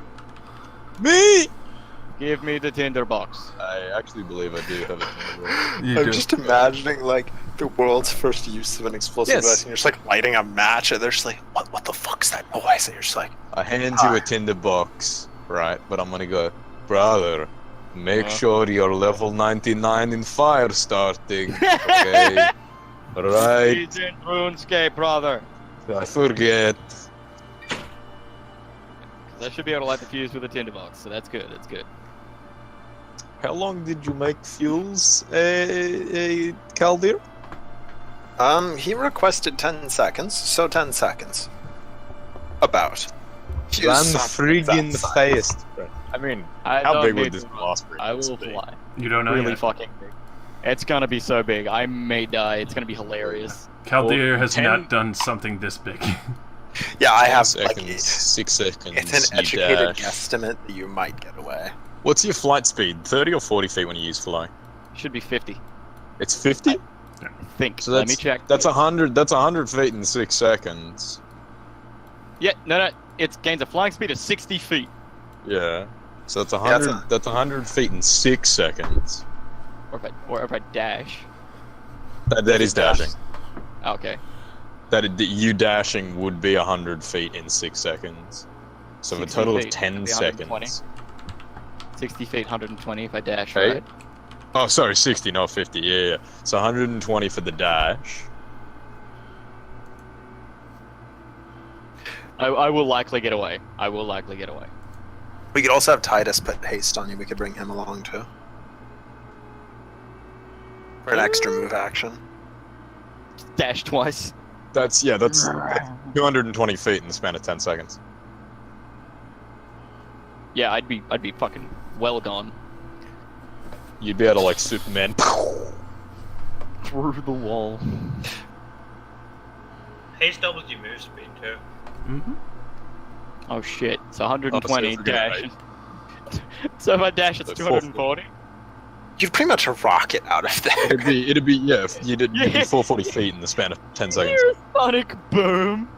Speaker 8: Me!
Speaker 2: Give me the tinderbox.
Speaker 8: I actually believe I do have a tinderbox.
Speaker 1: You
Speaker 3: I'm
Speaker 1: do.
Speaker 3: just imagining like the world's first use of an explosive
Speaker 8: Yes.
Speaker 3: device, and you're just like lighting a match, and they're just like, "What the fuck's that noise?" And you're just like,
Speaker 8: I hand you a tinderbox, right? But I'm gonna go, brother, make sure you're level 99 in fire starting, okay? Right,
Speaker 2: He's in RuneScape, brother.
Speaker 8: I forget.
Speaker 2: I should be able to light the fuse with a tinderbox, so that's good. That's good.
Speaker 8: How long did you make fuels, Kaldir?
Speaker 3: He requested 10 seconds, so 10 seconds. About. Use
Speaker 8: Run
Speaker 3: something
Speaker 8: friggin'
Speaker 3: that size.
Speaker 8: fast. I mean,
Speaker 2: I
Speaker 8: how
Speaker 2: don't
Speaker 8: big
Speaker 2: need
Speaker 8: would this
Speaker 2: to-
Speaker 8: blast
Speaker 2: I
Speaker 8: radius
Speaker 2: will
Speaker 8: be?
Speaker 2: fly.
Speaker 1: You don't know
Speaker 2: Really
Speaker 1: yet.
Speaker 2: fucking big. It's gonna be so big. I may die. It's gonna be hilarious.
Speaker 1: Kaldir has
Speaker 8: 10
Speaker 1: not done something this big.
Speaker 3: Yeah, I
Speaker 8: 10
Speaker 3: have
Speaker 8: seconds,
Speaker 3: like
Speaker 8: 6 seconds.
Speaker 3: it's an
Speaker 8: you
Speaker 3: educated
Speaker 8: dash.
Speaker 3: guesstimate that you might get away.
Speaker 8: What's your flight speed? 30 or 40 feet when you use fly?
Speaker 2: Should be 50.
Speaker 8: It's 50?
Speaker 2: I think.
Speaker 8: So
Speaker 2: Let me check.
Speaker 8: That's 100. That's 100 feet in 6 seconds.
Speaker 2: Yeah, no. It gains a flying speed of 60 feet.
Speaker 8: Yeah. So that's
Speaker 3: that's
Speaker 8: 100.
Speaker 3: a-
Speaker 8: That's 100 feet in 6 seconds.
Speaker 2: Or if I dash.
Speaker 8: That is dashing.
Speaker 2: Okay.
Speaker 8: That you dashing would be 100 feet in 6 seconds. So a
Speaker 2: 60
Speaker 8: total of
Speaker 2: feet,
Speaker 8: 10
Speaker 2: that'd be 120.
Speaker 8: seconds.
Speaker 2: 60 feet, 120 if I dash,
Speaker 8: Okay.
Speaker 2: right?
Speaker 8: Oh, sorry, 60, not 50. Yeah. So 120 for the dash.
Speaker 2: I will likely get away. I will likely get away.
Speaker 3: We could also have Titus put haste on you. We could bring him along too. For an extra move action.
Speaker 2: Dash twice.
Speaker 8: That's 220 feet in the span of 10 seconds.
Speaker 2: Yeah, I'd be fucking well gone.
Speaker 8: You'd be able to like Superman.
Speaker 2: Through the wall.
Speaker 4: Haste doubles your move speed too.
Speaker 1: Mm-hmm.
Speaker 2: Oh shit. It's 120
Speaker 8: Oh, so if we're
Speaker 2: dash.
Speaker 8: gonna
Speaker 2: So if I dash, it's
Speaker 8: Like
Speaker 2: 240.
Speaker 3: You'd pretty much rocket out of there.
Speaker 8: It'd be yeah. If you'd be
Speaker 2: Yeah.
Speaker 8: 440 feet in the span of 10 seconds.
Speaker 2: Here's sonic boom.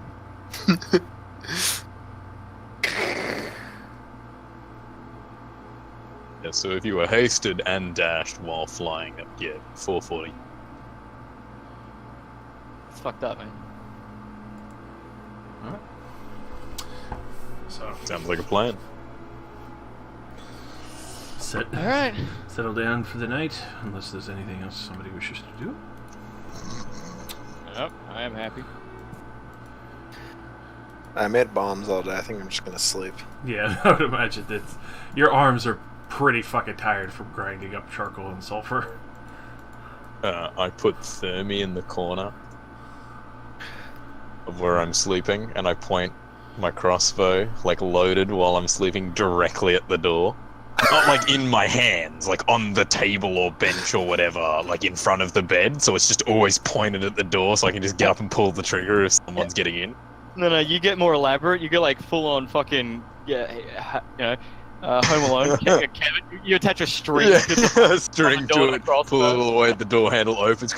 Speaker 8: Yeah. So if you were hasted and dashed while flying, yeah, 440.
Speaker 2: It's fucked up, man.
Speaker 1: So
Speaker 8: Sounds like a plan.
Speaker 2: All right.
Speaker 1: settle down for the night, unless there's anything else somebody wishes to do.
Speaker 2: Yep, I am happy.
Speaker 3: I made bombs all day. I think I'm just gonna sleep.
Speaker 1: Yeah, I would imagine that your arms are pretty fucking tired from grinding up charcoal and sulfur.
Speaker 8: I put Thermi in the corner of where I'm sleeping, and I point my crossbow, like loaded while I'm sleeping, directly at the door. Not like in my hands, like on the table or bench or whatever, like in front of the bed, so it's just always pointed at the door so I can just get up and pull the trigger if someone's getting in.
Speaker 2: No, you get more elaborate. You get like full on fucking Home Alone. Kevin, you attach a string.
Speaker 8: Yeah,
Speaker 2: To the,
Speaker 8: string
Speaker 2: door
Speaker 8: to
Speaker 2: and
Speaker 8: it,
Speaker 2: a crossbow.
Speaker 8: pull it all the way, the door handle opens.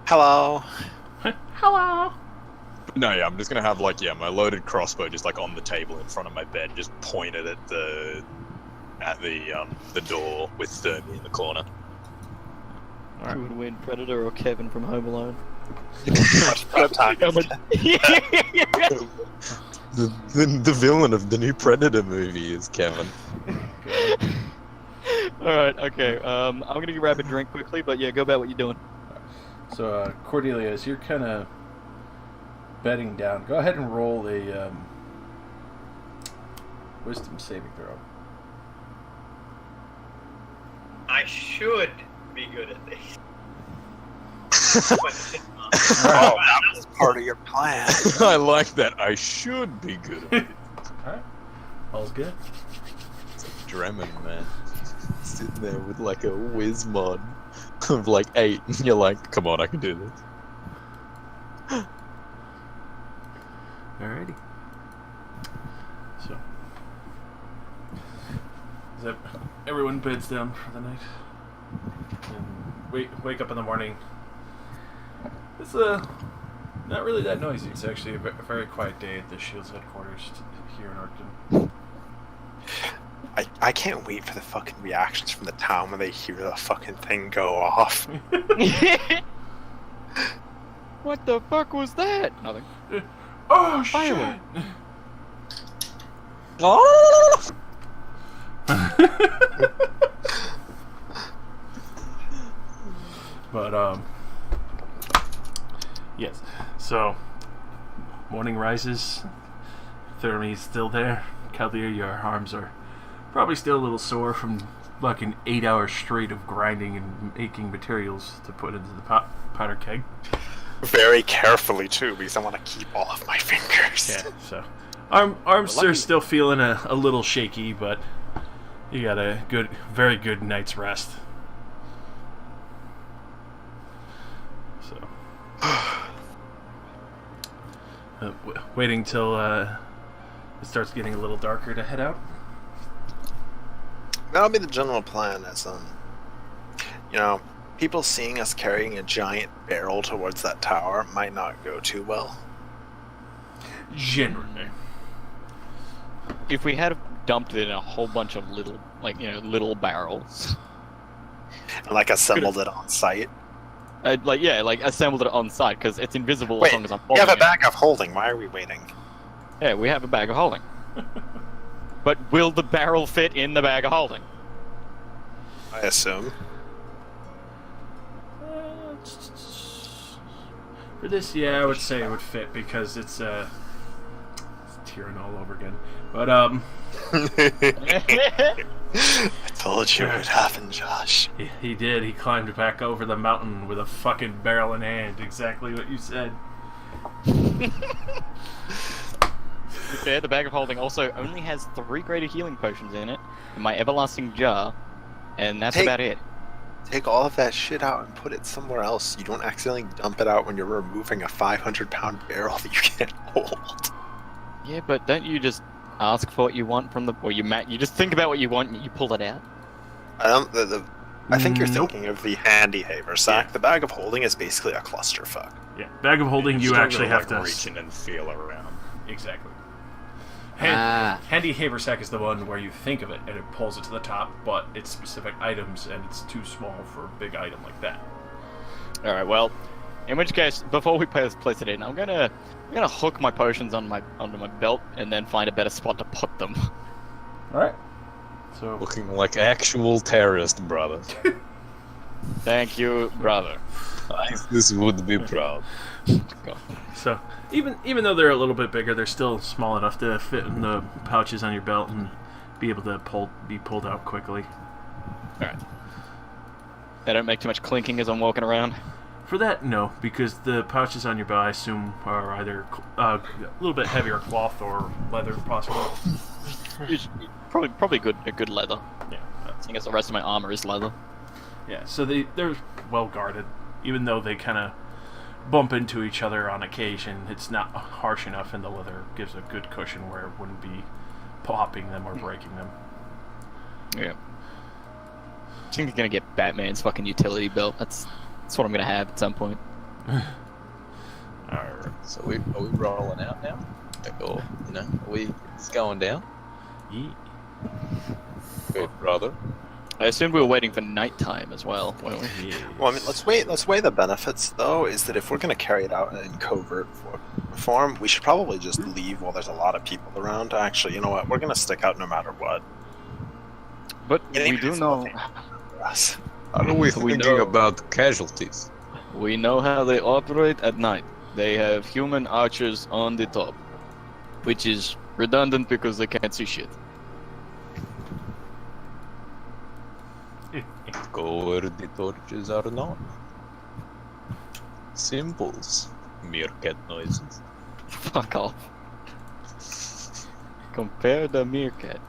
Speaker 3: Hello.
Speaker 1: Hello!
Speaker 8: No, yeah, I'm just gonna have like my loaded crossbow just like on the table in front of my bed, just pointed at the door with Thermi in the corner.
Speaker 2: Who would win, Predator or Kevin from Home Alone?
Speaker 8: The villain of the new Predator movie is Kevin.
Speaker 2: Alright, okay. I'm gonna grab a drink quickly, but yeah, go about what you're doing.
Speaker 1: So, Cordelia, as you're kind of bedding down, go ahead and roll a wisdom saving throw.
Speaker 4: I should be good at this.
Speaker 3: Oh, that was part of your plan.
Speaker 8: I like that. I should be good at it.
Speaker 1: Alright. All's good.
Speaker 8: Dremin, man. Sitting there with like a whiz mod of like 8, and you're like, come on, I can do this.
Speaker 1: Alrighty. So, As everyone beds down for the night and wake up in the morning. It's not really that noisy. It's actually a very quiet day at the Shield's headquarters here in Arcton.
Speaker 3: I can't wait for the fucking reactions from the town when they hear the fucking thing go off.
Speaker 2: What the fuck was that? Nothing.
Speaker 1: Oh
Speaker 2: Firework.
Speaker 1: shit!
Speaker 8: Oh!
Speaker 1: But yes. So morning rises. Thermy's still there. Kaldir, your arms are probably still a little sore from fucking 8 hours straight of grinding and making materials to put into the powder keg.
Speaker 3: Very carefully too, because I want to keep all of my fingers.
Speaker 1: Yeah. So arms are still feeling a little shaky, but you got a very good night's rest. So, waiting till it starts getting a little darker to head out.
Speaker 3: That'll be the general plan. As people seeing us carrying a giant barrel towards that tower might not go too well.
Speaker 1: Generally.
Speaker 2: If we had dumped it in a whole bunch of little barrels,
Speaker 3: And assembled it on site.
Speaker 2: assembled it on site because it's invisible
Speaker 3: Wait,
Speaker 2: as long as I'm
Speaker 3: we
Speaker 2: holding
Speaker 3: have a
Speaker 2: it.
Speaker 3: bag of holding. Why are we waiting?
Speaker 2: Yeah, we have a bag of holding. But will the barrel fit in the bag of holding?
Speaker 3: I assume.
Speaker 1: For this, yeah, I would say it would fit because it's tearing all over again. But
Speaker 3: I told you it would happen, Josh.
Speaker 1: he did. He climbed back over the mountain with a fucking barrel in hand. Exactly what you said.
Speaker 2: Yeah, the bag of holding also only has 3 greater healing potions in it, in my everlasting jar, and that's about it.
Speaker 3: Take all of that shit out and put it somewhere else. You don't accidentally dump it out when you're removing a 500-pound barrel that you can't hold.
Speaker 2: Yeah, but don't you just ask for what you want from you just think about what you want and you pull it out?
Speaker 3: I think you're
Speaker 1: Nope.
Speaker 3: thinking of the handy haversack.
Speaker 1: Yeah.
Speaker 3: The bag of holding is basically a clusterfuck.
Speaker 1: Yeah, bag of holding. You
Speaker 8: Still
Speaker 1: actually
Speaker 8: gotta,
Speaker 1: have to
Speaker 8: reach in and feel around.
Speaker 1: exactly.
Speaker 2: Ah.
Speaker 1: Handy haversack is the one where you think of it and it pulls it to the top, but it's specific items and it's too small for a big item like that.
Speaker 2: Alright, well, in which case, before we place it in, I'm gonna hook my potions onto my belt and then find a better spot to put them.
Speaker 1: All right. So
Speaker 8: Looking like actual terrorist brothers.
Speaker 2: Thank you, brother.
Speaker 8: This would be proud.
Speaker 1: So even though they're a little bit bigger, they're still small enough to fit in the pouches on your belt and be able to be pulled out quickly.
Speaker 2: Alright. They don't make too much clinking as I'm walking around.
Speaker 1: For that, no, because the pouches on your belt, I assume, are either a little bit heavier cloth or leather, possibly.
Speaker 2: Probably a good leather.
Speaker 1: Yeah.
Speaker 2: I guess the rest of my armor is leather.
Speaker 1: Yeah, so they're well guarded, even though they kind of bump into each other on occasion. It's not harsh enough, and the leather gives a good cushion where it wouldn't be popping them or breaking them.
Speaker 2: Yeah. I think I'm gonna get Batman's fucking utility belt. That's what I'm gonna have at some point.
Speaker 8: Alright, so are we rolling out now? Or, it's going down?
Speaker 1: Yeah.
Speaker 8: Good, brother.
Speaker 2: I assumed we were waiting for nighttime as well, weren't we?
Speaker 3: Well, I mean, let's weigh the benefits, though, is that if we're going to carry it out in covert form, we should probably just leave while there's a lot of people around. Actually, you know what? We're going to stick out no matter what.
Speaker 2: But
Speaker 3: Getting
Speaker 2: we do
Speaker 3: this
Speaker 2: know
Speaker 3: whole thing for us.
Speaker 8: How are we
Speaker 2: We
Speaker 8: thinking
Speaker 2: know-
Speaker 8: about casualties?
Speaker 2: we know how they operate at night. They have human archers on the top, which is redundant because they can't see shit.
Speaker 8: Go where the torches are not. Symbols. Meerkat noises.
Speaker 2: Fuck off. Compare the meerkat.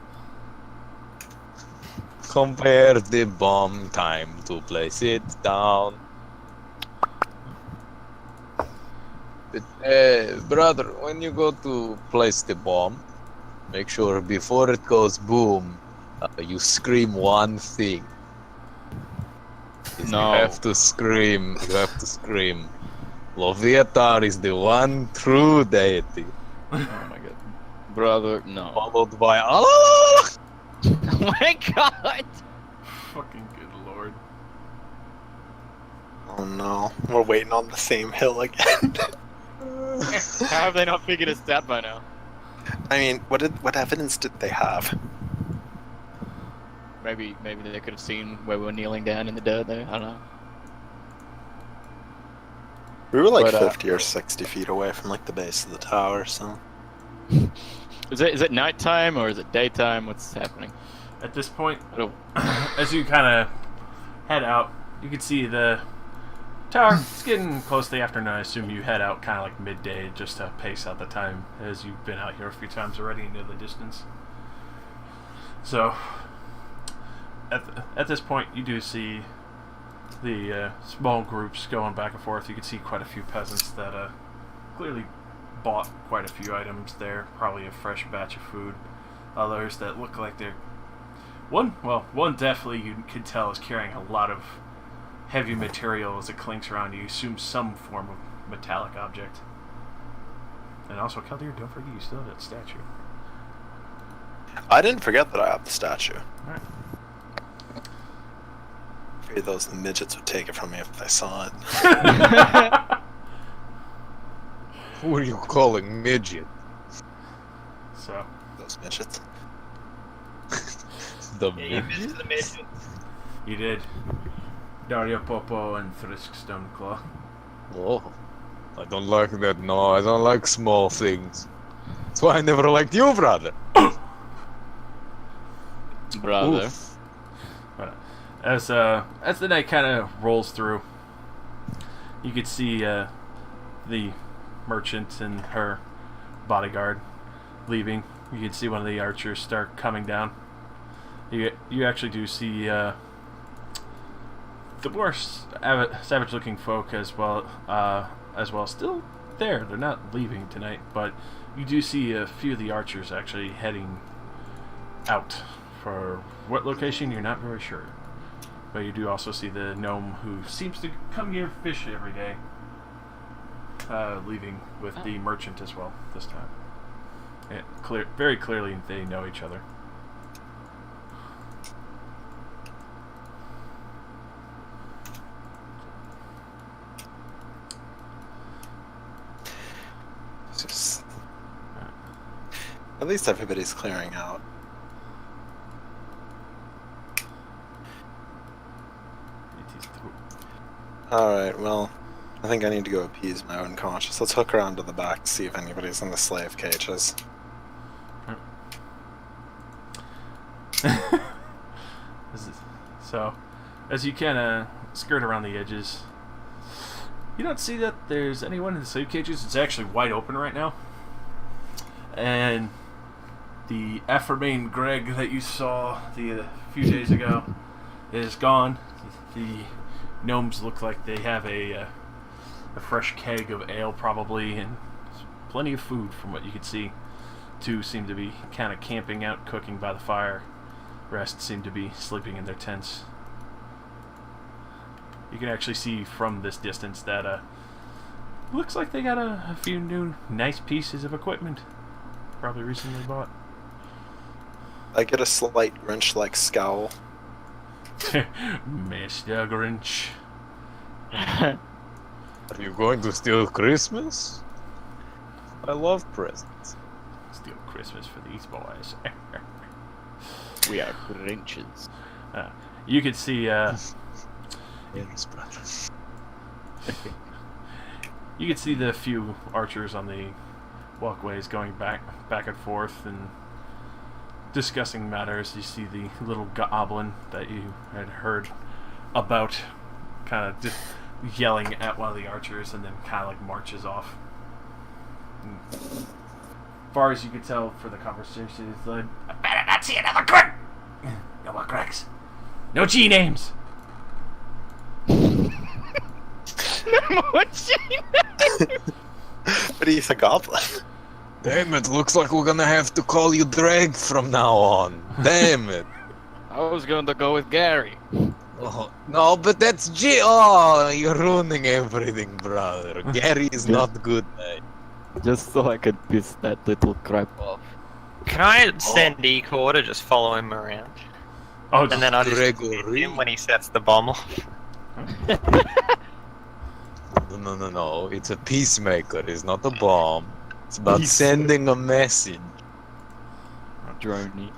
Speaker 8: Compare the bomb time to place it down. But, brother, when you go to place the bomb, make sure before it goes boom,
Speaker 6: You scream one thing.
Speaker 2: No.
Speaker 6: You have to scream. You have to scream. Loviatar is the one true deity.
Speaker 2: Oh my god. Brother, no.
Speaker 6: Followed by
Speaker 2: Oh my god!
Speaker 1: Fucking good lord.
Speaker 3: Oh no, we're waiting on the same hill again.
Speaker 2: How have they not figured us out by now?
Speaker 3: I mean, what evidence did they have?
Speaker 2: Maybe they could have seen where we were kneeling down in the dirt there. I don't know.
Speaker 3: We were like
Speaker 2: But,
Speaker 3: 50 or 60 feet away from like the base of the tower, so.
Speaker 2: Is it nighttime or is it daytime? What's happening?
Speaker 1: At this point,
Speaker 2: I don't...
Speaker 1: as you kind of head out, you can see the tower. It's getting close to the afternoon. I assume you head out kind of like midday just to pace out the time, as you've been out here a few times already and know the distance. So, at this point, you do see the small groups going back and forth. You can see quite a few peasants that clearly bought quite a few items there, probably a fresh batch of food. Others that look like they're one definitely you can tell is carrying a lot of heavy material as it clinks around you. Assume some form of metallic object. And also, Kaldir, don't forget you still have that statue.
Speaker 3: I didn't forget that I have the statue.
Speaker 1: Alright.
Speaker 3: Afraid those midgets would take it from me if they saw it.
Speaker 6: who are you calling midget?
Speaker 1: So,
Speaker 3: Those midgets.
Speaker 6: The
Speaker 4: Yeah, you
Speaker 6: midget?
Speaker 4: missed the mission.
Speaker 1: you did. Dario Popo and Thrisk Stoneclaw.
Speaker 6: Oh, I don't like that. No, I don't like small things. That's why I never liked you, brother.
Speaker 2: Brother.
Speaker 6: Oof.
Speaker 1: As the night kind of rolls through, you could see the merchant and her bodyguard leaving. You can see one of the archers start coming down. You actually do see the more savage-looking folk as well still there. They're not leaving tonight, but you do see a few of the archers actually heading out. For what location, you're not very sure. But you do also see the gnome who seems to come here fish every day, leaving with the merchant as well this time. Very clearly they know each other.
Speaker 3: It's just... At least everybody's clearing out. Alright, well, I think I need to go appease my own conscience. Let's hook around to the back, see if anybody's in the slave cages.
Speaker 1: So, as you kind of skirt around the edges, you don't see that there's anyone in the slave cages. It's actually wide open right now. And the Ephraim Greg that you saw a few days ago is gone. The gnomes look like they have a fresh keg of ale probably, and plenty of food from what you could see. Two seem to be kind of camping out, cooking by the fire. Rest seem to be sleeping in their tents. You can actually see from this distance that looks like they got a few new nice pieces of equipment, probably recently bought.
Speaker 3: I get a slight Grinch-like scowl.
Speaker 1: Mr. Grinch.
Speaker 6: Are you going to steal Christmas? I love presents.
Speaker 1: Steal Christmas for these boys.
Speaker 2: We are Grinches.
Speaker 1: You could see
Speaker 6: Yes, brother.
Speaker 1: you could see the few archers on the walkways going back and forth and discussing matters. You see the little goblin that you had heard about kind of just yelling at one of the archers and then kind of like marches off. And as far as you could tell for the conversation, it's like,
Speaker 5: I better not see another Greg! No more Gregs. No G names!
Speaker 3: But he's a goblin.
Speaker 6: Damn it, looks like we're gonna have to call you Dreg from now on. Damn it.
Speaker 2: I was going to go with Gary.
Speaker 6: Oh, no, but that's Oh, you're ruining everything, brother. Gary is not good, mate.
Speaker 2: Just so I could piss that little crap off.
Speaker 4: Can I send Ecor to just follow him around?
Speaker 1: Oh,
Speaker 4: And then I'll just hit
Speaker 6: Gregory.
Speaker 4: him when he sets the bomb off.
Speaker 6: No. It's a peacemaker. It's not a bomb. It's about sending a message.
Speaker 2: Droney.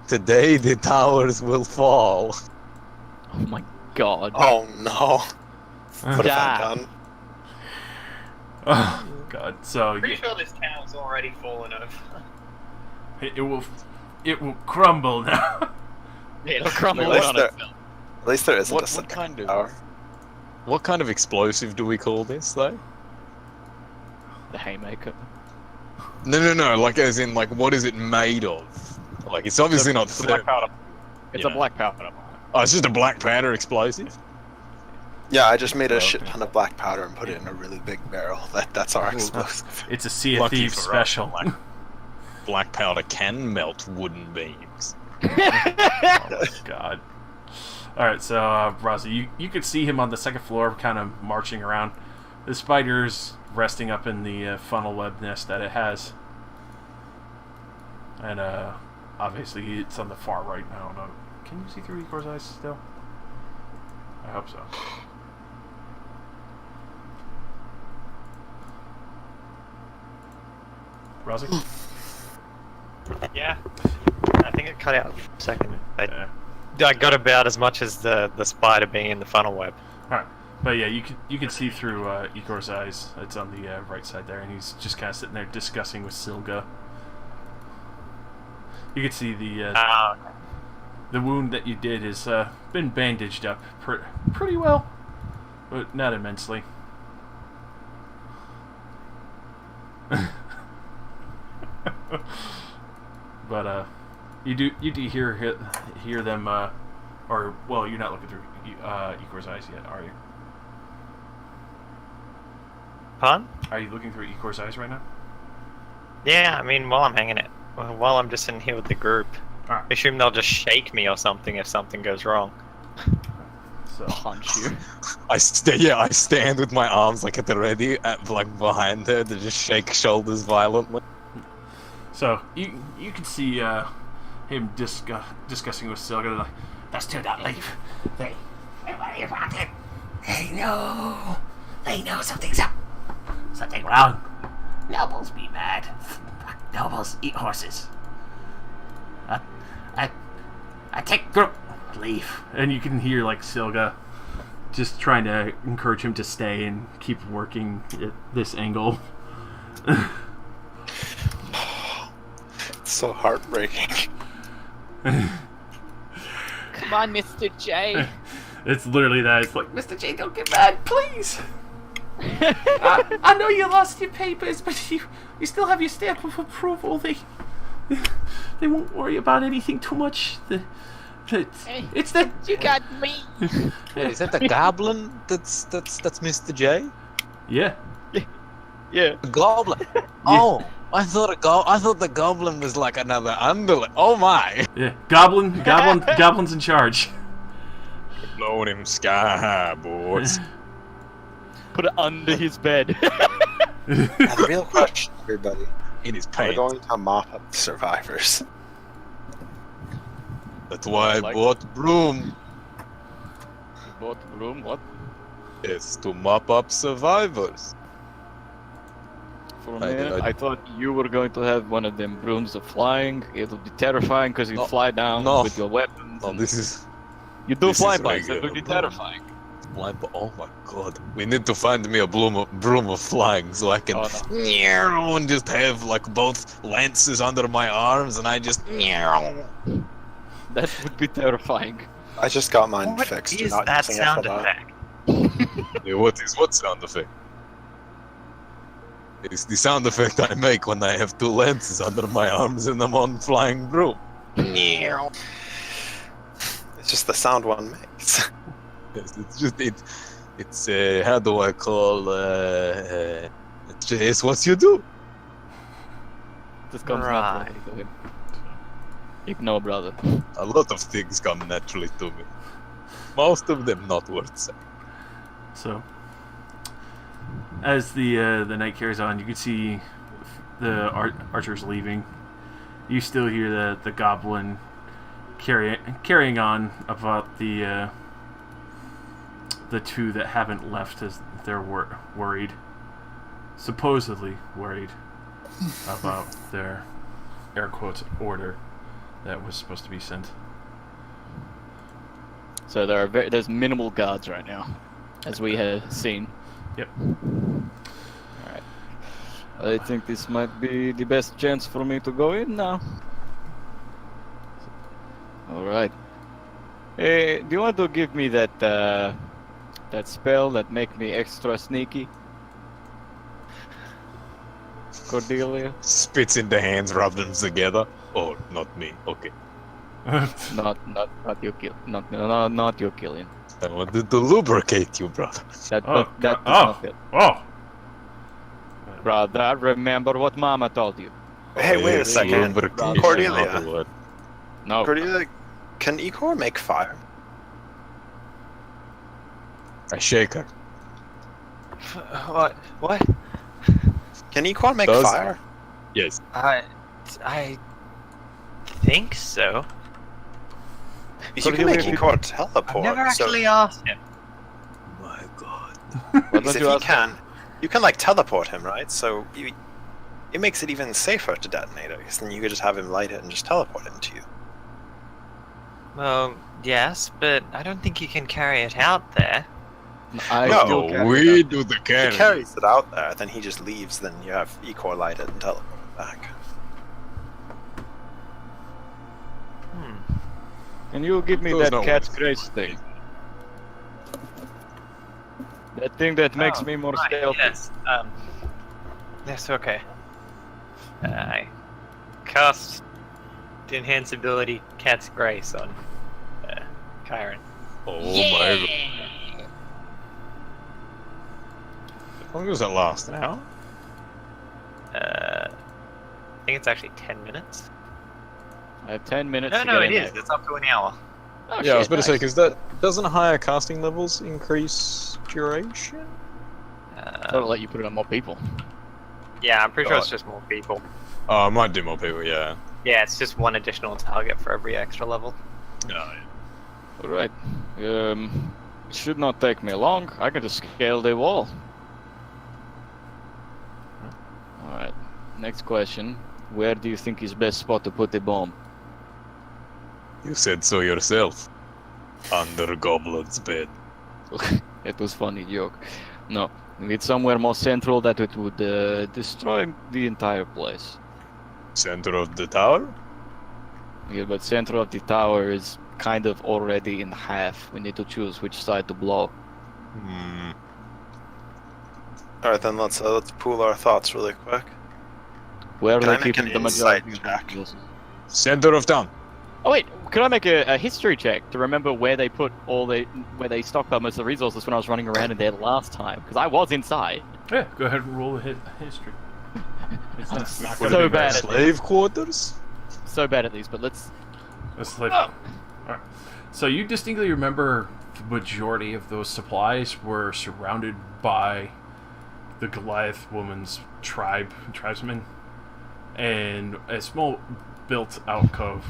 Speaker 6: Today the towers will fall.
Speaker 2: Oh my god.
Speaker 3: Oh no. What have I
Speaker 2: Yeah.
Speaker 3: done?
Speaker 1: oh God. So
Speaker 4: Pretty sure this town's already fallen over.
Speaker 1: it will crumble now.
Speaker 2: It'll crumble
Speaker 3: At least
Speaker 2: on
Speaker 3: there-
Speaker 2: itself.
Speaker 3: At least there isn't a
Speaker 6: What
Speaker 3: second
Speaker 6: kind of
Speaker 3: tower.
Speaker 6: what kind of explosive do we call this though?
Speaker 2: The haymaker.
Speaker 6: No. Like as in like what is it made of? Like it's obviously not
Speaker 2: It's a black powder. It's a
Speaker 6: Yeah.
Speaker 2: black powder.
Speaker 6: Oh, it's just a black powder explosive.
Speaker 3: Yeah, I just made a
Speaker 6: Oh,
Speaker 3: shit
Speaker 6: okay.
Speaker 3: ton of black powder and put it in a really big barrel. That's our explosive.
Speaker 1: It's a Sea of
Speaker 6: Lucky
Speaker 1: Thieves
Speaker 6: for us,
Speaker 1: special.
Speaker 6: Black powder can melt wooden beams.
Speaker 1: Oh my God. All right, so Rozzy, you could see him on the second floor, kind of marching around. The spider's resting up in the funnel web nest that it has, and obviously it's on the far right. I don't know. Can you see through Igor's eyes still? I hope so. Rozzy?
Speaker 4: Yeah. I think it cut out a second.
Speaker 1: Yeah.
Speaker 4: I got about as much as the spider being in the funnel web.
Speaker 1: Alright, but yeah, you can see through Igor's eyes. It's on the right side there, and he's just kind of sitting there discussing with Silga. You can see the wound that you did has been bandaged up pretty well, but not immensely. But you do hear them, or well, you're not looking through Igor's eyes yet, are you?
Speaker 4: Pardon?
Speaker 1: Are you looking through Igor's eyes right now?
Speaker 4: Yeah, I mean, while I'm hanging it, while I'm just in here with the group,
Speaker 1: Alright.
Speaker 4: I assume they'll just shake me or something if something goes wrong.
Speaker 1: So
Speaker 2: Punch you.
Speaker 6: I stand with my arms like at the ready, like behind her to just shake shoulders violently.
Speaker 1: So you can see him discussing with Silga. Like,
Speaker 5: Those two don't leave. They worry about it. They know something's up. Something wrong. Nobles be mad. Fuck, nobles eat horses. I take group. Leave.
Speaker 1: and you can hear like Silga just trying to encourage him to stay and keep working at this angle.
Speaker 3: It's so heartbreaking.
Speaker 2: Come on, Mr. J.
Speaker 1: It's literally that. It's like, Mr. J, don't get mad, please. I know you lost your papers, but you still have your stamp of approval. They won't worry about anything too much. It's the
Speaker 2: You got me.
Speaker 6: Is that the goblin? That's Mr. J.
Speaker 1: yeah.
Speaker 2: Yeah.
Speaker 6: The goblin. Oh, I thought the goblin was like another underling. Oh my!
Speaker 1: Yeah, Goblin's in charge.
Speaker 6: Blowing him sky high, boys.
Speaker 2: Put it under his bed.
Speaker 3: And the real question, everybody,
Speaker 6: In his
Speaker 3: are we
Speaker 6: pants.
Speaker 3: going to mop up the survivors?
Speaker 6: That's why I
Speaker 2: Like-
Speaker 6: bought broom.
Speaker 2: Bought room, what?
Speaker 6: It's to mop up survivors.
Speaker 2: For a
Speaker 6: I-
Speaker 2: minute,
Speaker 6: I-
Speaker 2: I thought you were going to have one of them brooms of flying. It would be terrifying because you
Speaker 6: No,
Speaker 2: fly down
Speaker 6: no.
Speaker 2: with your weapons.
Speaker 6: Oh,
Speaker 2: and
Speaker 6: this is
Speaker 2: you do
Speaker 6: this is
Speaker 2: flybys. That
Speaker 6: regular
Speaker 2: would be
Speaker 6: broom.
Speaker 2: terrifying.
Speaker 6: blind. Oh my god! We need to find me a broom of flying so I can
Speaker 2: Oh,
Speaker 6: and just have like both lances under my arms and I just.
Speaker 2: That would be terrifying.
Speaker 3: I just got mine
Speaker 4: What
Speaker 3: fixed.
Speaker 4: is
Speaker 3: You're not
Speaker 4: that
Speaker 3: using it
Speaker 4: sound
Speaker 3: for that.
Speaker 4: effect?
Speaker 6: Yeah, what sound effect? It's the sound effect I make when I have two lances under my arms and I'm on flying broom.
Speaker 3: It's just the sound one makes.
Speaker 6: Yes, it's just it's how do I call it's what you do.
Speaker 2: This comes
Speaker 4: Right.
Speaker 2: naturally to him. Ignore, brother.
Speaker 6: A lot of things come naturally to me. Most of them not worth saying.
Speaker 1: So, as the night carries on, you can see the archers leaving. You still hear the goblin carrying on about the two that haven't left, as they're worried, supposedly worried about their air quotes order that was supposed to be sent.
Speaker 2: So there's minimal guards right now, as we have seen.
Speaker 1: Yep.
Speaker 2: Alright. I think this might be the best chance for me to go in now. Alright. Hey, do you want to give me that that spell that make me extra sneaky? Cordelia?
Speaker 6: Spits in the hands, rub them together. Oh, not me. Okay.
Speaker 2: Not you kill. Not you killing.
Speaker 6: I wanted to lubricate you, brother.
Speaker 2: That
Speaker 1: Oh,
Speaker 2: that is
Speaker 1: oh.
Speaker 2: not it.
Speaker 1: Oh!
Speaker 2: Brother, remember what Mama told you.
Speaker 3: Hey, wait a
Speaker 6: It's
Speaker 3: second.
Speaker 6: lubrication,
Speaker 3: Cordelia.
Speaker 6: not a word.
Speaker 2: No.
Speaker 3: Cordelia, can Ikor make fire?
Speaker 6: I shake her.
Speaker 4: What? What?
Speaker 3: Can Ikor make
Speaker 6: Does-
Speaker 3: fire?
Speaker 6: Yes.
Speaker 4: I think so.
Speaker 3: You can make
Speaker 2: Cordelia,
Speaker 3: Ikor teleport.
Speaker 4: I've never
Speaker 3: so
Speaker 4: actually asked him.
Speaker 7: My God.
Speaker 2: Why
Speaker 3: because
Speaker 2: don't
Speaker 3: if
Speaker 2: you
Speaker 3: he
Speaker 2: ask
Speaker 3: can, you can like teleport him, right? So it makes it even safer to detonate it, because then you could just have him light it and just teleport him to you.
Speaker 4: Well, yes, but I don't think you can carry it out there.
Speaker 2: I
Speaker 3: No,
Speaker 2: still carry
Speaker 6: we
Speaker 2: it.
Speaker 6: do the
Speaker 3: If
Speaker 6: carry.
Speaker 3: he carries it out there, then he just leaves, then you have Ikor light it and teleport it back.
Speaker 2: Can you give me
Speaker 6: There's
Speaker 2: that
Speaker 6: no
Speaker 2: cat's
Speaker 6: way.
Speaker 2: grace thing? That thing that makes
Speaker 4: Oh,
Speaker 2: me more
Speaker 4: right,
Speaker 2: stealthy.
Speaker 4: yes. Yes, okay. I cast the enhance ability Cat's Grace on Kyron.
Speaker 6: Oh my god. How long does that last? An hour?
Speaker 4: I think it's actually 10 minutes.
Speaker 2: I have 10 minutes
Speaker 4: No,
Speaker 2: to
Speaker 4: no,
Speaker 2: get
Speaker 4: it
Speaker 2: in
Speaker 4: is.
Speaker 2: there.
Speaker 4: It's up to an hour.
Speaker 2: Oh,
Speaker 6: Yeah, I was
Speaker 2: shit,
Speaker 6: about to say,
Speaker 2: nice.
Speaker 6: because that doesn't higher casting levels increase duration?
Speaker 2: That'll let you put it on more people.
Speaker 4: Yeah, I'm pretty sure
Speaker 6: Right.
Speaker 4: it's just more people.
Speaker 6: Oh, I might do more people, yeah.
Speaker 4: Yeah, it's just one additional target for every extra level.
Speaker 2: Alright. It should not take me long. I can just scale the wall. Alright. Next question. Where do you think is best spot to put the bomb?
Speaker 6: You said so yourself. Under Goblin's bed.
Speaker 2: It was funny joke. No. It's somewhere more central that it would destroy the entire place.
Speaker 6: Center of the tower?
Speaker 2: Yeah, but center of the tower is kind of already in half. We need to choose which side to blow.
Speaker 6: Hmm.
Speaker 3: Alright, then let's pool our thoughts really quick.
Speaker 2: Where are
Speaker 3: Can
Speaker 2: they
Speaker 3: I make
Speaker 2: keeping
Speaker 3: an
Speaker 2: the majority
Speaker 3: insight
Speaker 2: of the
Speaker 3: check?
Speaker 2: resources?
Speaker 6: Center of town.
Speaker 2: Oh wait, could I make a history check to remember where they put where they stockpiled most of the resources when I was running around in there last time? Because I was inside.
Speaker 1: Yeah, go ahead and roll a history. It's
Speaker 2: I'm
Speaker 1: not
Speaker 2: so
Speaker 1: gonna be
Speaker 2: bad
Speaker 1: bad.
Speaker 2: at
Speaker 6: Slave quarters?
Speaker 2: So bad at these, but let's.
Speaker 1: It's like,
Speaker 2: Oh.
Speaker 1: Alright. So you distinctly remember the majority of those supplies were surrounded by the Goliath woman's tribesmen, and a small built alcove,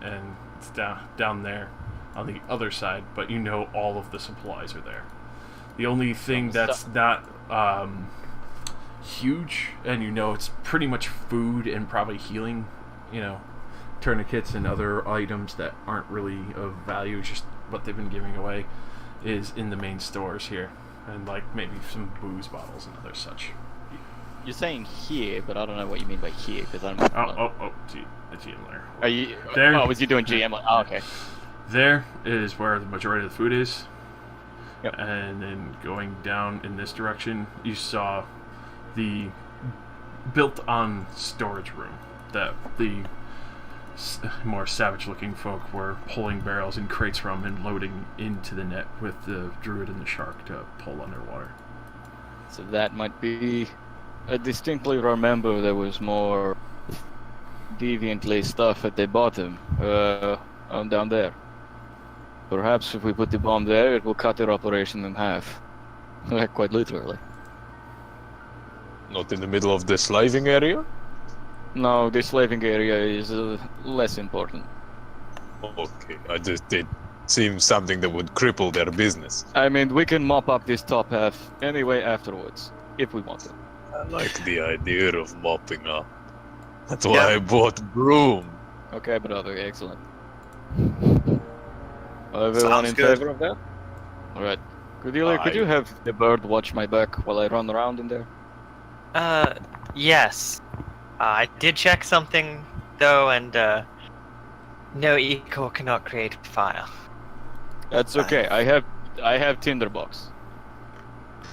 Speaker 1: and it's down there on the other side. But you know all of the supplies are there. The only thing that's not huge, and you know it's pretty much food and probably healing, tourniquets and other items that aren't really of value, just what they've been giving away, is in the main stores here, and like maybe some booze bottles and other such.
Speaker 2: You're saying here, but I don't know what you mean by here because I'm.
Speaker 1: GM there.
Speaker 2: Are you?
Speaker 1: There.
Speaker 2: Oh, was you doing GM? Oh, okay.
Speaker 1: There is where the majority of the food is.
Speaker 2: Yep.
Speaker 1: And then going down in this direction, you saw the built-on storage room that the more savage-looking folk were pulling barrels and crates from and loading into the net with the druid and the shark to pull underwater.
Speaker 2: So that might be. I distinctly remember there was more deviantly stuff at the bottom, on down there. Perhaps if we put the bomb there, it will cut their operation in half. Quite literally.
Speaker 8: Not in the middle of the slaving area?
Speaker 2: No, the slaving area is less important.
Speaker 8: Okay, it seems something that would cripple their business.
Speaker 2: I mean, we can mop up this top half anyway afterwards, if we want to.
Speaker 8: I like the idea of mopping up. That's why I bought broom.
Speaker 2: Okay, brother, excellent. Everyone in
Speaker 3: good.
Speaker 2: favor of that? Alright. Cordelia, could you have the bird watch my back while I run around in there?
Speaker 4: Yes. I did check something, though, and, no eco cannot create fire.
Speaker 2: That's okay. I have tinderbox.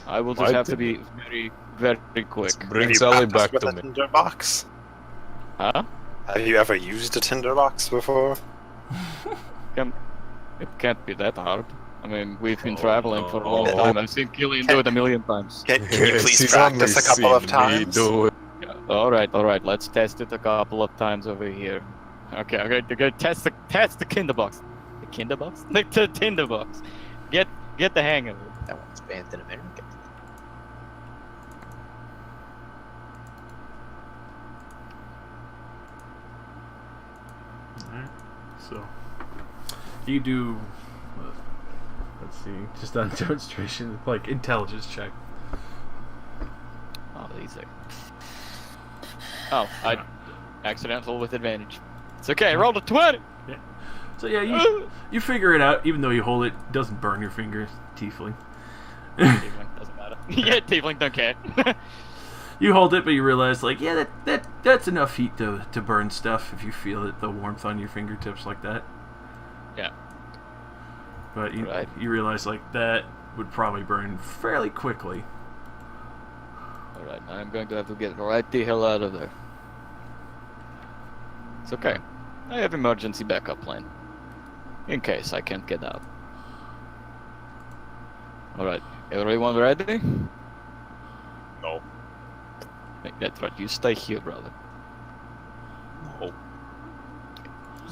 Speaker 2: I will just
Speaker 8: Why
Speaker 2: have to be very, very quick.
Speaker 8: Bring
Speaker 3: Have you
Speaker 8: Sally
Speaker 3: practiced
Speaker 8: back
Speaker 3: with
Speaker 8: to
Speaker 3: a
Speaker 8: me.
Speaker 3: tinderbox?
Speaker 2: Huh?
Speaker 3: Have you ever used a tinderbox before?
Speaker 2: It can't be that hard. I mean, we've been
Speaker 8: Oh,
Speaker 2: traveling for a long
Speaker 8: no.
Speaker 2: time. I've seen Killian do it a million times.
Speaker 3: Can you please
Speaker 8: She's
Speaker 3: practice a
Speaker 8: only
Speaker 3: couple of
Speaker 8: seen me
Speaker 3: times?
Speaker 8: do it.
Speaker 2: Alright, let's test it a couple of times over here. Okay, test the kinderbox. The kinderbox? The tinderbox. Get the hang of it.
Speaker 7: That one's banned in America.
Speaker 1: Alright, so you do, let's see, just on demonstration, like intelligence check.
Speaker 2: Oh, easy. Oh, I accidental with advantage. It's okay, I rolled a 20!
Speaker 1: So yeah, you figure it out, even though you hold it, it doesn't burn your fingers, tiefling.
Speaker 2: Tiefling, doesn't matter. Yeah, Tiefling, don't care.
Speaker 1: You hold it, but you realize, like, yeah, that's enough heat to burn stuff if you feel it, the warmth on your fingertips like that.
Speaker 2: Yeah.
Speaker 1: But you
Speaker 2: Right.
Speaker 1: you realize, like, that would probably burn fairly quickly.
Speaker 2: Alright, I'm going to have to get right the hell out of there. It's okay. I have emergency backup plan. In case I can't get out. Alright, everyone ready?
Speaker 8: No.
Speaker 2: That's right, you stay here, brother.
Speaker 8: No.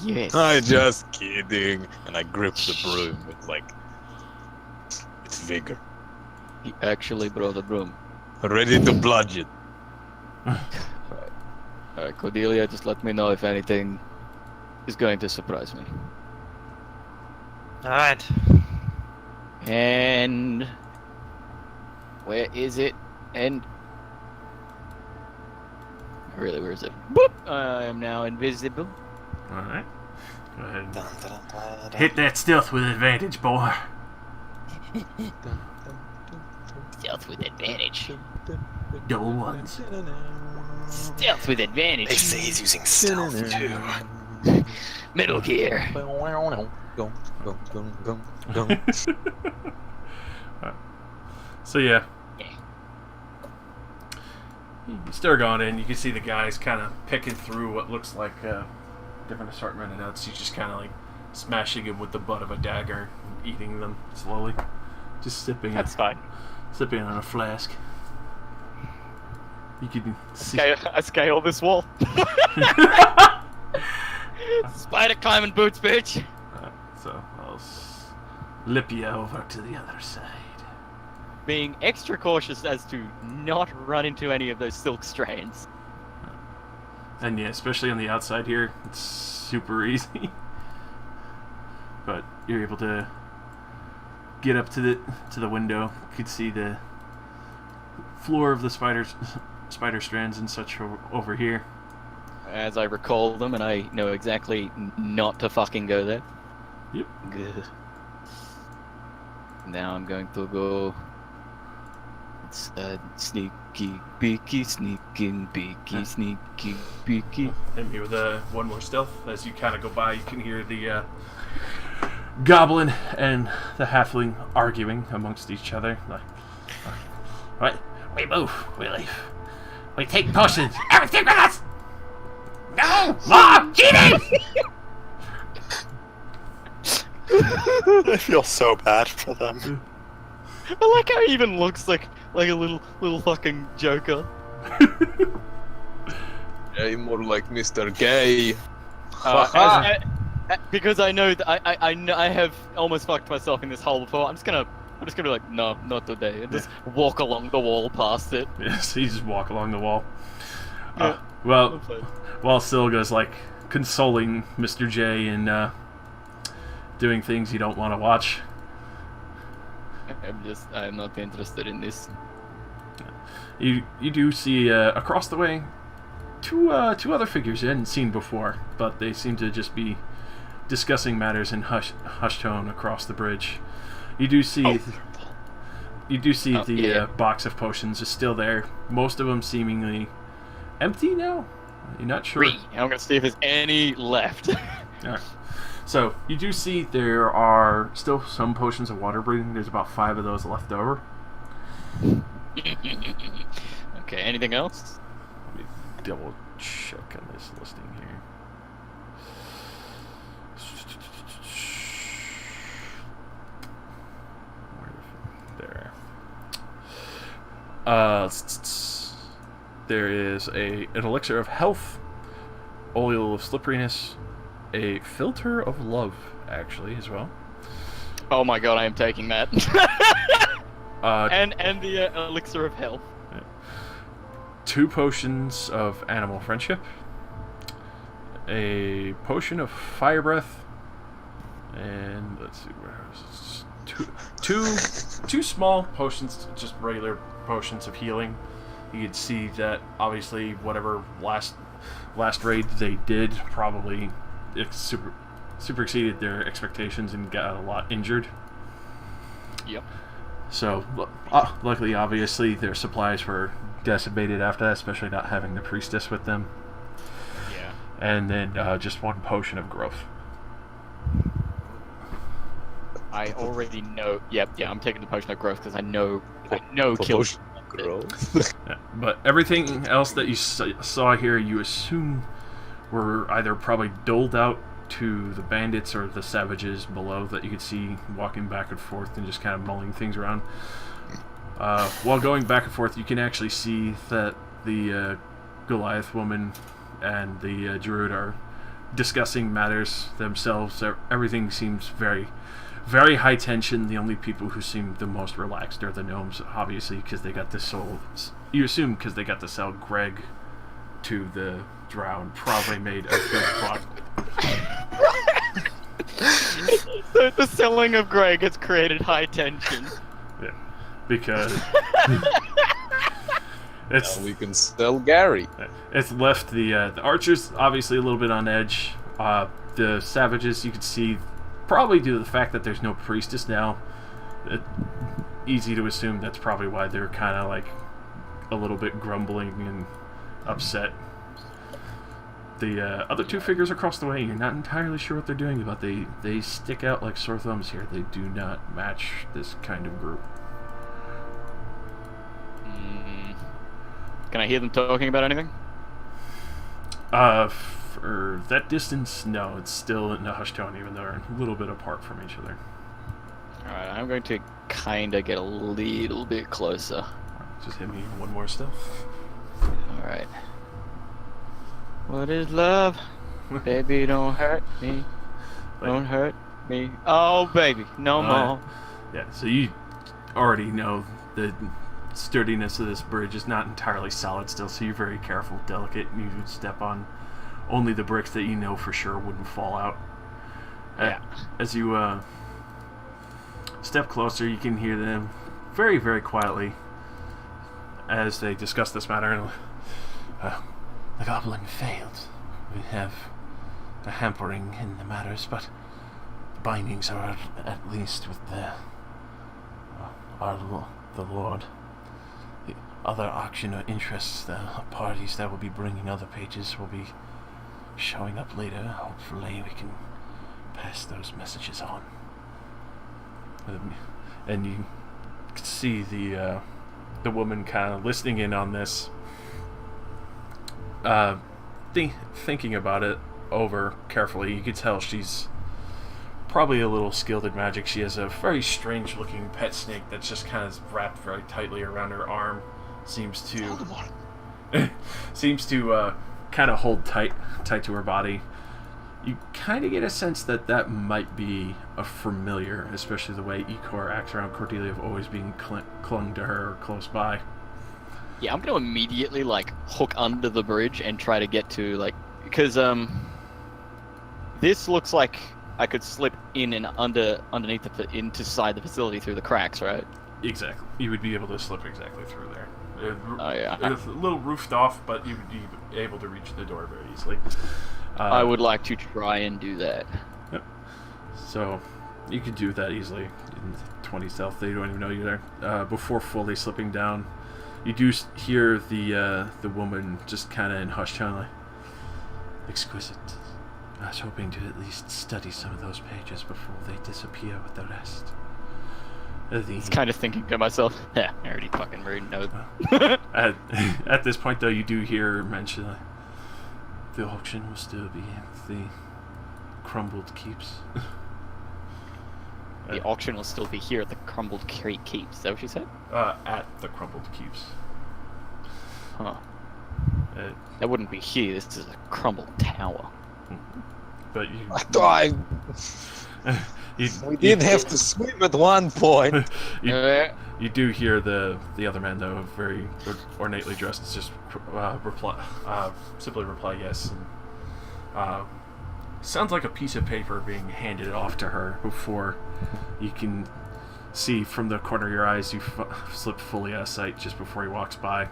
Speaker 2: Yes.
Speaker 8: I'm just kidding. And I grip the broom with vigor.
Speaker 2: He actually brought a broom.
Speaker 8: Ready to bludge it.
Speaker 2: Alright, Cordelia, just let me know if anything is going to surprise me.
Speaker 4: Alright.
Speaker 2: And where is it? And really, where is it? Boop! I am now invisible.
Speaker 1: Alright. Go ahead and
Speaker 3: Dun, dun, dun, dun, dun.
Speaker 1: hit that stealth with advantage, boy.
Speaker 5: Stealth with advantage.
Speaker 1: Double ones.
Speaker 5: Stealth with
Speaker 3: They
Speaker 5: advantage.
Speaker 3: say he's using stealth too.
Speaker 5: Metal Gear.
Speaker 1: So yeah.
Speaker 5: Yeah.
Speaker 1: You start going in, you can see the guys kind of picking through what looks like a different assortment of nuts. He's just kind of like smashing them with the butt of a dagger, eating them slowly. Just sipping
Speaker 2: fine.
Speaker 1: sipping on a flask. You can see.
Speaker 2: I scale this wall. Spider climbing boots, bitch.
Speaker 1: So I'll slip you over to the other side.
Speaker 2: Being extra cautious as to not run into any of those silk strands.
Speaker 1: And yeah, especially on the outside here, it's super easy. But you're able to get up to the window. You could see the floor of the spider strands and such over here.
Speaker 2: As I recall them, and I know exactly not to fucking go there.
Speaker 1: Yep.
Speaker 2: Good. Now I'm going to go. It's sneaky, beaky, sneaking, beaky, sneaky, beaky.
Speaker 1: Hit me with one more stealth. As you kind of go by, you can hear the goblin and the halfling arguing amongst each other. Like,
Speaker 5: What? We move. We leave. We take potions. Everything with us. No more cheating.
Speaker 3: I feel so bad for them.
Speaker 2: I like how he even looks like a little fucking joker.
Speaker 6: Jay, more like Mr. Gay.
Speaker 2: Because I know that I have almost fucked myself in this hole before. I'm just gonna be like, no, not today, and just walk along the wall past it.
Speaker 1: Yes, you just walk along the wall.
Speaker 2: Yeah.
Speaker 1: Well, while Silga's like consoling Mr. J and doing things you don't want to watch.
Speaker 2: I'm not interested in this.
Speaker 1: You do see across the way two other figures you hadn't seen before, but they seem to just be discussing matters in hushed tone across the bridge. You do see the box of potions is still there. Most of them seemingly empty now. You're not sure.
Speaker 2: I'm gonna see if there's any left.
Speaker 1: Alright. So you do see there are still some potions of water breathing. There's about 5 of those left over.
Speaker 2: Okay. Anything else?
Speaker 1: Let me double check on this listing here. There. There is an elixir of health, oil of slipperiness, a filter of love, actually, as well.
Speaker 2: Oh my god, I am taking that. And the elixir of health.
Speaker 1: 2 potions of animal friendship, a potion of fire breath, and let's see, where is this? Two small potions, just regular potions of healing. You can see that obviously whatever last raid they did probably super exceeded their expectations and got a lot injured.
Speaker 2: Yep.
Speaker 1: So luckily, obviously, their supplies were decimated after that, especially not having the priestess with them.
Speaker 2: Yeah.
Speaker 1: And then just 1 potion of growth.
Speaker 2: I already know. Yep. Yeah. I'm taking the potion of growth because I know kills.
Speaker 1: Yeah, but everything else that you saw here, you assume were either probably doled out to the bandits or the savages below that you could see walking back and forth and just kind of mulling things around. While going back and forth, you can actually see that the Goliath woman and the Druid are discussing matters themselves. Everything seems very, very high tension. The only people who seem the most relaxed are the gnomes, obviously, because they got to sell. You assume because they got to sell Greg to the drow and probably made a good buck.
Speaker 2: So the selling of Greg has created high tension.
Speaker 1: Yeah, because
Speaker 6: Now we can sell Gary.
Speaker 1: it's left the archers obviously a little bit on edge. The savages, you can see, probably due to the fact that there's no priestess now, easy to assume that's probably why they're kind of like a little bit grumbling and upset. The other 2 figures across the way, you're not entirely sure what they're doing, but they stick out like sore thumbs here. They do not match this kind of group.
Speaker 2: Can I hear them talking about anything?
Speaker 1: For that distance, no, it's still in a hushed tone, even though they're a little bit apart from each other.
Speaker 2: Alright, I'm going to kinda get a little bit closer.
Speaker 1: Just hit me 1 more step.
Speaker 2: Alright. What is love? Baby, don't hurt me. Don't hurt me. Oh, baby, no more.
Speaker 1: Yeah, so you already know the sturdiness of this bridge is not entirely solid still, so you're very careful, delicate, and you step on only the bricks that you know for sure wouldn't fall out.
Speaker 2: Yeah.
Speaker 1: As you step closer, you can hear them very, very quietly as they discuss this matter.
Speaker 5: The goblin failed. We have a hampering in the matters, but the bindings are at least with the Lord. The other auction or interests, the parties that will be bringing other pages will be showing up later. Hopefully we can pass those messages on.
Speaker 1: And you see the woman kind of listening in on this, thinking about it over carefully. You could tell she's probably a little skilled in magic. She has a very strange looking pet snake that's just kind of wrapped very tightly around her arm. Seems to kind of hold tight to her body. You kind of get a sense that that might be a familiar, especially the way Ikor acts around Cordelia of always being clung to her or close by.
Speaker 2: Yeah, I'm gonna immediately like hook under the bridge and try to get to because this looks like I could slip in and underneath inside the facility through the cracks, right?
Speaker 1: Exactly. You would be able to slip exactly through there.
Speaker 2: Oh yeah.
Speaker 1: It's a little roofed off, but you would be able to reach the door very easily.
Speaker 2: I would like to try and do that.
Speaker 1: Yep. So you could do that easily. In 20 stealth, they don't even know you're there. Before fully slipping down, you do hear the woman just kind of in hushed tone, like, "Exquisite. I was hoping to at least study some of those pages before they disappear with the rest."
Speaker 2: I was kind of thinking to myself, yeah, I already fucking read note.
Speaker 1: At this point, though, you do hear her mention, like, the auction will still be at the crumbled keeps.
Speaker 2: The auction will still be here at the crumbled keeps. Is that what she said?
Speaker 1: At the crumbled keeps.
Speaker 2: Huh. That wouldn't be here. This is a crumbled tower.
Speaker 1: But you...
Speaker 6: We did have to swim at one point.
Speaker 1: You do hear the other man, though, very ornately dressed, just simply reply yes. And, sounds like a piece of paper being handed off to her before you can see from the corner of your eyes you slip fully out of sight just before he walks by.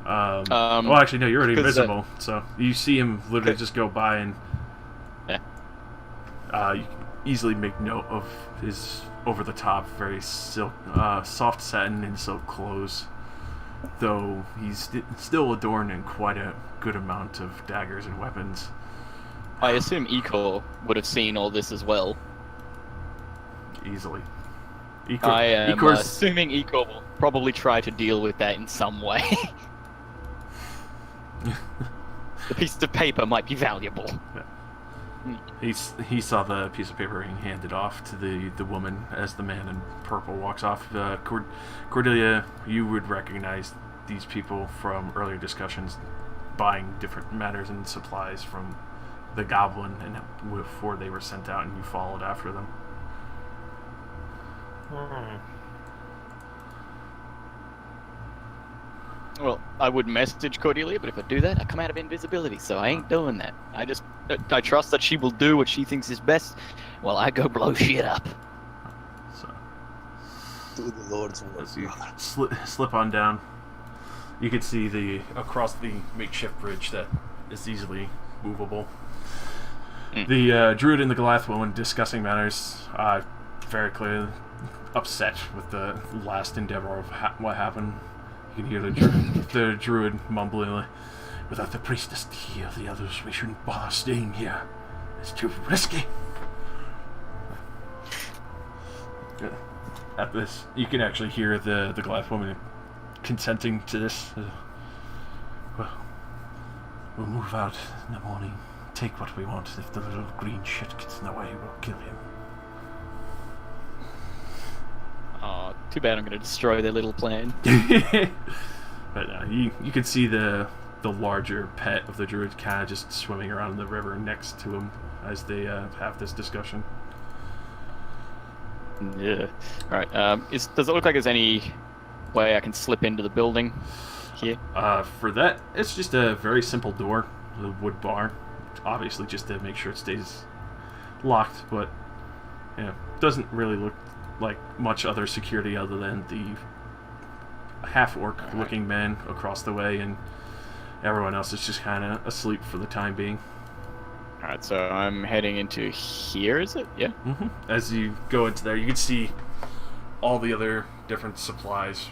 Speaker 1: Well, actually, no, you're already invisible, so you see him literally just go by, and you can easily make note of his over-the-top, very soft satin and silk clothes, though he's still adorned in quite a good amount of daggers and weapons.
Speaker 2: I assume Ikor would have seen all this as well.
Speaker 1: Easily.
Speaker 2: I am assuming Ikor will probably try to deal with that in some way. The piece of paper might be valuable.
Speaker 1: Yeah. He saw the piece of paper being handed off to the woman as the man in purple walks off. Cordelia, you would recognize these people from earlier discussions, buying different matters and supplies from the goblin, and before they were sent out, and you followed after them.
Speaker 2: Well, I would message Cordelia, but if I do that, I come out of invisibility, so I ain't doing that. I trust that she will do what she thinks is best while I go blow shit up.
Speaker 1: So,
Speaker 7: Do the Lord's work.
Speaker 1: as you slip on down, you can see across the makeshift bridge that is easily movable. The druid and the Goliath woman discussing matters, very clearly upset with the last endeavor of what happened. You can hear the druid mumbling, like, "Without the priestess to heal the others, we shouldn't bother staying here. It's too risky." At this, you can actually hear the Goliath woman consenting to this. Well, we'll move out in the morning. Take what we want. If the little green shit gets in the way, we'll kill him.
Speaker 2: Oh, too bad I'm going to destroy their little plan.
Speaker 1: But you can see the larger pet of the druid kind of just swimming around in the river next to him as they have this discussion.
Speaker 2: Yeah. Alright, does it look like there's any way I can slip into the building here?
Speaker 1: For that, it's just a very simple door, the wood bar, obviously just to make sure it stays locked, but doesn't really look like much other security other than the half-orc looking man across the way, and everyone else is just kind of asleep for the time being.
Speaker 2: Alright, so I'm heading into here, is it? Yeah?
Speaker 1: Mm-hmm. As you go into there, you can see all the other different supplies,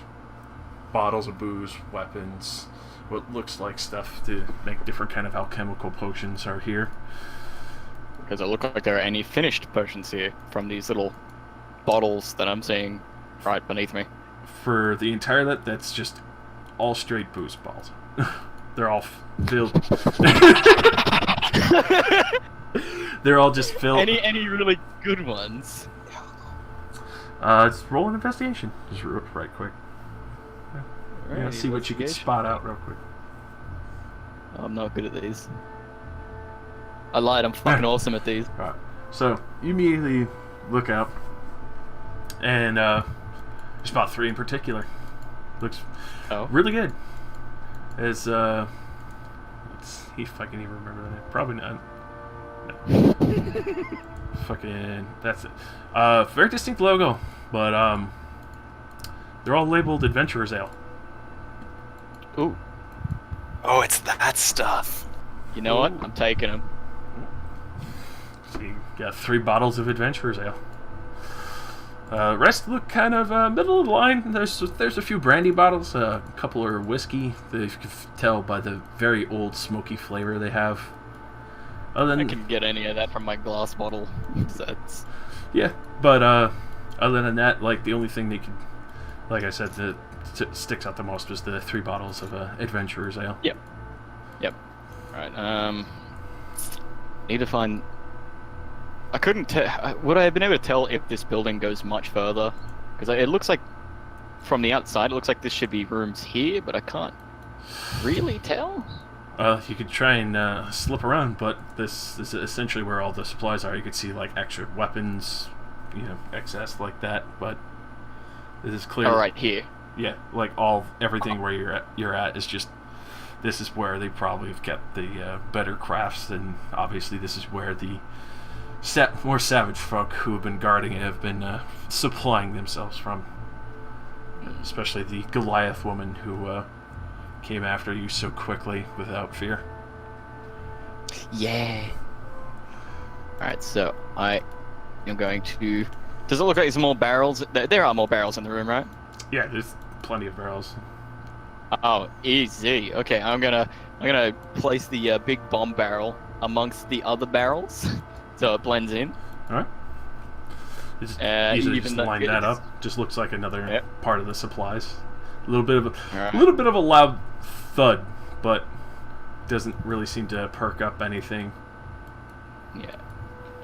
Speaker 1: bottles of booze, weapons, what looks like stuff to make different kind of alchemical potions are here.
Speaker 2: Does it look like there are any finished potions here from these little bottles that I'm seeing right beneath me?
Speaker 1: For the entire that's just all straight booze balls. They're all filled. They're all just filled.
Speaker 2: Any really good ones?
Speaker 1: Let's roll an investigation. Just right quick. See what you can spot out real quick.
Speaker 2: I'm not good at these. I lied. I'm fucking awesome at these.
Speaker 1: Alright. So you immediately look out, and there's about 3 in particular. Looks really good. As let's see if I can even remember the name. Probably not. No. Fucking that's it. Very distinct logo, but they're all labeled Adventurer's Ale.
Speaker 2: Ooh.
Speaker 3: Oh, it's that stuff.
Speaker 2: You know what? I'm taking them.
Speaker 1: So you got 3 bottles of Adventurer's Ale. Rest look kind of middle of the line. There's a few brandy bottles, a couple are whiskey. You can tell by the very old smoky flavor they have. Other
Speaker 2: I
Speaker 1: than
Speaker 2: can get any of that from my glass bottle sets.
Speaker 1: yeah, but other than that, like the only thing they could, like I said, that sticks out the most was the 3 bottles of Adventurer's Ale.
Speaker 2: Yep. Alright, need to find... I couldn't tell... Would I have been able to tell if this building goes much further? Because it looks like, from the outside, it looks like this should be rooms here, but I can't really tell.
Speaker 1: You could try and slip around, but this is essentially where all the supplies are. You could see like extra weapons, excess like that, but this is clear.
Speaker 2: Alright, here.
Speaker 1: Yeah, like everything where you're at is just, this is where they probably have kept the better crafts, and obviously this is where the more savage folk who have been guarding it have been supplying themselves from. Especially the Goliath woman who came after you so quickly without fear.
Speaker 2: Yeah. Alright, so I am going to... Does it look like there's more barrels? There are more barrels in the room, right?
Speaker 1: Yeah, there's plenty of barrels.
Speaker 2: Oh, easy. Okay, I'm gonna place the big bomb barrel amongst the other barrels, so it blends in.
Speaker 1: All right. Easily
Speaker 2: even
Speaker 1: just
Speaker 2: though
Speaker 1: line
Speaker 2: it
Speaker 1: that
Speaker 2: is-
Speaker 1: up. Just looks like another
Speaker 2: Yep.
Speaker 1: part of the supplies. A little bit of
Speaker 2: Alright.
Speaker 1: a little bit of a loud thud, but doesn't really seem to perk up anything.
Speaker 2: Yeah.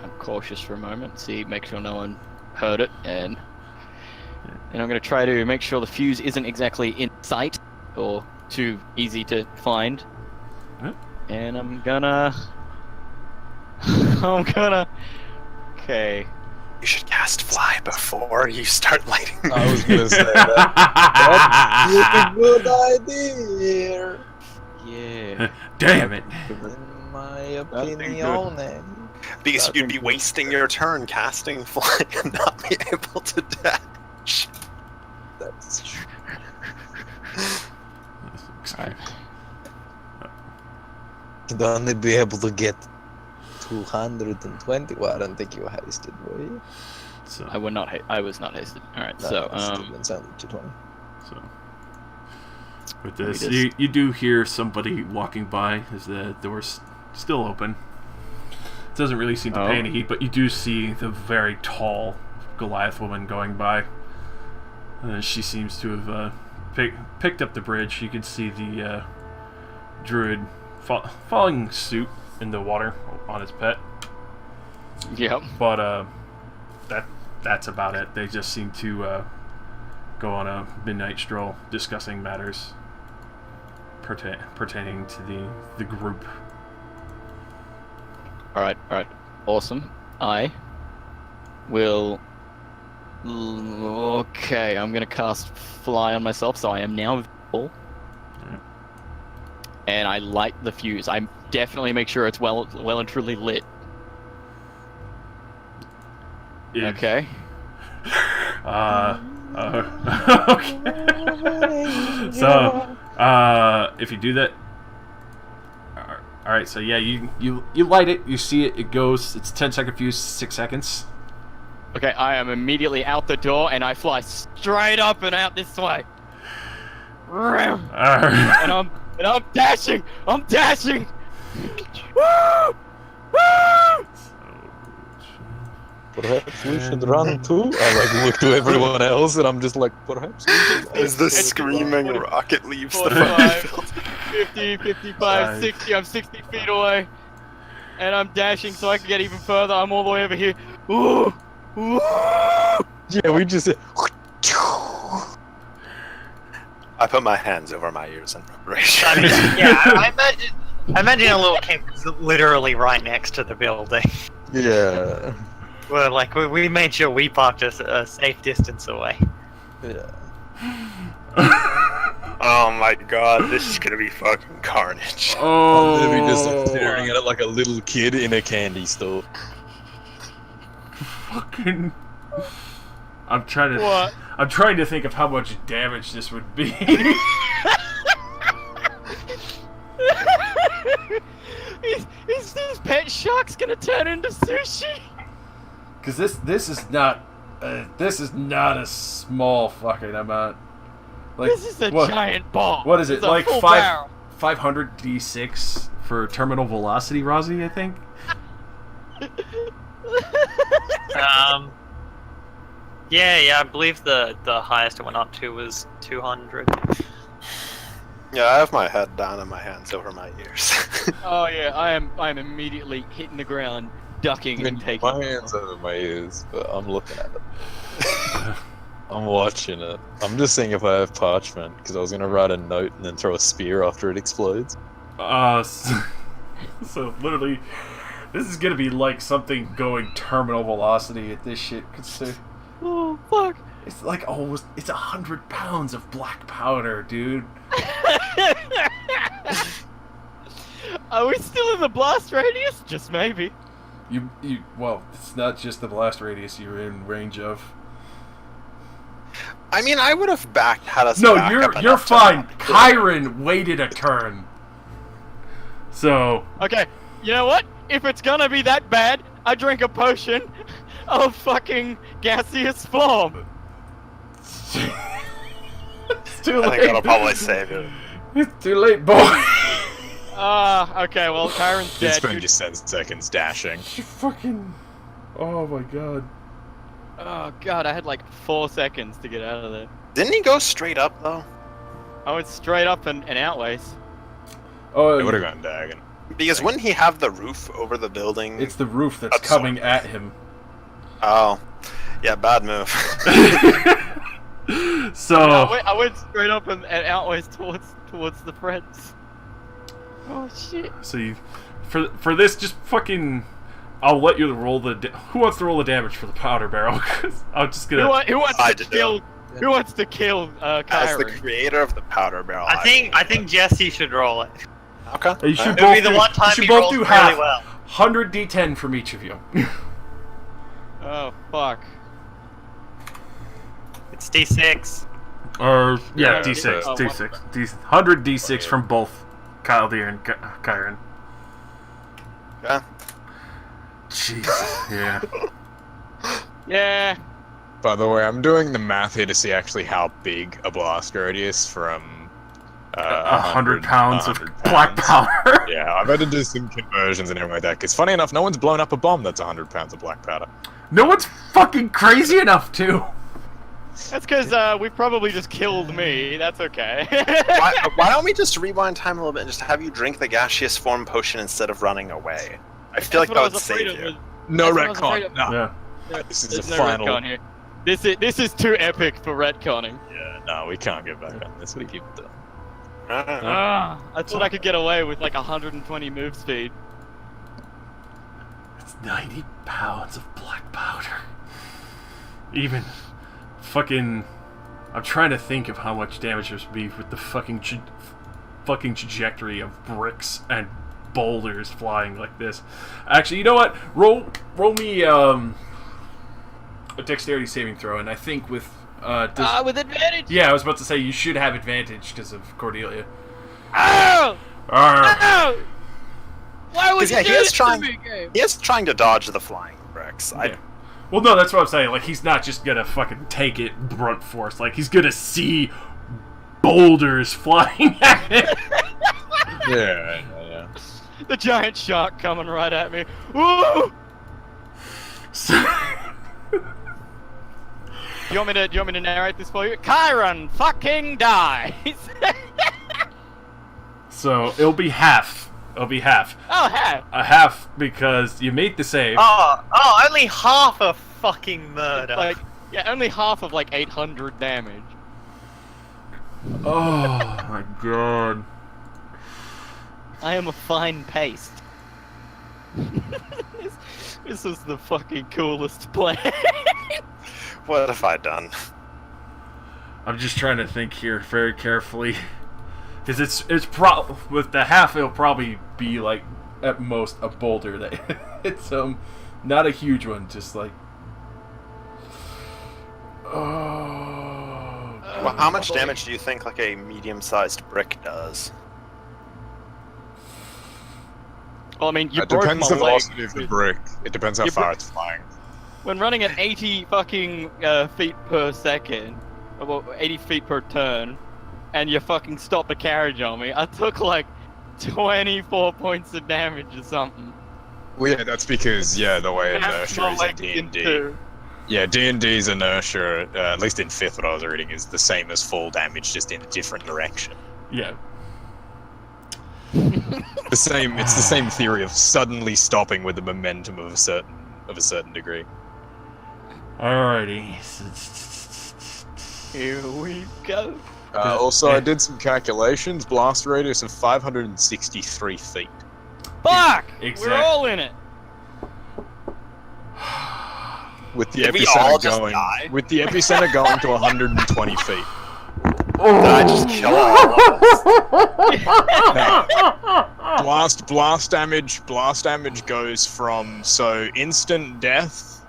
Speaker 2: I'm cautious for a moment, make sure no one heard it, and I'm gonna try to make sure the fuse isn't exactly in sight or too easy to find.
Speaker 1: Yep.
Speaker 2: And I'm gonna. Okay.
Speaker 3: You should cast fly before you start lighting.
Speaker 6: I was gonna say that. That's a good idea.
Speaker 2: Yeah.
Speaker 1: Damn it!
Speaker 6: In my
Speaker 2: Nothing
Speaker 6: opinion.
Speaker 3: Because
Speaker 2: That's
Speaker 3: you'd be
Speaker 2: good.
Speaker 3: wasting your turn casting fly and not be able to dash.
Speaker 6: That's true.
Speaker 2: Alright.
Speaker 6: You'd only be able to get 220. Well, I don't think you were hasted, were you?
Speaker 1: So,
Speaker 2: I was not hasted. Alright, so
Speaker 6: It sounded 220.
Speaker 1: so with
Speaker 2: Let me
Speaker 1: this,
Speaker 2: just-
Speaker 1: you do hear somebody walking by as the door's still open. It doesn't really seem to pay any heed, but you do see the very tall Goliath woman going by. She seems to have picked up the bridge. You can see the druid falling suit in the water on his pet.
Speaker 2: Yep.
Speaker 1: But that's about it. They just seem to go on a midnight stroll discussing matters pertaining to the group.
Speaker 2: Alright, awesome. I will... Okay, I'm gonna cast Fly on myself, so I am now visible.
Speaker 1: Alright.
Speaker 2: And I light the fuse. I definitely make sure it's well and truly lit. Okay.
Speaker 1: Okay. So, if you do that, all right. So yeah, you light it. You see it. It goes. It's 10-second fuse. 6 seconds.
Speaker 2: Okay, I am immediately out the door, and I fly straight up and out this way. And I'm dashing. I'm dashing. Woo! Woo!
Speaker 6: Perhaps we should run too? I look to everyone else and I'm just like, perhaps we should.
Speaker 3: As the
Speaker 6: also
Speaker 3: screaming
Speaker 6: run.
Speaker 3: rocket leaves the
Speaker 2: 45,
Speaker 3: field.
Speaker 2: 50, 55, 60. I'm 60 feet away. And I'm dashing so I can get even further. I'm all the way over here. Ooh! Ooh!
Speaker 6: Yeah, we just.
Speaker 3: I put my hands over my ears in preparation.
Speaker 4: I mean, yeah, I imagine I imagine a little camp is literally right next to the building.
Speaker 6: Yeah.
Speaker 4: Well, like we made sure we parked a safe distance away.
Speaker 6: Yeah.
Speaker 3: Oh my god, this is gonna be fucking carnage.
Speaker 1: Oh,
Speaker 6: I'm literally just like, staring at it like a little kid in a candy store.
Speaker 1: fucking. I'm trying to.
Speaker 2: What?
Speaker 1: I'm trying to think of how much damage this would be.
Speaker 2: Is this pet shark's gonna turn into sushi?
Speaker 1: Because this is not a small fucking amount. Like,
Speaker 2: This is a
Speaker 1: what-
Speaker 2: giant bomb.
Speaker 1: What is it?
Speaker 2: It's a
Speaker 1: Like
Speaker 2: full barrel.
Speaker 1: 500 d6 for terminal velocity, Rozzy, I think.
Speaker 4: Yeah, I believe the highest it went up to was 200.
Speaker 3: Yeah, I have my head down and my hands over my ears.
Speaker 2: Oh yeah, I am immediately hitting the ground, ducking and taking.
Speaker 6: My hands over my ears, but I'm looking at it. I'm watching it. I'm just seeing if I have parchment, because I was gonna write a note and then throw a spear after it explodes.
Speaker 1: So literally, this is gonna be like something going terminal velocity at this shit.
Speaker 2: Oh fuck!
Speaker 1: It's like almost, it's 100 pounds of black powder, dude.
Speaker 2: Are we still in the blast radius? Just maybe.
Speaker 1: Well, it's not just the blast radius you're in range of.
Speaker 3: I mean, I would have had us.
Speaker 1: No,
Speaker 3: back
Speaker 1: you're
Speaker 3: up enough to
Speaker 1: fine.
Speaker 3: not-
Speaker 1: Kyron waited a turn. So,
Speaker 2: Okay, you know what? If it's gonna be that bad, I drink a potion of fucking gaseous form.
Speaker 1: it's too
Speaker 3: I
Speaker 1: late.
Speaker 3: think that'll probably save it.
Speaker 1: It's too late, boy.
Speaker 2: Okay, well, Kyron's
Speaker 6: You
Speaker 2: dead.
Speaker 6: spend just 10 seconds dashing.
Speaker 1: You fucking. Oh my god.
Speaker 2: Oh god, I had like 4 seconds to get out of there.
Speaker 3: Didn't he go straight up though?
Speaker 2: I went straight up and outways.
Speaker 1: Oh,
Speaker 6: It would have gone Dagon.
Speaker 3: Because wouldn't he have the roof over the building?
Speaker 1: it's the roof that's
Speaker 3: That's
Speaker 1: coming
Speaker 3: so-
Speaker 1: at him.
Speaker 3: Oh, yeah, bad move.
Speaker 1: So.
Speaker 2: I went straight up and outways towards the friends. Oh shit.
Speaker 1: So you, for this, just fucking. I'll let you roll the. Who wants to roll the damage for the powder barrel? 'Cause I'm just gonna.
Speaker 2: Who wants
Speaker 3: I
Speaker 2: to
Speaker 3: do.
Speaker 2: kill? Who wants to kill
Speaker 3: As the
Speaker 2: Kyron?
Speaker 3: creator of the powder barrel,
Speaker 4: I think Jesse should roll it.
Speaker 3: Okay.
Speaker 1: You should
Speaker 4: It'll
Speaker 1: both
Speaker 4: be the
Speaker 1: do,
Speaker 4: one time
Speaker 1: you should
Speaker 4: he
Speaker 1: both
Speaker 4: rolls
Speaker 1: do
Speaker 4: really
Speaker 1: half.
Speaker 4: well.
Speaker 1: 100 d10 from each of you.
Speaker 2: Oh fuck.
Speaker 4: It's D6.
Speaker 1: Or yeah,
Speaker 6: Yeah,
Speaker 1: d6,
Speaker 2: oh,
Speaker 1: d6, 100 d6 from both Kyle Deer and Kyron.
Speaker 3: Okay.
Speaker 1: Jesus, yeah.
Speaker 2: Yeah.
Speaker 6: By the way, I'm doing the math here to see actually how big a blast radius from
Speaker 1: 100 pounds of
Speaker 6: 100
Speaker 1: black
Speaker 6: pounds.
Speaker 1: powder.
Speaker 6: Yeah, I've had to do some conversions and everything like that. Because funny enough, no one's blown up a bomb that's 100 pounds of black powder.
Speaker 1: No one's fucking crazy enough to.
Speaker 2: That's because we probably just killed me. That's okay.
Speaker 3: why don't we just rewind time a little bit and just have you drink the gaseous form potion instead of running away? I feel like
Speaker 2: That's what I
Speaker 3: that would
Speaker 2: was afraid
Speaker 3: save
Speaker 2: of
Speaker 3: you.
Speaker 2: was-
Speaker 6: No
Speaker 2: That's what I was afraid
Speaker 6: retcon.
Speaker 2: of.
Speaker 6: No.
Speaker 1: Yeah.
Speaker 6: This is
Speaker 2: There's
Speaker 6: the
Speaker 2: no
Speaker 6: final.
Speaker 2: retcon here. This is too epic for retconning.
Speaker 6: Yeah, no, we can't get back on this. What do you keep doing?
Speaker 2: I thought I could get away with like 120 move speed.
Speaker 1: It's 90 pounds of black powder. Even fucking. I'm trying to think of how much damage this would be with the fucking trajectory of bricks and boulders flying like this. Actually, you know what? Roll me a dexterity saving throw, and I think with
Speaker 2: With advantage.
Speaker 1: yeah, I was about to say you should have advantage because of Cordelia.
Speaker 2: Oh!
Speaker 1: Arr.
Speaker 2: Oh! Why would
Speaker 3: 'Cause,
Speaker 2: you
Speaker 3: yeah,
Speaker 2: do
Speaker 3: he is
Speaker 2: this
Speaker 3: trying-
Speaker 2: to me, game?
Speaker 3: He is trying to dodge the flying bricks.
Speaker 1: Yeah. Well, no, that's what I'm saying. Like, he's not just gonna fucking take it brunt force. Like, he's gonna see boulders flying at him.
Speaker 6: Yeah.
Speaker 2: The giant shark coming right at me. Woo!
Speaker 1: So,
Speaker 2: Do you want me to narrate this for you? Kyron fucking dies.
Speaker 1: so it'll be half. It'll be half.
Speaker 2: Oh, hey.
Speaker 1: A half because you made the save.
Speaker 4: Oh, only half a fucking murder.
Speaker 2: Like, yeah, only half of like 800 damage.
Speaker 1: Oh my god.
Speaker 2: I am a fine paste. this was the fucking coolest plan.
Speaker 3: What have I done?
Speaker 1: I'm just trying to think here very carefully. Because it's with the half, it'll probably be like at most a boulder that it's not a huge one, just like
Speaker 3: Well, how much damage do you think like a medium-sized brick does?
Speaker 2: Well, I mean, you
Speaker 8: It
Speaker 2: broke
Speaker 8: depends
Speaker 2: my
Speaker 8: the
Speaker 2: leg.
Speaker 8: velocity of the brick. It depends how
Speaker 2: You
Speaker 8: far
Speaker 2: bro-
Speaker 8: it's flying.
Speaker 2: When running at 80 fucking feet per second, well, 80 feet per turn, and you fucking stopped a carriage on me, I took like 24 points of damage or something.
Speaker 8: Well, yeah, that's because the way
Speaker 2: That's
Speaker 8: inertia
Speaker 2: my
Speaker 8: is in
Speaker 2: leg
Speaker 8: D&D.
Speaker 2: into-
Speaker 8: Yeah, D&D's inertia, at least in 5th what I was reading, is the same as fall damage, just in a different direction.
Speaker 1: yeah.
Speaker 8: It's the same theory of suddenly stopping with the momentum of a certain degree.
Speaker 1: Alrighty.
Speaker 2: Here we go.
Speaker 8: Also, I did some calculations. Blast radius of 563 feet.
Speaker 2: Fuck!
Speaker 1: Exact-
Speaker 2: We're all in it.
Speaker 8: With the
Speaker 3: Did we all
Speaker 8: epicenter
Speaker 3: just
Speaker 8: going,
Speaker 3: die?
Speaker 8: with the epicenter going to 120 feet.
Speaker 3: Did I just kill all of us?
Speaker 8: Blast damage goes from instant death.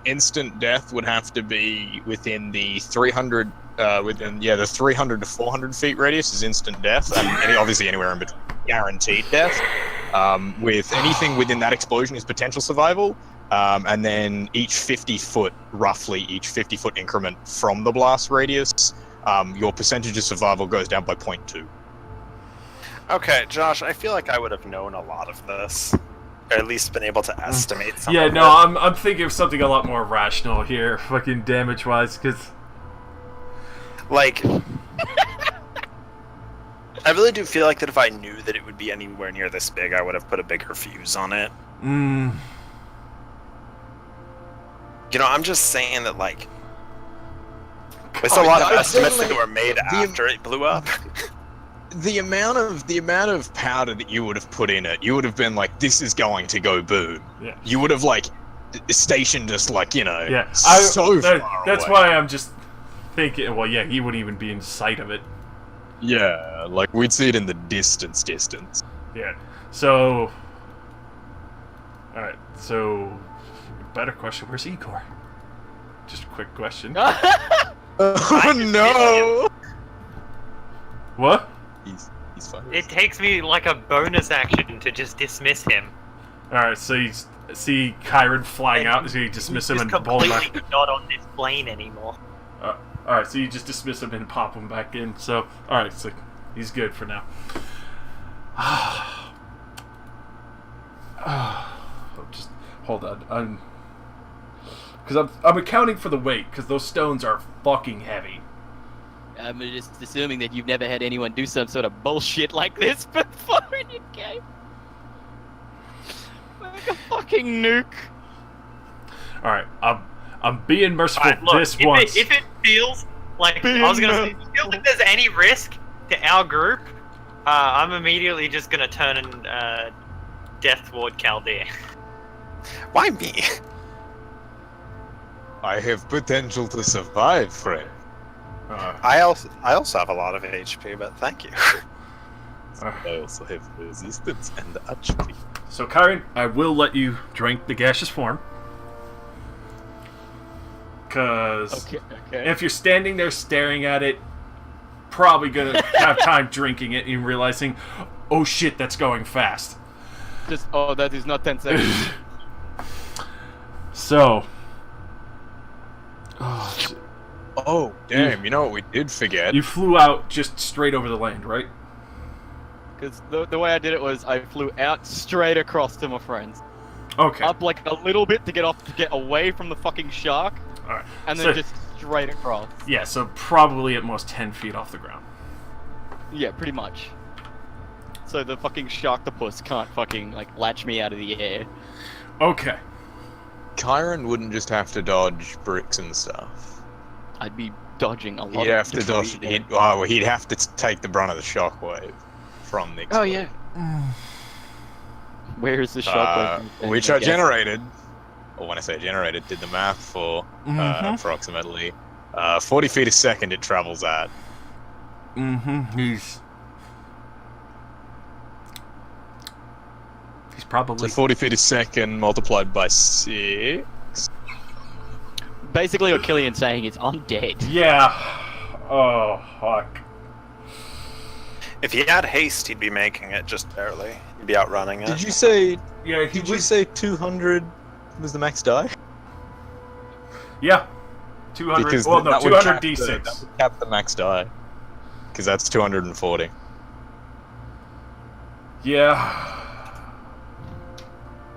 Speaker 8: Instant death would have to be within the 300 the 300 to 400 feet radius is instant death, and obviously anywhere in between guaranteed death. With anything within that explosion is potential survival, and then each 50 foot increment from the blast radius, your percentage of survival goes down by 0.2.
Speaker 3: Okay, Josh, I feel like I would have known a lot of this. Or at least been able to estimate some
Speaker 1: Yeah,
Speaker 3: of
Speaker 1: no,
Speaker 3: it.
Speaker 1: I'm thinking of something a lot more rational here, fucking damage-wise, because...
Speaker 3: Like, I really do feel like that if I knew that it would be anywhere near this big, I would have put a bigger fuse on it. You know, I'm just saying that, like, there's a lot of estimates that were made after it blew up.
Speaker 8: The amount of powder that you would have put in it, you would have been like, this is going to go boom.
Speaker 1: Yeah.
Speaker 8: You would have like stationed us like,
Speaker 1: Yeah,
Speaker 8: so far
Speaker 1: that's
Speaker 8: away.
Speaker 1: why I'm just thinking, well, yeah, he wouldn't even be in sight of it.
Speaker 8: Yeah, like we'd see it in the distance.
Speaker 1: Yeah, so... Alright, so... Better question, where's Igor? Just a quick question.
Speaker 8: Oh no!
Speaker 1: What?
Speaker 8: He's fine.
Speaker 4: It takes me like a bonus action to just dismiss him.
Speaker 1: Alright, so you see Kyron flying out, so you dismiss him
Speaker 4: He's
Speaker 1: and pull him back.
Speaker 4: completely not on this plane anymore.
Speaker 1: Alright, so you just dismiss him and pop him back in. So, alright, so he's good for now. Just hold on. Because I'm accounting for the weight, because those stones are fucking heavy.
Speaker 2: I'm just assuming that you've never had anyone do some sort of bullshit like this before in your game. Like a fucking nuke.
Speaker 1: Alright, I'm being merciful
Speaker 4: Alright, look,
Speaker 1: this once.
Speaker 4: if it feels like I was gonna say, if you feel like there's any risk to our group, I'm immediately just gonna turn and death toward Chaldea.
Speaker 3: Why me?
Speaker 8: I have potential to survive, friend.
Speaker 3: I also have a lot of HP, but thank you.
Speaker 8: I also have resistance and HP.
Speaker 1: So, Kyron, I will let you drink the gaseous form. Because
Speaker 2: Okay.
Speaker 1: if you're standing there staring at it, probably gonna have time drinking it and realizing, oh shit, that's going fast.
Speaker 2: Just, that is not 10 seconds.
Speaker 1: So...
Speaker 8: Oh, damn, you know what we did forget?
Speaker 1: You flew out just straight over the land, right?
Speaker 2: Because the way I did it was I flew out straight across to my friends.
Speaker 1: Okay.
Speaker 2: Up like a little bit to get away from the fucking shark,
Speaker 1: Alright.
Speaker 2: and then just straight across.
Speaker 1: Yeah, so probably at most 10 feet off the ground.
Speaker 2: Yeah, pretty much. So the fucking sharktopus can't fucking like latch me out of the air.
Speaker 1: Okay.
Speaker 8: Kyron wouldn't just have to dodge bricks and stuff.
Speaker 2: I'd be dodging a lot.
Speaker 8: He'd
Speaker 2: of
Speaker 8: have to
Speaker 2: debris
Speaker 8: dodge.
Speaker 2: there.
Speaker 8: He'd have to take the brunt of the shockwave from the.
Speaker 2: Oh yeah. Where is the shockwave?
Speaker 6: Which I generated, or when I say generated, did the math for approximately 40 feet a second it travels at.
Speaker 1: He's probably...
Speaker 6: So 40 feet a second multiplied by 6.
Speaker 2: Basically, what Killian's saying is, I'm dead.
Speaker 1: Yeah. Oh, fuck.
Speaker 3: If he had haste, he'd be making it just barely. He'd be outrunning it.
Speaker 6: Did you say?
Speaker 1: Yeah,
Speaker 6: Did you say 200 was the max die?
Speaker 1: Yeah. 200...
Speaker 6: Because
Speaker 1: well, no,
Speaker 6: that would
Speaker 1: 200
Speaker 6: cap
Speaker 1: D6.
Speaker 6: that would cap the max die. Because that's 240.
Speaker 1: Yeah.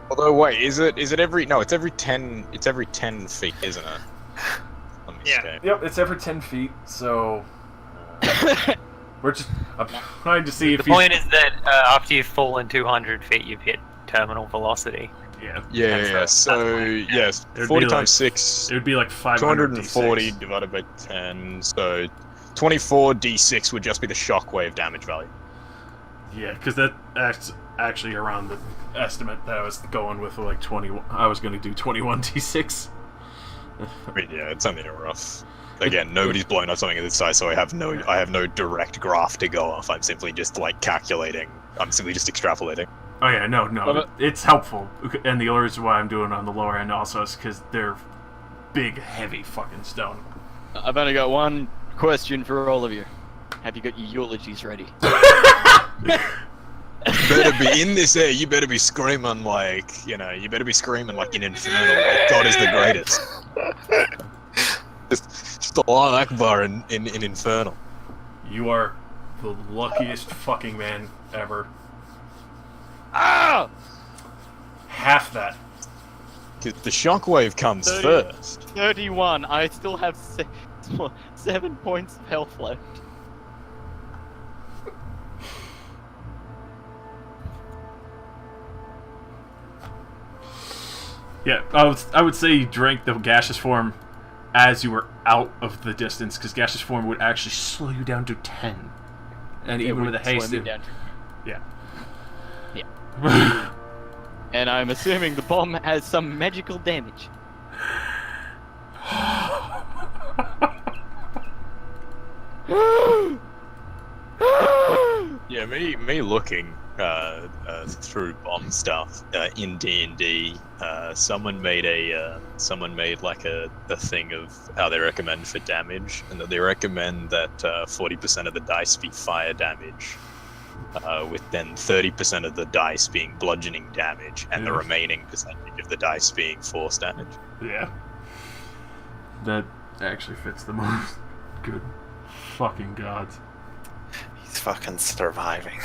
Speaker 6: Although wait, is it every? No, it's every 10. It's every 10 feet, isn't it? On this
Speaker 4: Yeah.
Speaker 6: game.
Speaker 1: Yep, it's every 10 feet, so... We're just... I'm trying to see
Speaker 4: The
Speaker 1: if he's...
Speaker 4: point is that after you've fallen 200 feet, you've hit terminal velocity.
Speaker 1: Yeah.
Speaker 6: Yeah. So yes,
Speaker 1: It'd
Speaker 6: 40
Speaker 1: be
Speaker 6: times
Speaker 1: like-
Speaker 6: 6.
Speaker 1: It would be like 500
Speaker 6: 240
Speaker 1: D6.
Speaker 6: divided by 10. So 24 d6 would just be the shockwave damage value.
Speaker 1: Yeah, because that's actually around the estimate that I was going with, like 20... I was going to do 21 D6.
Speaker 6: I mean, yeah, it's only a rough. Again, nobody's blown up something of this size, so I have no direct graph to go off. I'm simply just like calculating. I'm simply just extrapolating.
Speaker 1: Oh yeah, no, it's helpful. And the only reason why I'm doing it on the lower end also is because they're big, heavy fucking stone.
Speaker 2: I've only got one question for all of you. Have you got your eulogies ready?
Speaker 6: Better be in this air. You better be screaming like you better be screaming like in Infernal. Like God is the greatest. Just Allah Akbar in Infernal.
Speaker 1: You are the luckiest fucking man ever.
Speaker 2: Ah!
Speaker 1: Half that.
Speaker 6: 'Cause the shockwave comes
Speaker 2: 30.
Speaker 6: first.
Speaker 2: 31. I still have 7 points of health left.
Speaker 1: Yeah, I would say you drank the gaseous form as you were out of the distance, because gaseous form would actually slow you down to 10. And even with a haste... Yeah.
Speaker 2: Yeah. And I'm assuming the bomb has some magical damage.
Speaker 6: Yeah, me looking through bomb stuff in D&D. Someone made like a thing of how they recommend for damage, and that they recommend that 40% of the dice be fire damage, with then 30% of the dice being bludgeoning damage, and the remaining percentage of the dice being force damage.
Speaker 1: Yeah. That actually fits the most. Good fucking gods.
Speaker 3: He's fucking surviving.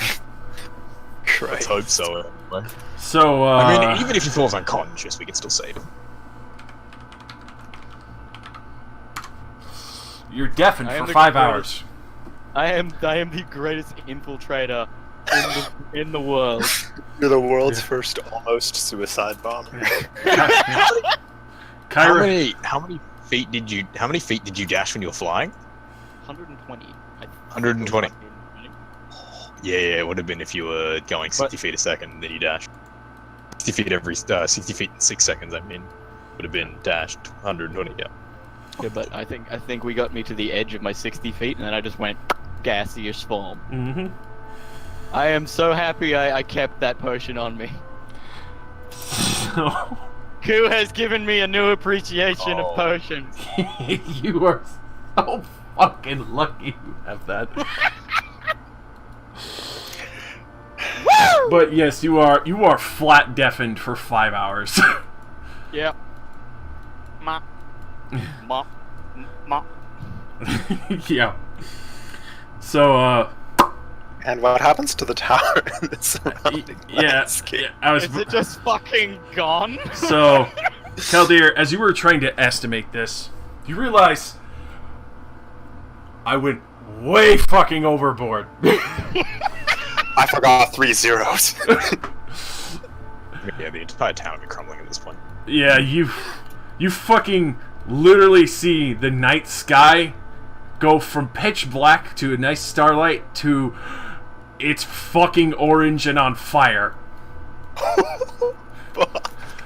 Speaker 6: Let's hope so. Anyway.
Speaker 1: So,
Speaker 6: I mean, even if he falls unconscious, we can still save him.
Speaker 1: You're deafened
Speaker 2: I am
Speaker 1: for
Speaker 2: the
Speaker 1: 5
Speaker 2: greatest.
Speaker 1: hours.
Speaker 2: I am the greatest infiltrator in the world.
Speaker 3: You're the world's first almost suicide bomber.
Speaker 1: Kyra,
Speaker 6: How many feet did you dash when you were flying?
Speaker 2: 120.
Speaker 6: 120. Yeah, it would have been if you were going 60 feet a second, then you dash. 60 feet in 6 seconds. I mean, would have been dashed 120. Yeah.
Speaker 2: Yeah, but I think we got me to the edge of my 60 feet, and then I just went gaseous form.
Speaker 1: Mm-hmm.
Speaker 2: I am so happy I kept that potion on me.
Speaker 1: So,
Speaker 2: Who has given me a new appreciation of potions?
Speaker 1: you are so fucking lucky you have that. But yes, you are flat deafened for 5 hours.
Speaker 2: Yep. Mop. Mop. Mop.
Speaker 1: Yeah. So,
Speaker 3: And what happens to the tower in the surrounding landscape?
Speaker 1: I was.
Speaker 2: Is it just fucking gone?
Speaker 1: So, Kaldir, as you were trying to estimate this, you realize I went way fucking overboard.
Speaker 3: I forgot 3 zeros.
Speaker 6: Yeah, the entire town would be crumbling at this point.
Speaker 1: Yeah, you fucking literally see the night sky go from pitch black to a nice starlight to it's fucking orange and on fire.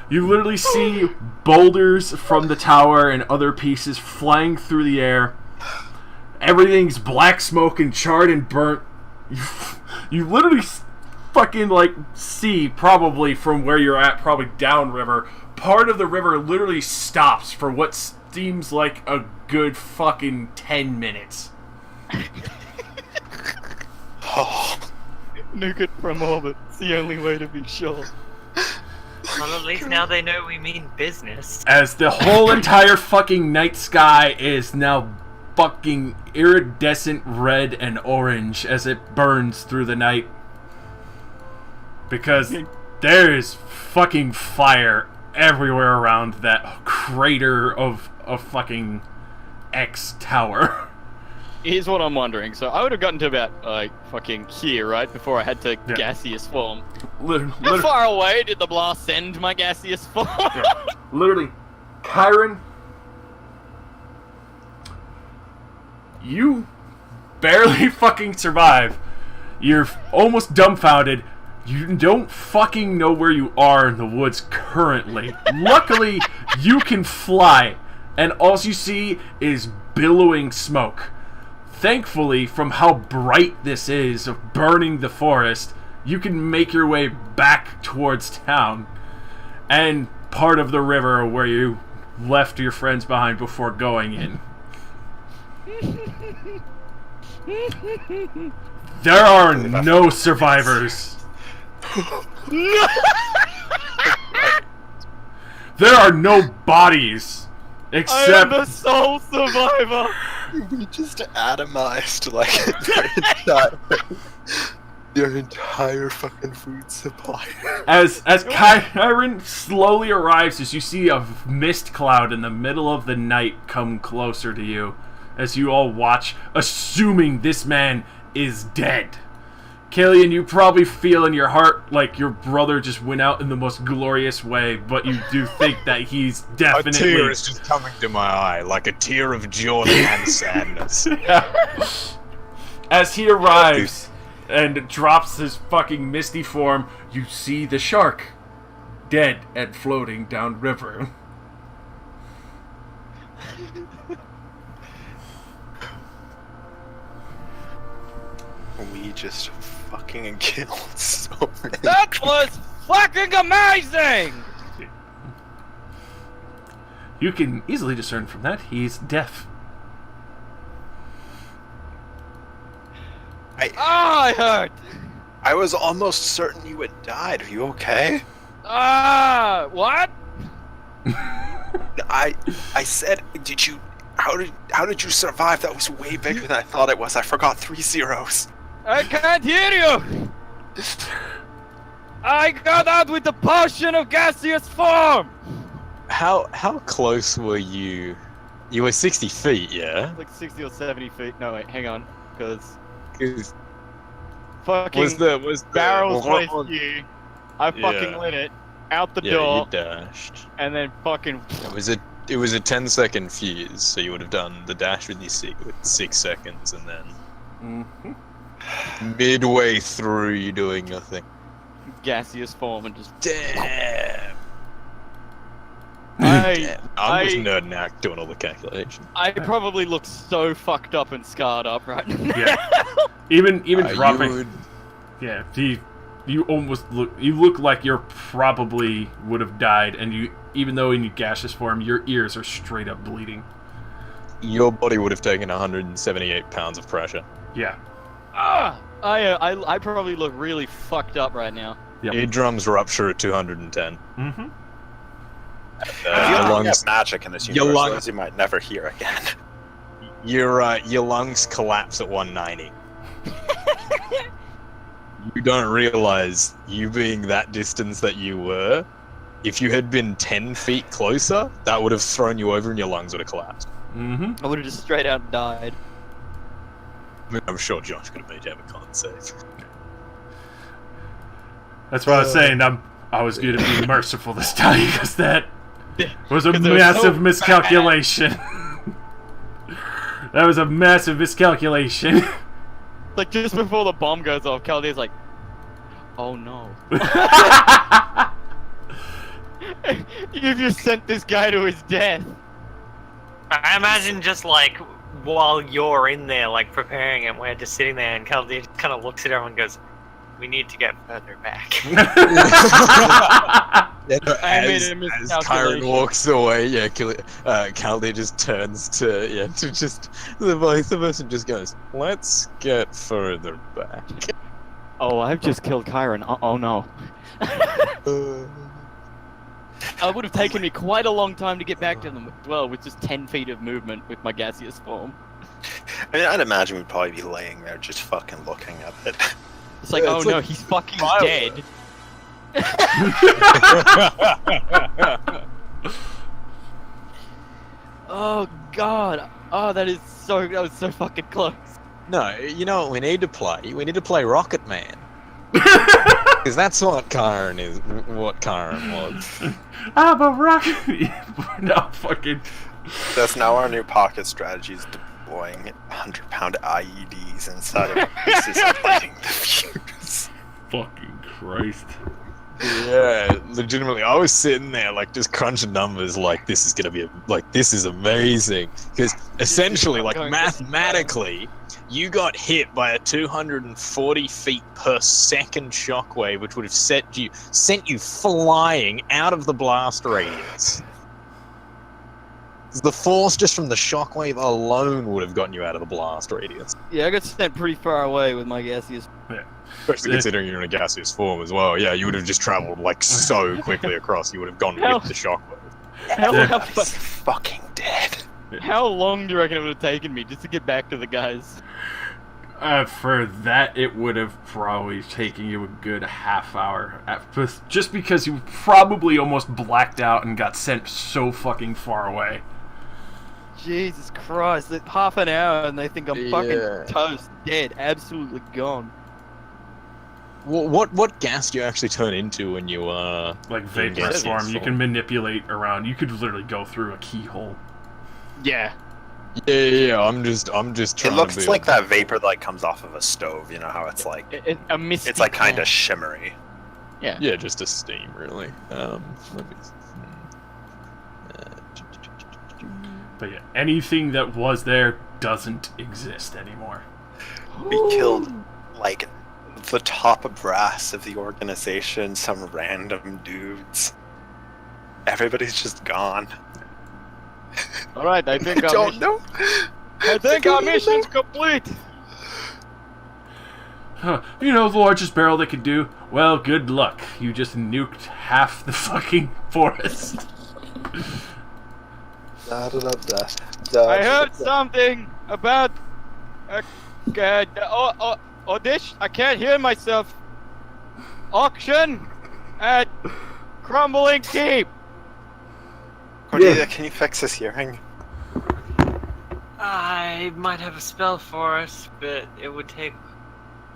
Speaker 1: You literally see boulders from the tower and other pieces flying through the air. Everything's black smoke and charred and burnt. You literally fucking, like, see, probably from where you're at, probably downriver, part of the river literally stops for what seems like a good fucking 10 minutes.
Speaker 2: Nuke it from orbit. It's the only way to be sure.
Speaker 4: Well, at least now they know we mean business.
Speaker 1: As the whole entire fucking night sky is now fucking iridescent red and orange as it burns through the night. Because there is fucking fire everywhere around that crater of a fucking X tower.
Speaker 2: Here's what I'm wondering. So I would have gotten to about, fucking here, right? Before I had to gaseous form. How far away did the blast send my gaseous form?
Speaker 1: Literally, Kyron, you barely fucking survive. You're almost dumbfounded. You don't fucking know where you are in the woods currently. Luckily, you can fly, and all you see is billowing smoke. Thankfully, from how bright this is of burning the forest, you can make your way back towards town and part of the river where you left your friends behind before going in. There are no survivors. There are no bodies except
Speaker 2: I am the sole survivor.
Speaker 3: We just atomized like their entire fucking food supply.
Speaker 1: As Kyron slowly arrives, as you see a mist cloud in the middle of the night come closer to you, as you all watch, assuming this man is dead. Killian, you probably feel in your heart like your brother just went out in the most glorious way, but you do think that he's definitely...
Speaker 8: A tear is just coming to my eye, like a tear of joy and sadness.
Speaker 1: Yeah. As he arrives and drops his fucking misty form, you see the shark, dead and floating downriver.
Speaker 3: We just fucking killed so many.
Speaker 2: That was fucking amazing!
Speaker 1: You can easily discern from that he's deaf.
Speaker 2: I hurt!
Speaker 3: I was almost certain you had died. Are you okay?
Speaker 2: What?
Speaker 3: I said, how did you survive? That was way bigger than I thought it was. I forgot 3 zeros.
Speaker 2: I can't hear you! I got out with the potion of gaseous form!
Speaker 8: How close were you? You were 60 feet, yeah?
Speaker 2: Like 60 or 70 feet. No, wait, hang on. Because
Speaker 8: 'Cause
Speaker 2: fucking
Speaker 8: was the
Speaker 2: barrels
Speaker 8: what-
Speaker 2: placed you. I fucking
Speaker 8: Yeah.
Speaker 2: lit it. Out the
Speaker 8: yeah,
Speaker 2: door.
Speaker 8: you dashed.
Speaker 2: And then fucking...
Speaker 8: It was a 10-second fuse, so you would have done the dash with 6 seconds, and then midway through you doing your thing.
Speaker 2: gaseous form and just...
Speaker 8: Damn.
Speaker 2: I
Speaker 8: I'm just nerding out doing all the calculations.
Speaker 2: probably look so fucked up and scarred up right now.
Speaker 1: Yeah. Even dropping.
Speaker 8: You would,
Speaker 1: Yeah, you almost look like you probably would have died, and you, even though in your gaseous form, your ears are straight up bleeding.
Speaker 8: your body would have taken 178 pounds of pressure.
Speaker 1: Yeah.
Speaker 2: I probably look really fucked up right now.
Speaker 1: Yep.
Speaker 8: Eardrums rupture at 210.
Speaker 1: Mm-hmm.
Speaker 3: You
Speaker 8: Your
Speaker 3: don't
Speaker 8: lungs,
Speaker 3: have magic in this
Speaker 8: your
Speaker 3: universe,
Speaker 8: lung-
Speaker 3: those you might never hear again.
Speaker 8: your lungs collapse at 190. You don't realize, you being that distance that you were, if you had been 10 feet closer, that would have thrown you over and your lungs would have collapsed.
Speaker 1: Mm-hmm.
Speaker 2: I would have just straight out died.
Speaker 8: I mean, I'm sure Josh could have made him a con save.
Speaker 1: That's what I was saying. I was going to be merciful this time because that was a
Speaker 2: 'Cause it was
Speaker 1: massive
Speaker 2: so
Speaker 1: miscalculation. That was a massive miscalculation.
Speaker 2: Like just before the bomb goes off, Chaldea's like, "Oh no, you've just sent this guy to his death."
Speaker 4: I imagine just like while you're in there, like preparing it, we're just sitting there, and Caldea kind of looks at everyone and goes, "We need to get further back."
Speaker 8: Yeah,
Speaker 2: I
Speaker 8: as
Speaker 2: made a
Speaker 8: as
Speaker 2: miscalculation.
Speaker 8: Kyron walks away, Caldea just turns to just the person just goes, "Let's get further back."
Speaker 2: Oh, I've just killed Chiron. Oh no. It would have taken me quite a long time to get back to them as well, with just 10 feet of movement with my gaseous form.
Speaker 3: I mean, I'd imagine we'd probably be laying there just fucking looking at it.
Speaker 2: It's like,
Speaker 8: Yeah,
Speaker 2: oh
Speaker 8: it's
Speaker 2: no,
Speaker 8: like
Speaker 2: he's fucking
Speaker 8: fire.
Speaker 2: dead. Oh god. Oh, that was so fucking close.
Speaker 8: No, you know what we need to play? We need to play Rocket Man. Because that's what Kyron is. What Kyron was.
Speaker 1: I'm a rocket. No, fucking.
Speaker 3: That's now our new pocket strategy is deploying 100-pound IEDs inside of pieces and lighting the fuse.
Speaker 1: Fucking Christ.
Speaker 8: Yeah, legitimately, I was sitting there like just crunching numbers, like this is gonna be this is amazing, because essentially, like mathematically, you got hit by a 240 feet per second shockwave, which would have sent you flying out of the blast radius. The force just from the shockwave alone would have gotten you out of the blast radius.
Speaker 2: Yeah, I got sent pretty far away with my gaseous.
Speaker 8: Especially considering you're in a gaseous form as well. Yeah, you would have just traveled like so quickly across. You would have gone
Speaker 2: Hell.
Speaker 8: with the shockwave.
Speaker 3: He's fucking dead.
Speaker 2: How long do you reckon it would have taken me just to get back to the guys?
Speaker 1: For that, it would have probably taken you a good half hour. Just because you probably almost blacked out and got sent so fucking far away.
Speaker 2: Jesus Christ, it's half an hour and they think I'm
Speaker 8: Yeah.
Speaker 2: fucking toast, dead, absolutely gone.
Speaker 8: What gas do you actually turn into when you
Speaker 1: Like
Speaker 8: in
Speaker 1: vapor
Speaker 8: gaseous
Speaker 1: form, you can manipulate around. You could literally go through a keyhole.
Speaker 2: Yeah.
Speaker 8: Yeah. I'm just trying
Speaker 3: It
Speaker 8: to
Speaker 3: looks
Speaker 8: be
Speaker 3: like that vapor that like, comes off of a stove. You know how it's like
Speaker 2: A misty
Speaker 3: it's like kind
Speaker 2: cloud.
Speaker 3: of shimmery.
Speaker 2: Yeah.
Speaker 8: Yeah, just a steam, really. Let me.
Speaker 1: But yeah, anything that was there doesn't exist anymore.
Speaker 3: We killed like the top brass of the organization, some random dudes. Everybody's just gone.
Speaker 2: Alright, I think
Speaker 3: I don't know.
Speaker 2: I think our mission's complete.
Speaker 1: Huh, you know the largest barrel they could do? Well, good luck. You just nuked half the fucking forest.
Speaker 2: I heard something about audition. I can't hear myself. Auction at Crumbling Keep.
Speaker 3: Cordelia, can you fix this hearing?
Speaker 4: I might have a spell for us, but it would take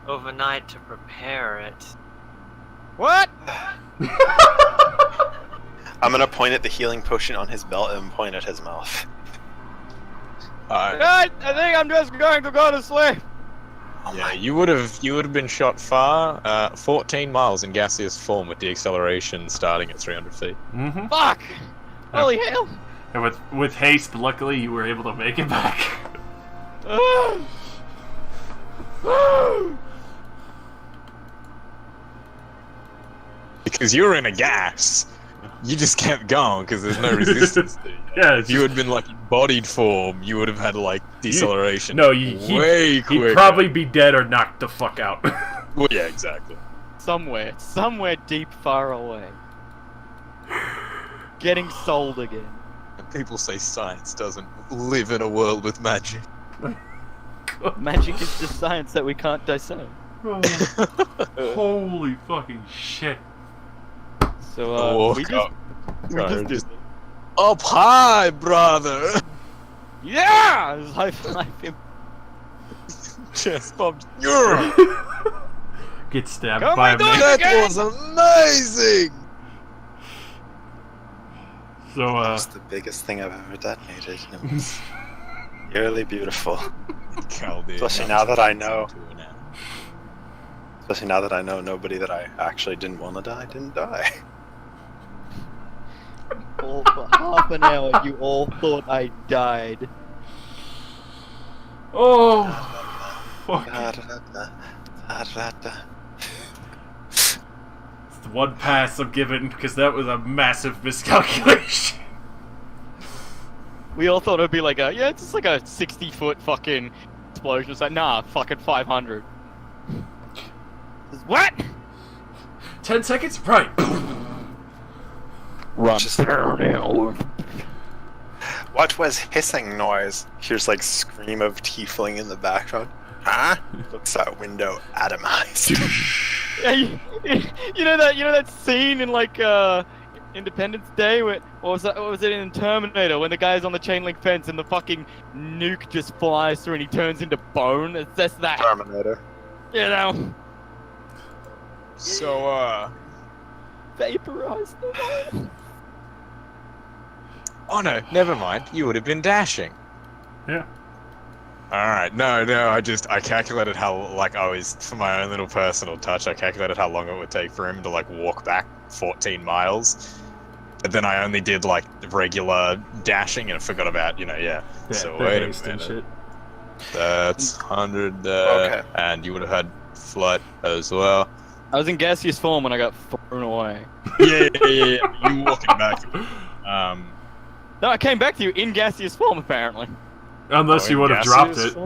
Speaker 4: overnight to prepare it.
Speaker 2: What?
Speaker 3: I'm gonna point at the healing potion on his belt and point at his mouth.
Speaker 2: I think I'm just going to go to sleep.
Speaker 3: Oh
Speaker 8: Yeah,
Speaker 3: my-
Speaker 8: you would have been shot far, 14 miles in gaseous form with the acceleration starting at 300 feet.
Speaker 1: Mm-hmm.
Speaker 2: Fuck! Holy hell!
Speaker 1: And with haste, luckily you were able to make it back.
Speaker 8: Because you were in a gas. You just kept going because there's no resistance.
Speaker 1: Yeah,
Speaker 8: If you had been like in bodied form, you would have had like deceleration. way
Speaker 1: he'd
Speaker 8: quicker.
Speaker 1: probably be dead or knocked the fuck out.
Speaker 8: Well, yeah, exactly.
Speaker 2: Somewhere deep far away. Getting sold again.
Speaker 8: And people say science doesn't live in a world with magic.
Speaker 2: Magic is just science that we can't discern.
Speaker 1: Holy fucking shit.
Speaker 2: So,
Speaker 8: Walk
Speaker 2: we just
Speaker 8: up.
Speaker 2: we
Speaker 8: Kyron
Speaker 2: just did.
Speaker 8: Up high, brother!
Speaker 2: Yeah! It's high five him.
Speaker 8: Chest bumped. Yeah!
Speaker 1: Get stabbed
Speaker 2: Come
Speaker 1: by a
Speaker 2: we do
Speaker 1: man.
Speaker 2: it!
Speaker 8: That was amazing!
Speaker 1: So,
Speaker 3: It's the biggest thing I've ever detonated. And it was eerily beautiful.
Speaker 6: Chaldean
Speaker 3: Especially now that I know.
Speaker 6: to an hour.
Speaker 3: Especially now that I know nobody that I actually didn't want to die didn't die.
Speaker 2: All for half an hour, you all thought I died.
Speaker 1: Oh, fuck. It's the one pass I'm giving because that was a massive miscalculation.
Speaker 2: We all thought it'd be like it's just like a 60-foot fucking explosion. It's like, nah, fucking 500. What?
Speaker 1: 10 seconds? Right.
Speaker 2: Run.
Speaker 3: Just- What was hissing noise? Here's like scream of tiefling in the background. Huh? Looks out window, atomized.
Speaker 2: Yeah, you know that scene in like Independence Day what was it in Terminator when the guy's on the chain link fence and the fucking nuke just flies through and he turns into bone? It's just that.
Speaker 3: Terminator.
Speaker 2: You know.
Speaker 6: So,
Speaker 2: Vaporized the
Speaker 6: oh no, never mind. You would have been dashing.
Speaker 1: Yeah.
Speaker 6: Alright, no, I calculated how, like, for my own little personal touch, I calculated how long it would take for him to, like, walk back 14 miles. But then I only did, like, regular dashing and I forgot about, so wait a
Speaker 1: haste and
Speaker 6: minute.
Speaker 1: shit.
Speaker 6: That's 100
Speaker 3: Okay.
Speaker 6: and you would have had flight as well.
Speaker 2: I was in gaseous form when I got thrown away.
Speaker 6: Yeah. You walking back.
Speaker 2: No, I came back to you in gaseous form apparently.
Speaker 1: Unless you would have dropped it.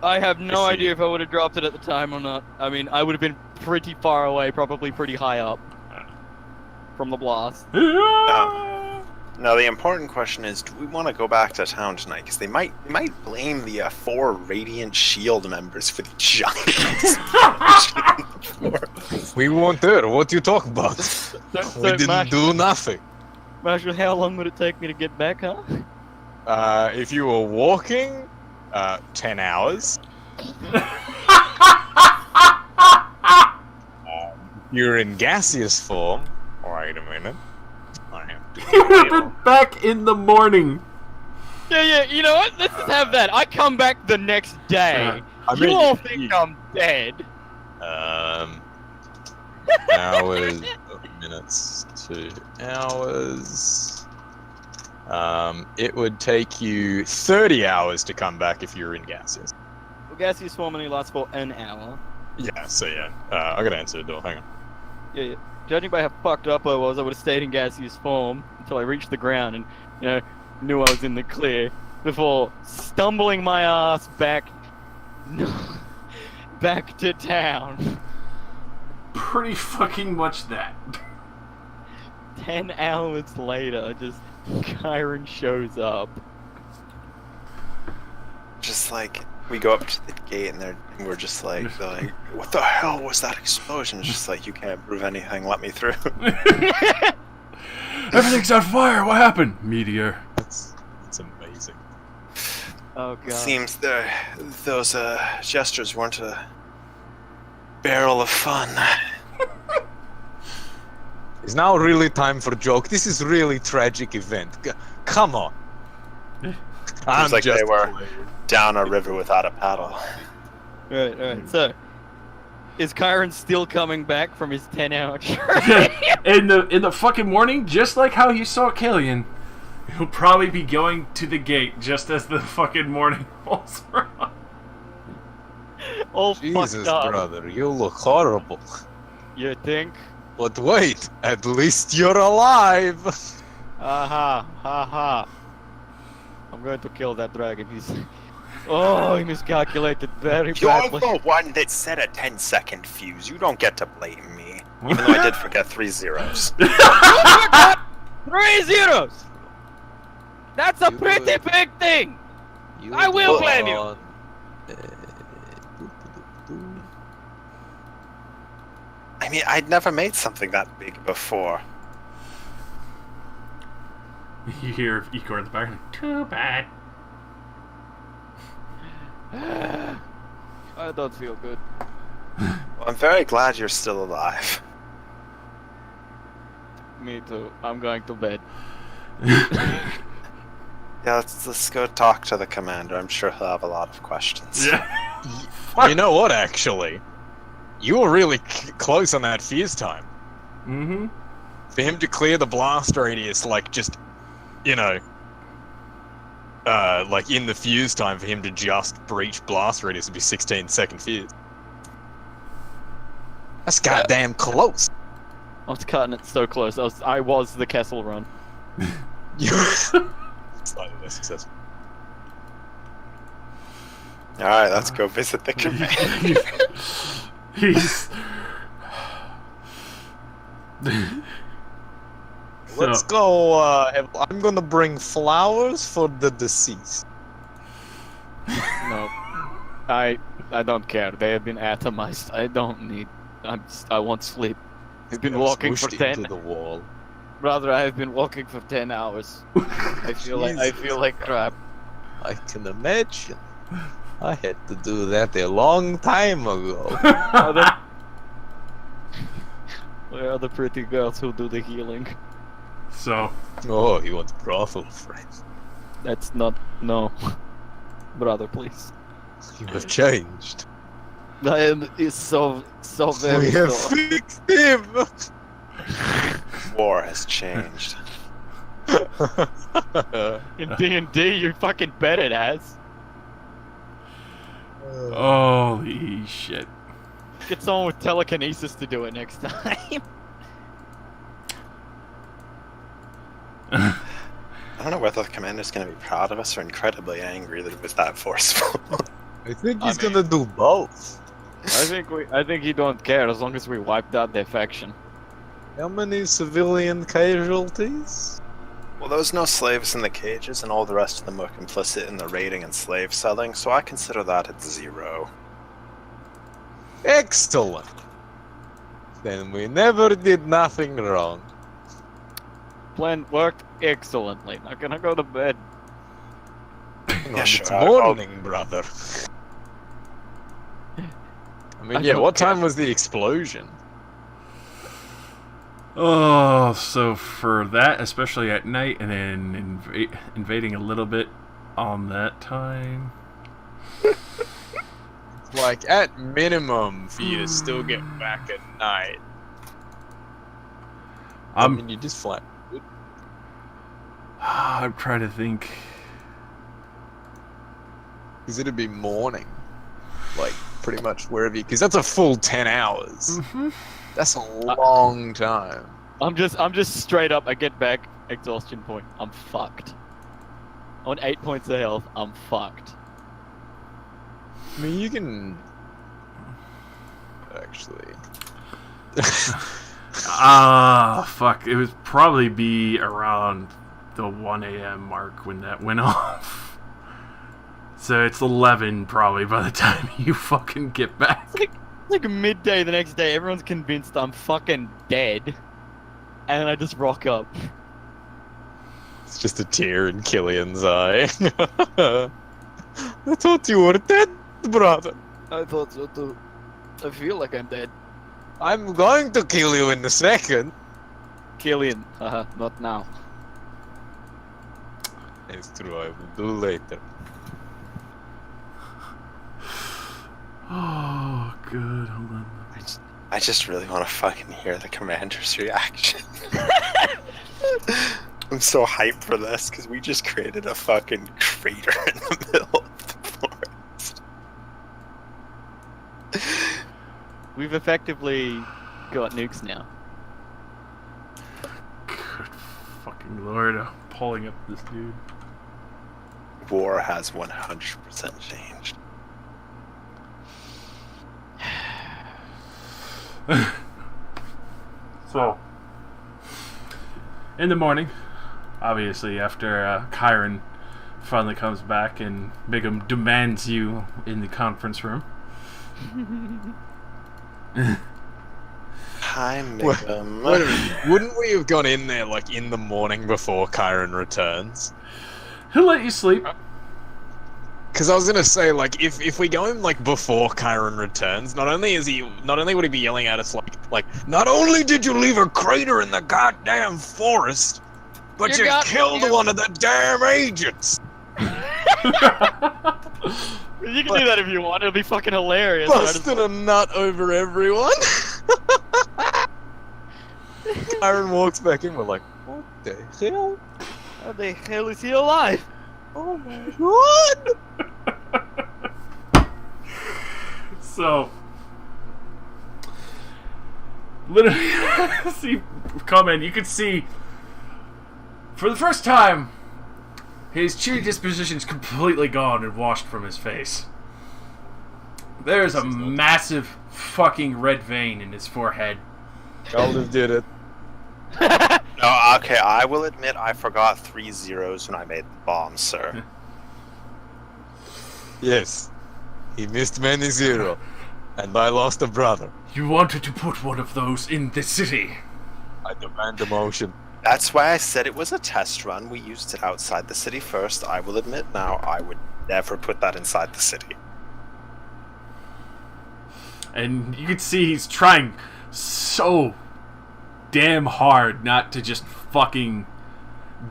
Speaker 2: I have no
Speaker 6: I see.
Speaker 2: idea if I would have dropped it at the time or not. I mean, I would have been pretty far away, probably pretty high up from the blast.
Speaker 3: Now the important question is, do we want to go back to town tonight? Because they might blame the 4 Radiant Shield members for the giant explosion.
Speaker 6: We weren't there. What you talk about? We didn't do nothing.
Speaker 2: Marshall, how long would it take me to get back, huh?
Speaker 6: If you were walking, 10 hours. You're in gaseous form. Wait a minute. I have to
Speaker 1: You would have been back in the morning.
Speaker 2: Yeah, you know what? Let's just have that. I come back the next day. You all think I'm dead.
Speaker 6: Hours, minutes, 2 hours. It would take you 30 hours to come back if you're in gaseous.
Speaker 2: Well, gaseous form only lasts for an hour.
Speaker 6: Yeah, so yeah. I gotta answer the door, hang on.
Speaker 2: Yeah. Judging by how fucked up I was, I would have stayed in gaseous form until I reached the ground and, knew I was in the clear before stumbling my ass back to town.
Speaker 1: Pretty fucking much that.
Speaker 2: 10 hours later, just Kyron shows up.
Speaker 3: Just like we go up to the gate and we're just like, they're like, what the hell was that explosion? It's just like, you can't prove anything. Let me through.
Speaker 1: Everything's on fire. What happened? Meteor.
Speaker 6: That's amazing.
Speaker 2: Oh god.
Speaker 3: Seems those gestures weren't a barrel of fun.
Speaker 6: It's now really time for joke. This is really tragic event. Come on.
Speaker 3: Seems like they were down a river without a paddle.
Speaker 2: Alright. So, is Kyron still coming back from his 10-hour trip?
Speaker 1: in the fucking morning, just like how you saw Killian, he'll probably be going to the gate just as the fucking morning rolls around.
Speaker 2: All
Speaker 6: Jesus,
Speaker 2: fucked up.
Speaker 6: brother, you look horrible.
Speaker 2: You think?
Speaker 6: But wait, at least you're alive.
Speaker 2: Ha. I'm going to kill that dragon. He miscalculated very
Speaker 3: You're
Speaker 2: badly.
Speaker 3: the one that set a 10-second fuse. You don't get to blame me. Even though I did forget 3 zeros.
Speaker 2: 3 zeros! That's a pretty big thing! I will blame you!
Speaker 3: I mean, I'd never made something that big before.
Speaker 1: You hear Igor in the background. Too bad.
Speaker 2: I don't feel good.
Speaker 3: Well, I'm very glad you're still alive.
Speaker 2: Me too. I'm going to bed.
Speaker 3: Yeah, let's go talk to the commander. I'm sure he'll have a lot of questions.
Speaker 1: Yeah.
Speaker 8: You know what, actually? You were really close on that fuse time.
Speaker 1: Mm-hmm.
Speaker 8: For him to clear the blast radius, like, just, you know... like, in the fuse time, for him to just breach blast radius would be 16-second fuse. That's goddamn close!
Speaker 2: I was cutting it so close. I was the Kessel Run.
Speaker 8: Slightly less successful.
Speaker 3: Alright, let's go visit the commander.
Speaker 1: He's.
Speaker 8: Let's go, I'm gonna bring flowers for the deceased.
Speaker 2: No, I don't care. They have been atomized. I don't need. I want sleep. I've been walking for 10.
Speaker 8: Into the wall.
Speaker 2: Brother, I have been walking for 10 hours. I feel like crap.
Speaker 7: I can imagine. I had to do that a long time ago.
Speaker 2: Where are the pretty girls who do the healing?
Speaker 1: So.
Speaker 7: Oh, you want brothel, friend?
Speaker 2: That's not no. Brother, please.
Speaker 7: You have changed.
Speaker 2: I am is so very
Speaker 7: We have
Speaker 2: sorry.
Speaker 7: fixed him!
Speaker 3: War has changed.
Speaker 2: In D&D, you fucking bet it has.
Speaker 1: Holy shit.
Speaker 2: Get someone with telekinesis to do it next time.
Speaker 3: I don't know whether the commander's going to be proud of us or incredibly angry that it was that forceful.
Speaker 7: I think he's gonna do both.
Speaker 2: I think he don't care as long as we wiped out their faction.
Speaker 7: How many civilian casualties?
Speaker 3: Well, there was no slaves in the cages, and all the rest of them were complicit in the raiding and slave selling, so I consider that at 0.
Speaker 7: Excellent! Then we never did nothing wrong.
Speaker 2: Plan worked excellently. Now can I go to bed?
Speaker 3: Yeah, sure.
Speaker 7: It's morning, brother.
Speaker 8: I mean, yeah, what time was the explosion?
Speaker 1: Oh, so for that, especially at night, and then invading a little bit on that time.
Speaker 8: Like, at minimum, for you to still get back at night. I mean, you just flat.
Speaker 1: I'm trying to think.
Speaker 8: Because it'd be morning. Like, pretty much wherever you... Because that's a full 10 hours.
Speaker 1: Mm-hmm.
Speaker 8: That's a long time.
Speaker 2: I'm just straight up. I get back exhaustion point. I'm fucked. On 8 points of health, I'm fucked.
Speaker 8: I mean, you can... Actually...
Speaker 1: Fuck. It would probably be around the 1 a.m. mark when that went off. So it's 11 probably by the time you fucking get back.
Speaker 2: It's like midday the next day. Everyone's convinced I'm fucking dead. And I just rock up.
Speaker 8: It's just a tear in Killian's eye. I thought you were dead, brother.
Speaker 2: I thought so too. I feel like I'm dead.
Speaker 8: I'm going to kill you in a second.
Speaker 2: Killian. Haha, not now.
Speaker 8: It's true, I will do later.
Speaker 1: Oh, good. Hold on.
Speaker 3: I just really want to fucking hear the commander's reaction. I'm so hyped for this, because we just created a fucking crater in the middle of the forest.
Speaker 2: We've effectively got nukes now.
Speaker 1: Good fucking lord. I'm pulling up this dude.
Speaker 3: War has 100% changed.
Speaker 1: So, in the morning, obviously, after Chiron finally comes back and Bigum demands you in the conference room.
Speaker 3: Hi, Migum.
Speaker 8: Wait a minute, wouldn't we have gone in there, like, in the morning before Chiron returns?
Speaker 1: He'll let you sleep.
Speaker 8: Because I was gonna say, like, if we go in, like, before Chiron returns, not only would he be yelling at us, like, not only did you leave a crater in the goddamn forest,
Speaker 7: But
Speaker 2: You
Speaker 7: you
Speaker 2: got
Speaker 7: killed
Speaker 2: me.
Speaker 7: one of the damn agents!
Speaker 2: You can do that if you want. It'll be fucking hilarious.
Speaker 7: Busting a nut over everyone! Aaron walks back in, we're like, what the hell?
Speaker 2: How the hell is he alive?
Speaker 7: Oh my god!
Speaker 1: So, literally, see, comment. You can see, for the first time, his cheery disposition's completely gone and washed from his face. There's a massive fucking red vein in his forehead.
Speaker 7: Caldiv did it.
Speaker 3: No, okay, I will admit I forgot 3 zeros when I made the bomb, sir.
Speaker 7: Yes. He missed many zero. And I lost a brother.
Speaker 1: You wanted to put one of those in the city.
Speaker 7: I demand a motion.
Speaker 3: That's why I said it was a test run. We used it outside the city first. I will admit now, I would never put that inside the city.
Speaker 1: And you can see he's trying so damn hard not to just fucking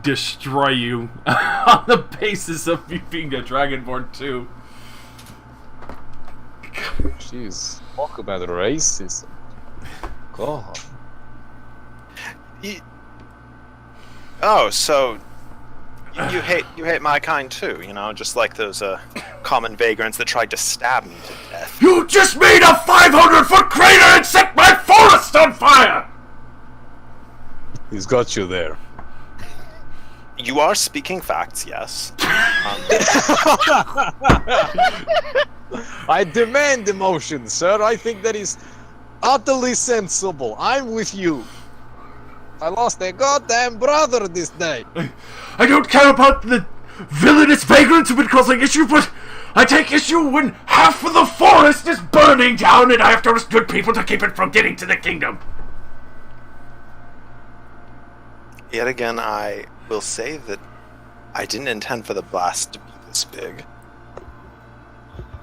Speaker 1: destroy you on the basis of you being a Dragonborn too.
Speaker 7: Jeez. Talk about racism. God.
Speaker 3: Oh, so you hate my kind too, you know, just like those common vagrants that tried to stab me to death.
Speaker 1: You just made a 500-foot crater and set my forest on fire!
Speaker 7: He's got you there.
Speaker 3: You are speaking facts, yes.
Speaker 7: I demand emotion, sir. I think that is utterly sensible. I'm with you. I lost a goddamn brother this day.
Speaker 1: I don't care about the villainous vagrants who've been causing issue, but I take issue when half of the forest is burning down and I have to arrest good people to keep it from getting to the kingdom.
Speaker 3: Yet again, I will say that I didn't intend for the blast to be this big.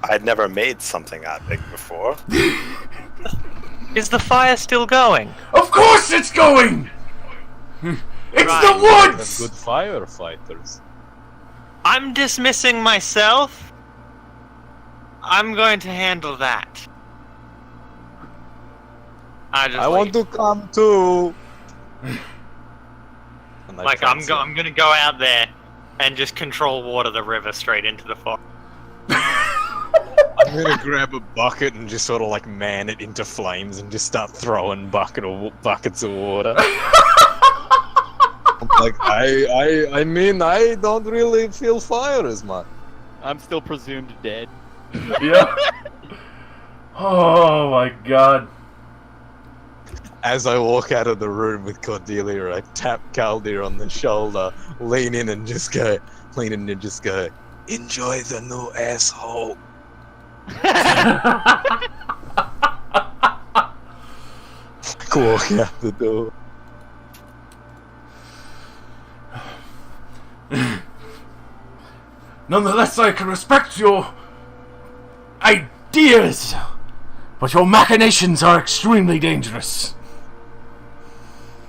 Speaker 3: I had never made something that big before.
Speaker 4: Is the fire still going?
Speaker 1: Of course it's going! It's
Speaker 4: Right.
Speaker 1: the
Speaker 7: Have
Speaker 1: woods!
Speaker 7: good firefighters.
Speaker 4: I'm dismissing myself. I'm going to handle that.
Speaker 7: I want to come too. And I
Speaker 4: Like
Speaker 7: can't see.
Speaker 4: I'm gonna go out there and just control water the river straight into the forest.
Speaker 7: I'm gonna grab a bucket and just sort of like man it into flames and just start throwing buckets of water. Like I mean I don't really feel fire as much.
Speaker 2: I'm still presumed dead.
Speaker 1: Yeah. Oh my god.
Speaker 7: As I walk out of the room with Cordelia, I tap Caldir on the shoulder, lean in and just go, enjoy the new asshole. Walk out the door.
Speaker 1: Nonetheless, I can respect your ideas, but your machinations are extremely dangerous.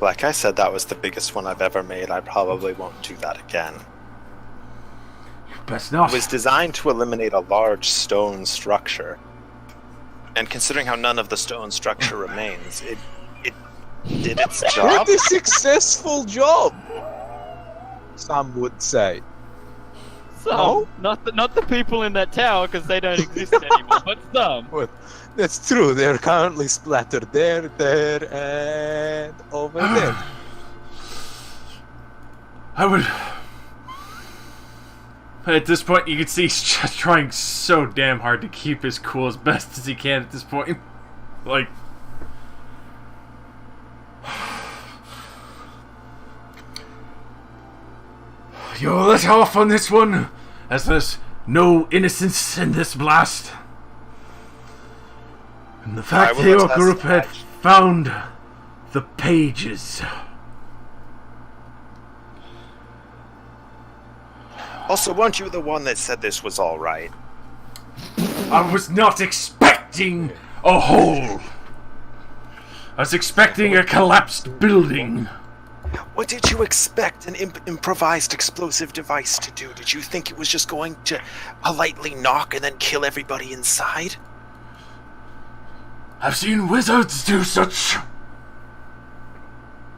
Speaker 3: Like I said, that was the biggest one I've ever made. I probably won't do that again.
Speaker 1: Best not.
Speaker 3: It was designed to eliminate a large stone structure. And considering how none of the stone structure remains, it did its job.
Speaker 7: Pretty successful job, some would say.
Speaker 2: Some, not the people in that tower because they don't exist anymore, but some.
Speaker 7: Well, that's true. They're currently splattered there, and over there.
Speaker 1: I would... At this point, you can see he's just trying so damn hard to keep his cool as best as he can at this point. Like... You'll let off on this one, as there's no innocence in this blast. And the fact
Speaker 3: will
Speaker 1: that your
Speaker 3: attest
Speaker 1: group
Speaker 3: to
Speaker 1: had
Speaker 3: that.
Speaker 1: found the pages.
Speaker 3: Also, weren't you the one that said this was alright?
Speaker 1: I was not expecting a hole. I was expecting a collapsed building.
Speaker 3: What did you expect an improvised explosive device to do? Did you think it was just going to politely knock and then kill everybody inside?
Speaker 1: I've seen wizards do such.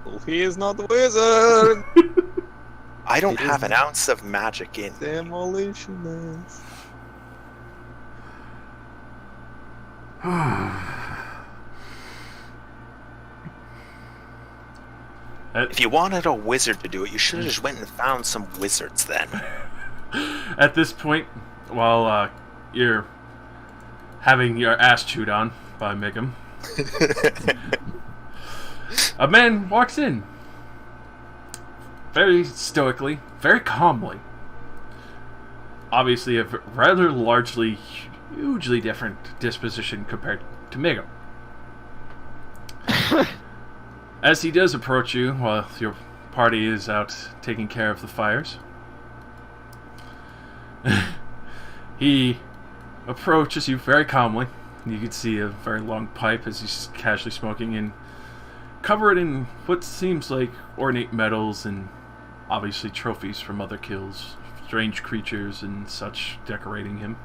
Speaker 7: Well, he is not the wizard.
Speaker 3: I don't have an ounce of magic in me.
Speaker 7: Demolitionist.
Speaker 3: If you wanted a wizard to do it, you should have just went and found some wizards then.
Speaker 1: At this point, while you're having your ass chewed on by Migum, a man walks in. Very stoically, very calmly. Obviously, a rather largely, hugely different disposition compared to Migum. As he does approach you while your party is out taking care of the fires, he approaches you very calmly. You can see a very long pipe as he's casually smoking, and covered in what seems like ornate metals and obviously trophies from other kills, strange creatures and such decorating him.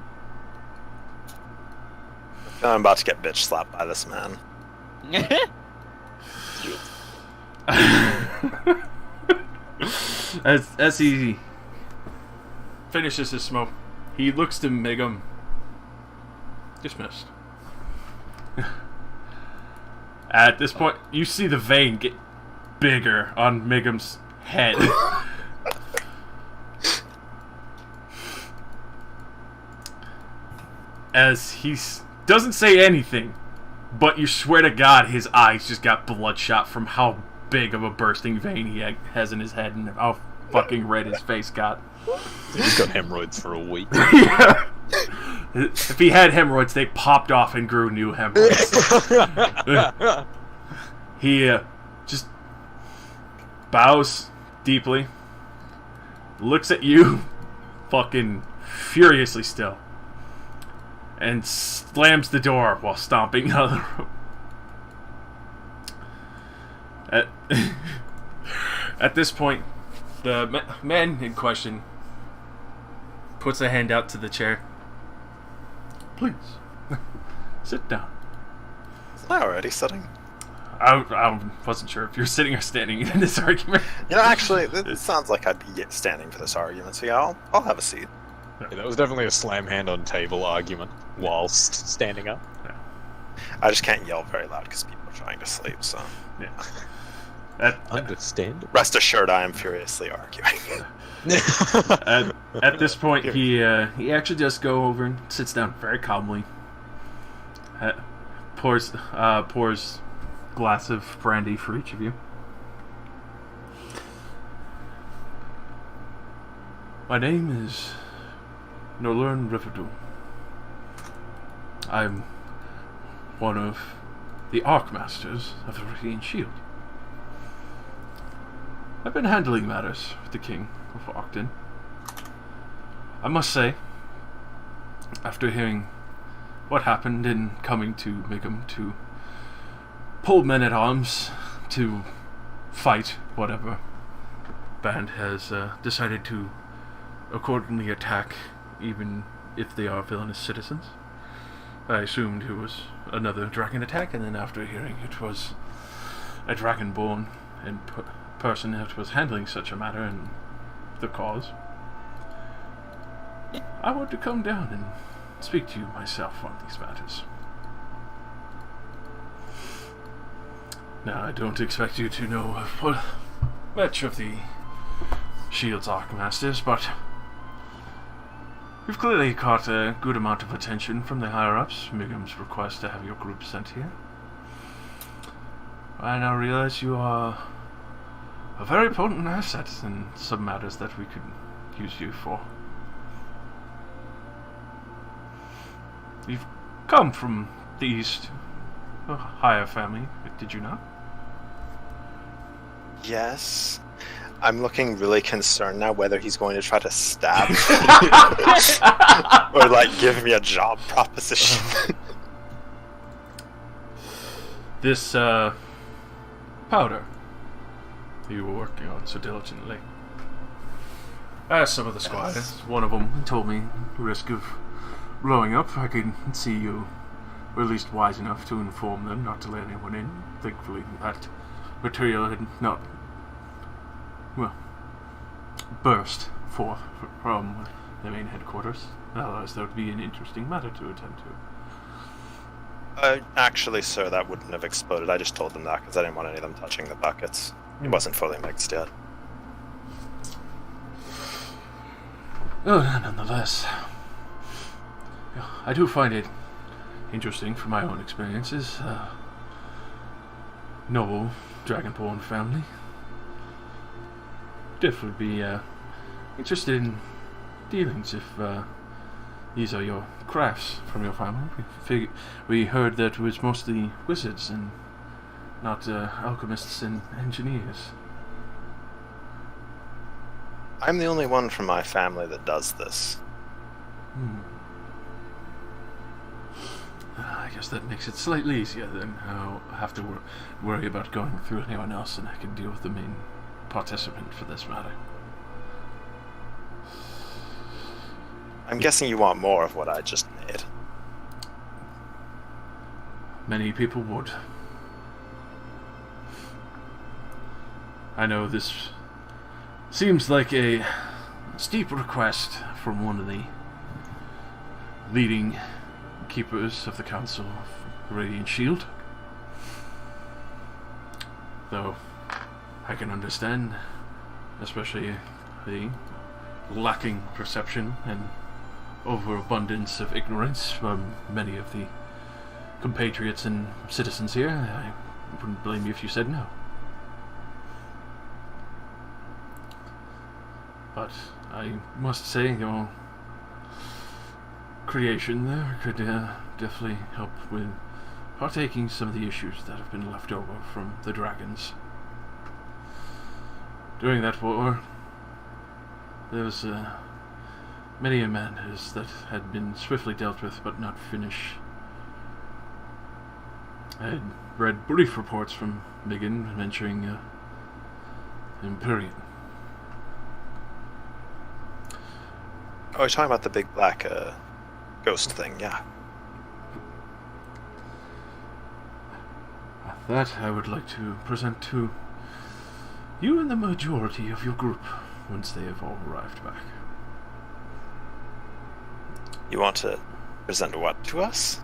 Speaker 3: I'm about to get bitch slapped by this man.
Speaker 1: As he finishes his smoke, he looks to Migum. Dismissed. At this point, you see the vein get bigger on Migum's head. As he doesn't say anything, but you swear to God his eyes just got bloodshot from how big of a bursting vein he has in his head and how fucking red his face got.
Speaker 6: He's got hemorrhoids for a week.
Speaker 1: Yeah. If he had hemorrhoids, they popped off and grew new hemorrhoids. He just bows deeply, looks at you fucking furiously still, and slams the door while stomping out of the room. At this point, the man in question puts a hand out to the chair. Please, sit down.
Speaker 3: Am I already sitting?
Speaker 1: I wasn't sure if you're sitting or standing in this argument.
Speaker 3: You know, actually, it sounds like I'd be standing for this argument, so yeah, I'll have a seat.
Speaker 8: Yeah, that was definitely a slam hand on table argument whilst standing up.
Speaker 3: I just can't yell very loud because people are trying to sleep, so...
Speaker 1: Yeah.
Speaker 8: Understand.
Speaker 3: Rest assured, I am furiously arguing.
Speaker 1: At this point, he actually does go over and sits down very calmly. Pours glass of brandy for each of you. My name is Norlern Riverdoo. I'm one of the Archmasters of the Radiant Shield. I've been handling matters with the King of Arcton. I must say, after hearing what happened in coming to Migum to pull men-at-arms to fight whatever band has decided to accordingly attack, even if they are villainous citizens. I assumed it was another dragon attack, and then after hearing it was a dragonborn and person that was handling such a matter and the cause, I want to come down and speak to you myself on these matters. Now, I don't expect you to know much of the Shield's Archmasters, but you've clearly caught a good amount of attention from the higher-ups. Migum's request to have your group sent here. I now realize you are a very potent asset in some matters that we could use you for. You've come from the East, a higher family, did you not?
Speaker 3: Yes. I'm looking really concerned now whether he's going to try to stab me. Or, like, give me a job proposition.
Speaker 1: This, powder. you were working on so diligently. As some of the squires, one of them told me the risk of blowing up. I can see you were at least wise enough to inform them not to let anyone in. Thankfully, that material had not, well, burst forth from the main headquarters. Otherwise, that would be an interesting matter to attend to.
Speaker 3: Actually, sir, that wouldn't have exploded. I just told them that because I didn't want any of them touching the buckets. It wasn't fully mixed yet.
Speaker 1: Oh, nonetheless, I do find it interesting from my own experiences. Noble Dragonborn family. Definitely be interested in dealings if these are your crafts from your family. We heard that it was mostly wizards and not alchemists and engineers.
Speaker 3: I'm the only one from my family that does this.
Speaker 1: I guess that makes it slightly easier then. I'll have to worry about going through anyone else, and I can deal with the main participant for this matter.
Speaker 3: I'm guessing you want more of what I just made.
Speaker 1: Many people would. I know this seems like a steep request from one of the leading keepers of the Council of Radiant Shield. Though I can understand, especially the lacking perception and overabundance of ignorance from many of the compatriots and citizens here. I wouldn't blame you if you said no. But I must say your creation there could definitely help with partaking some of the issues that have been left over from the dragons. During that war, there was many a madness that had been swiftly dealt with but not finished. I had read brief reports from Migan mentioning Empyrean.
Speaker 3: Oh, you're talking about the big black ghost thing, yeah.
Speaker 1: That I would like to present to you and the majority of your group once they have all arrived back.
Speaker 3: You want to present what to us?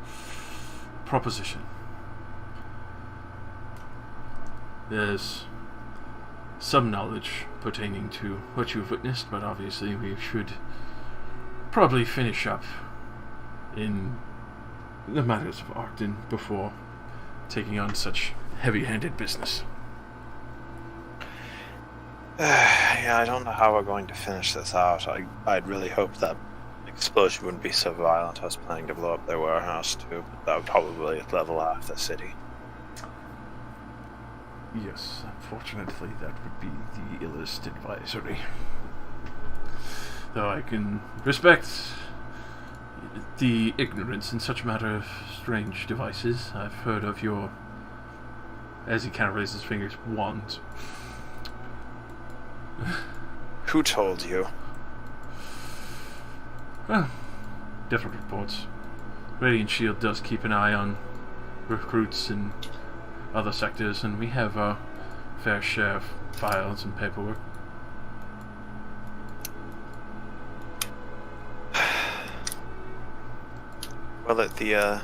Speaker 1: Proposition. There's some knowledge pertaining to what you've witnessed, but obviously we should probably finish up in the matters of Arcton before taking on such heavy-handed business.
Speaker 3: Yeah, I don't know how we're going to finish this out. I'd really hoped that explosion wouldn't be so violent. I was planning to blow up their warehouse too, but that would probably level off the city.
Speaker 1: Yes, unfortunately that would be the illest advisory. Though I can respect the ignorance in such a matter of strange devices. I've heard of your, as he kind of raises his fingers, wand.
Speaker 3: Who told you?
Speaker 1: Well, different reports. Radiant Shield does keep an eye on recruits in other sectors, and we have our fair share of files and paperwork.
Speaker 3: Well, at the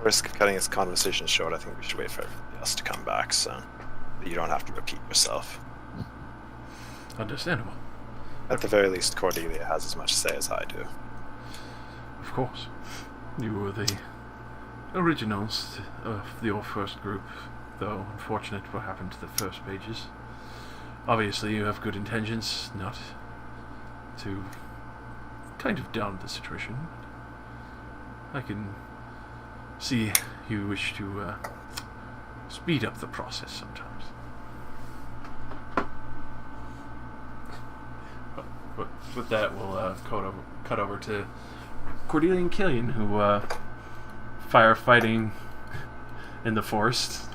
Speaker 3: risk of cutting this conversation short, I think we should wait for everybody else to come back, so you don't have to repeat yourself.
Speaker 1: Understandable.
Speaker 3: At the very least, Cordelia has as much say as I do.
Speaker 1: Of course. You were the originals of your first group, though unfortunate what happened to the first pages. Obviously you have good intentions, not to kind of down the situation. I can see you wish to speed up the process sometimes. But with that, we'll cut over to Cordelia and Killian, who firefighting in the forest.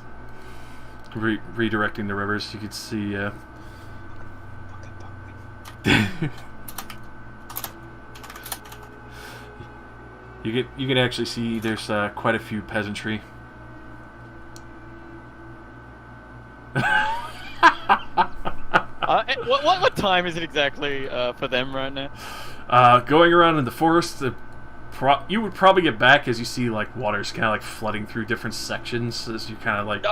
Speaker 1: redirecting the rivers. You could see. You can actually see there's quite a few peasantry.
Speaker 2: What time is it exactly for them right now?
Speaker 1: Going around in the forest, you would probably get back as you see like water's kind of like flooding through different sections as you kind of like.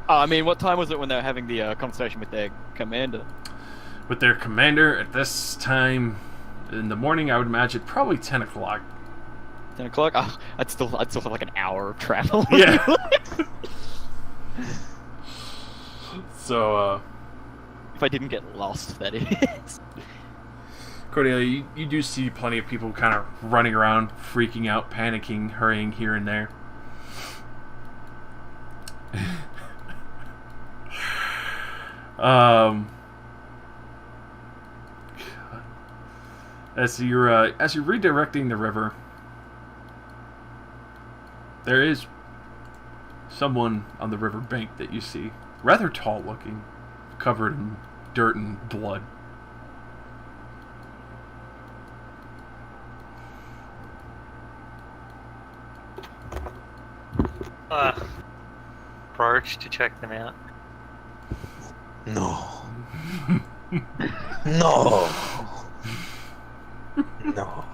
Speaker 2: I mean, what time was it when they were having the conversation with their commander?
Speaker 1: With their commander at this time in the morning, I would imagine probably 10 o'clock.
Speaker 2: 10 o'clock? Oh, I'd still have like an hour of travel.
Speaker 1: Yeah. So,
Speaker 2: if I didn't get lost, that is.
Speaker 1: Cordelia, you do see plenty of people kind of running around, freaking out, panicking, hurrying here and there. As you're redirecting the river, there is someone on the river bank that you see, rather tall looking, covered in dirt and blood.
Speaker 4: Approach to check them out.
Speaker 3: No. No. No.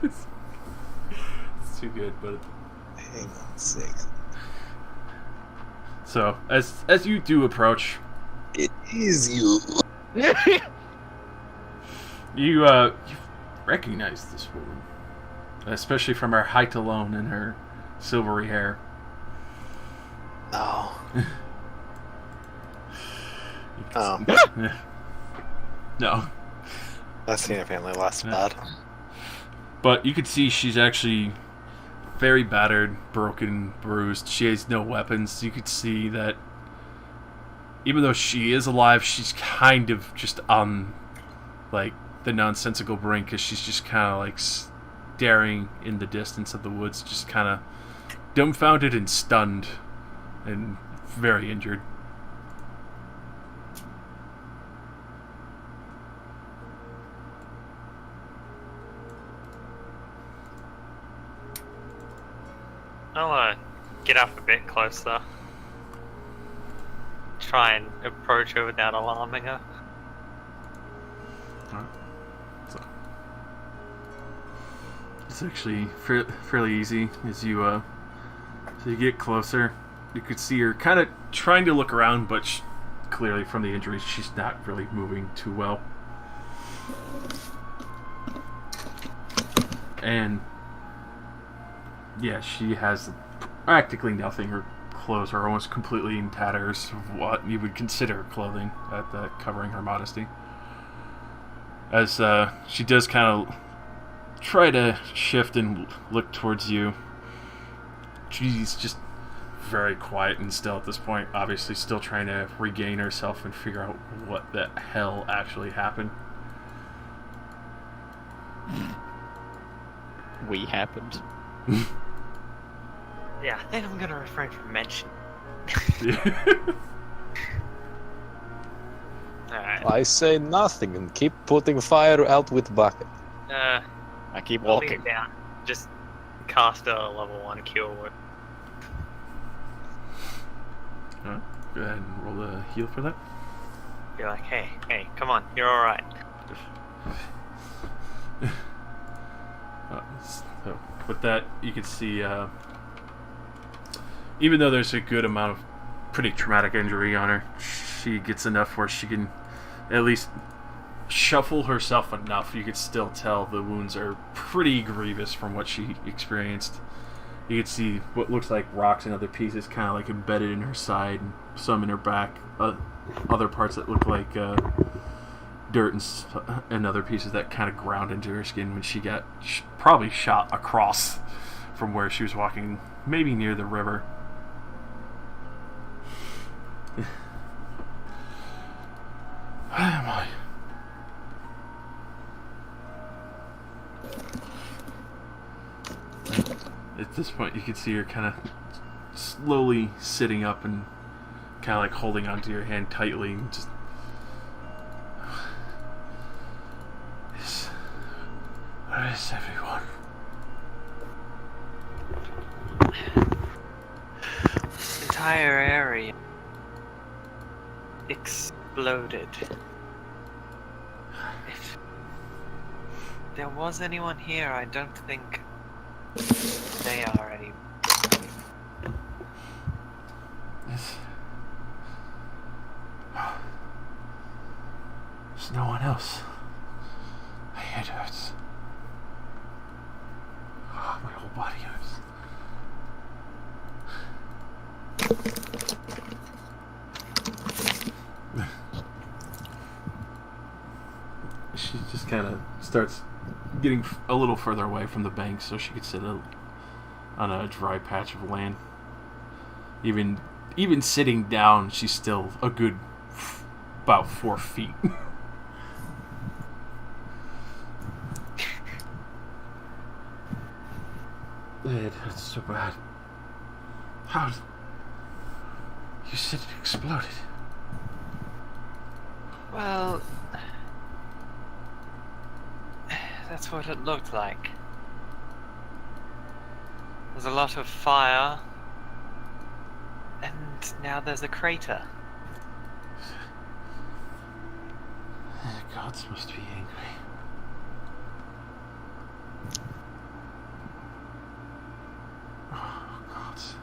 Speaker 1: It's too good, but
Speaker 3: Hang on a sec.
Speaker 1: so as you do approach,
Speaker 3: It is you.
Speaker 1: you recognize this woman, especially from her height alone and her silvery hair.
Speaker 3: No. Oh,
Speaker 1: No,
Speaker 3: that significantly less bad.
Speaker 1: but you could see she's actually very battered, broken, bruised. She has no weapons. You could see that even though she is alive, she's kind of just on like the nonsensical brink, because she's just kind of like staring in the distance of the woods, just kind of dumbfounded and stunned and very injured.
Speaker 4: I'll get up a bit closer. Try and approach her without alarming her.
Speaker 1: So it's actually fairly easy as you get closer. You could see her kind of trying to look around, but clearly from the injuries, she's not really moving too well. And yeah, she has practically nothing. Her clothes are almost completely in tatters of what you would consider clothing at that covering her modesty. As she does kind of try to shift and look towards you, she's just very quiet and still at this point, obviously still trying to regain herself and figure out what the hell actually happened.
Speaker 2: We happened.
Speaker 4: Yeah, I think I'm gonna refrain from mention. Alright.
Speaker 7: I say nothing and keep putting fire out with bucket.
Speaker 2: I keep
Speaker 4: I'll
Speaker 2: walking.
Speaker 4: lean down. Just cast a level 1 cure word.
Speaker 1: Alright, go ahead and roll the heal for that.
Speaker 4: Be like, hey, come on, you're alright.
Speaker 1: So with that, you can see, even though there's a good amount of pretty traumatic injury on her, she gets enough where she can at least shuffle herself enough. You could still tell the wounds are pretty grievous from what she experienced. You can see what looks like rocks and other pieces kind of like embedded in her side, some in her back, other parts that look like dirt and other pieces that kind of ground into her skin when she got probably shot across from where she was walking, maybe near the river. Where am I? At this point, you can see her kind of slowly sitting up and kind of like holding onto your hand tightly and just... Where is everyone?
Speaker 4: This entire area exploded. If there was anyone here, I don't think they are any.
Speaker 1: There's no one else. My head hurts. Oh, my whole body hurts. She just kind of starts getting a little further away from the bank so she could sit on a dry patch of land. Even sitting down, she's still a good about 4 feet. It hurts so bad. How? You said it exploded.
Speaker 4: Well, that's what it looked like. There's a lot of fire, and now there's a crater.
Speaker 1: The gods must be angry. Oh, gods.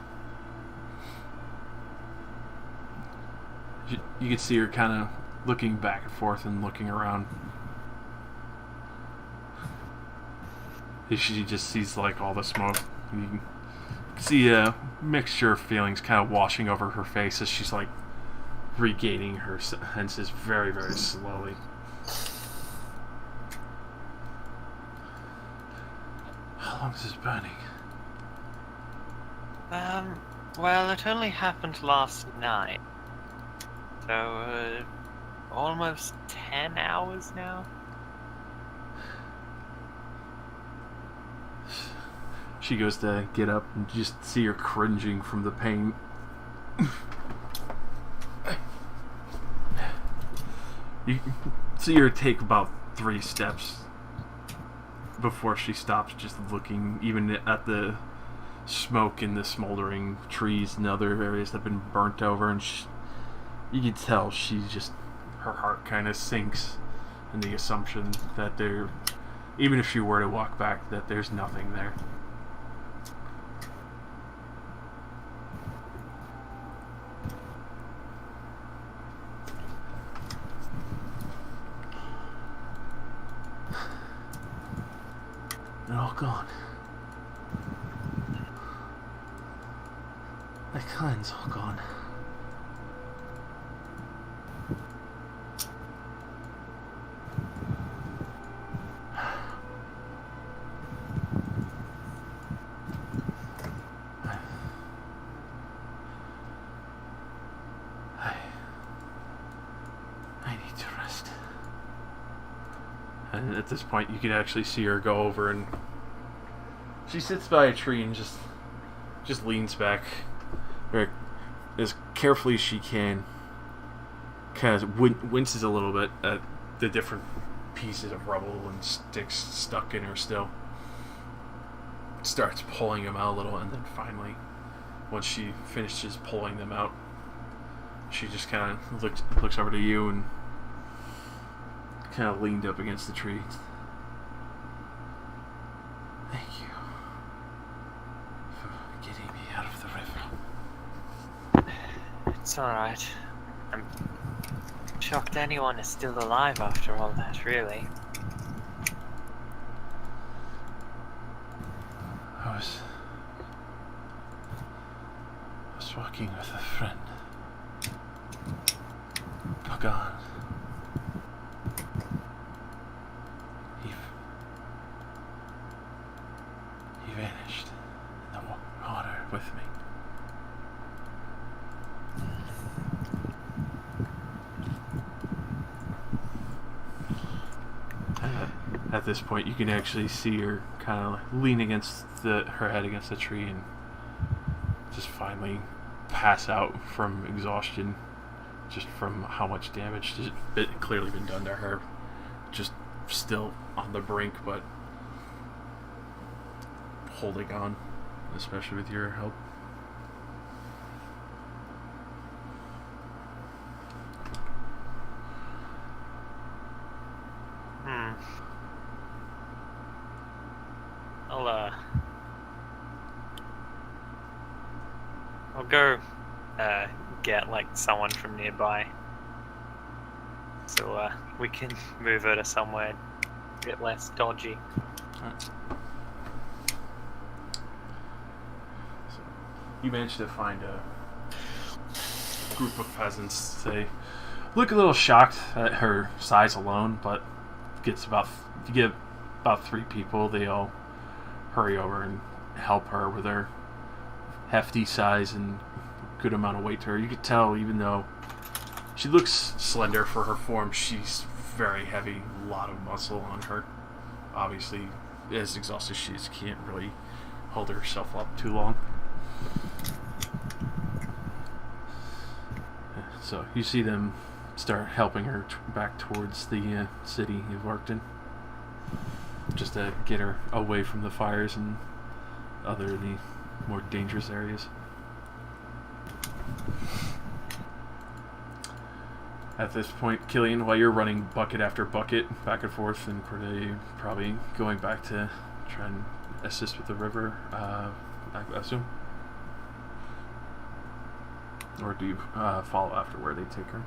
Speaker 1: You can see her kind of looking back and forth and looking around. She just sees like all the smoke. You can see a mixture of feelings kind of washing over her face as she's like regaining her senses very, very slowly. How long is this burning?
Speaker 4: Well, it only happened last night. So, almost 10 hours now?
Speaker 1: She goes to get up and just see her cringing from the pain. You see her take about 3 steps before she stops, just looking even at the smoke and the smoldering trees and other areas that have been burnt over, and you can tell her heart kind of sinks in the assumption that even if she were to walk back, that there's nothing there. They're all gone. My clan's all gone. I need to rest. And at this point, you can actually see her go over, and she sits by a tree and just leans back, very, as carefully as she can. Kind of winces a little bit at the different pieces of rubble and sticks stuck in her still. Starts pulling them out a little, and then finally, once she finishes pulling them out, she just kind of looks over to you and kind of leaned up against the tree. Thank you for getting me out of the river.
Speaker 4: It's alright. I'm shocked anyone is still alive after all that, really.
Speaker 1: I was walking with a friend. Pagan. He vanished in the water with me. At this point, you can actually see her kind of lean against her head against the tree and just finally pass out from exhaustion, just from how much damage has clearly been done to her. Just still on the brink, but holding on, especially with your help.
Speaker 4: I'll go get like someone from nearby, so we can move her to somewhere a bit less dodgy.
Speaker 1: Alright. So you managed to find a group of peasants. They look a little shocked at her size alone, but you get about 3 people. They all hurry over and help her with her hefty size and good amount of weight to her. You could tell, even though she looks slender for her form, she's very heavy, a lot of muscle on her. Obviously, as exhausted as she is, can't really hold herself up too long. So you see them start helping her back towards the city of Arcton, just to get her away from the fires and the more dangerous areas. At this point, Killian, while you're running bucket after bucket back and forth, and Cordelia probably going back to try and assist with the river, I assume? Or do you follow after where they take her?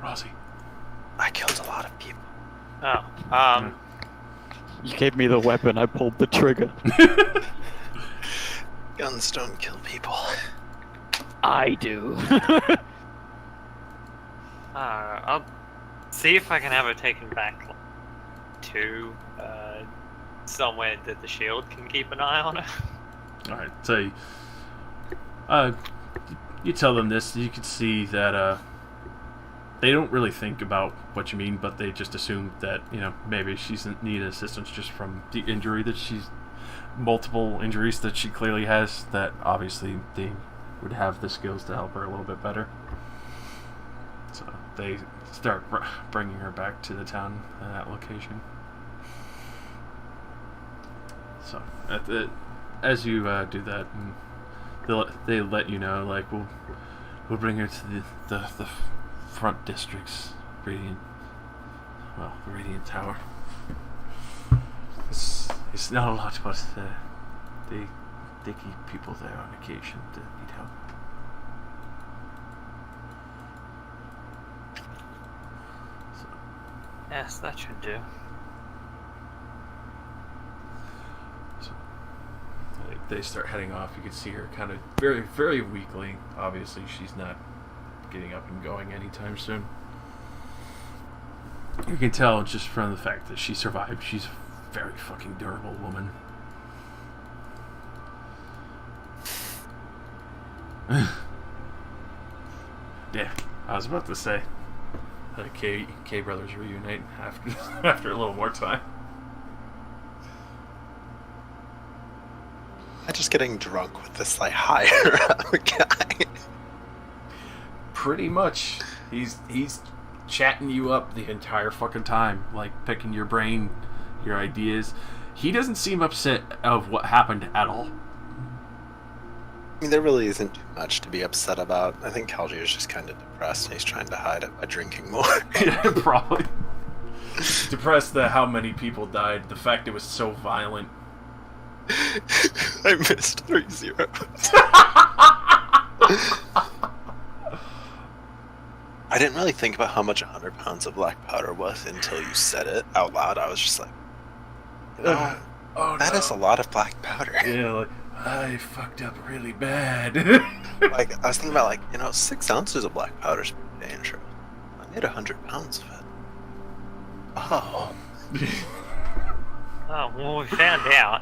Speaker 1: Rosie.
Speaker 3: I killed a lot of people.
Speaker 4: Oh,
Speaker 2: You gave me the weapon, I pulled the trigger.
Speaker 3: Guns don't kill people.
Speaker 2: I do.
Speaker 4: I'll see if I can have her taken back to somewhere that the shield can keep an eye on her.
Speaker 1: Alright, so you tell them this, you can see that they don't really think about what you mean, but they just assume that, maybe she's in need of assistance just from the injury that multiple injuries that she clearly has, that obviously they would have the skills to help her a little bit better. So they start bringing her back to the town at that location. So as you do that, and they let you know, like, we'll bring her to the front district's the Radiant Tower. It's not a lot, but they keep people there on occasion that need help. So,
Speaker 4: Yes, that should do.
Speaker 1: they start heading off. You can see her kind of very, very weakly. Obviously, she's not getting up and going anytime soon. You can tell just from the fact that she survived. She's a very fucking durable woman. Yeah, I was about to say K brothers reunite after a little more time.
Speaker 3: I'm just getting drunk with this like higher guy.
Speaker 1: Pretty much. He's chatting you up the entire fucking time, like picking your brain, your ideas. He doesn't seem upset of what happened at all.
Speaker 3: I mean, there really isn't too much to be upset about. I think Kalji is just kind of depressed and he's trying to hide it by drinking more.
Speaker 1: Yeah, probably. Depressed that how many people died, the fact it was so violent.
Speaker 3: I missed 3 zeros. I didn't really think about how much 100 pounds of black powder was until you said it out loud. I was just like, that is a lot of black powder.
Speaker 1: Yeah, like, I fucked up really bad.
Speaker 3: Like, I was thinking about, like, 6 ounces of black powder is pretty dangerous. I made 100 pounds of it. Oh.
Speaker 4: Oh, well, we found out.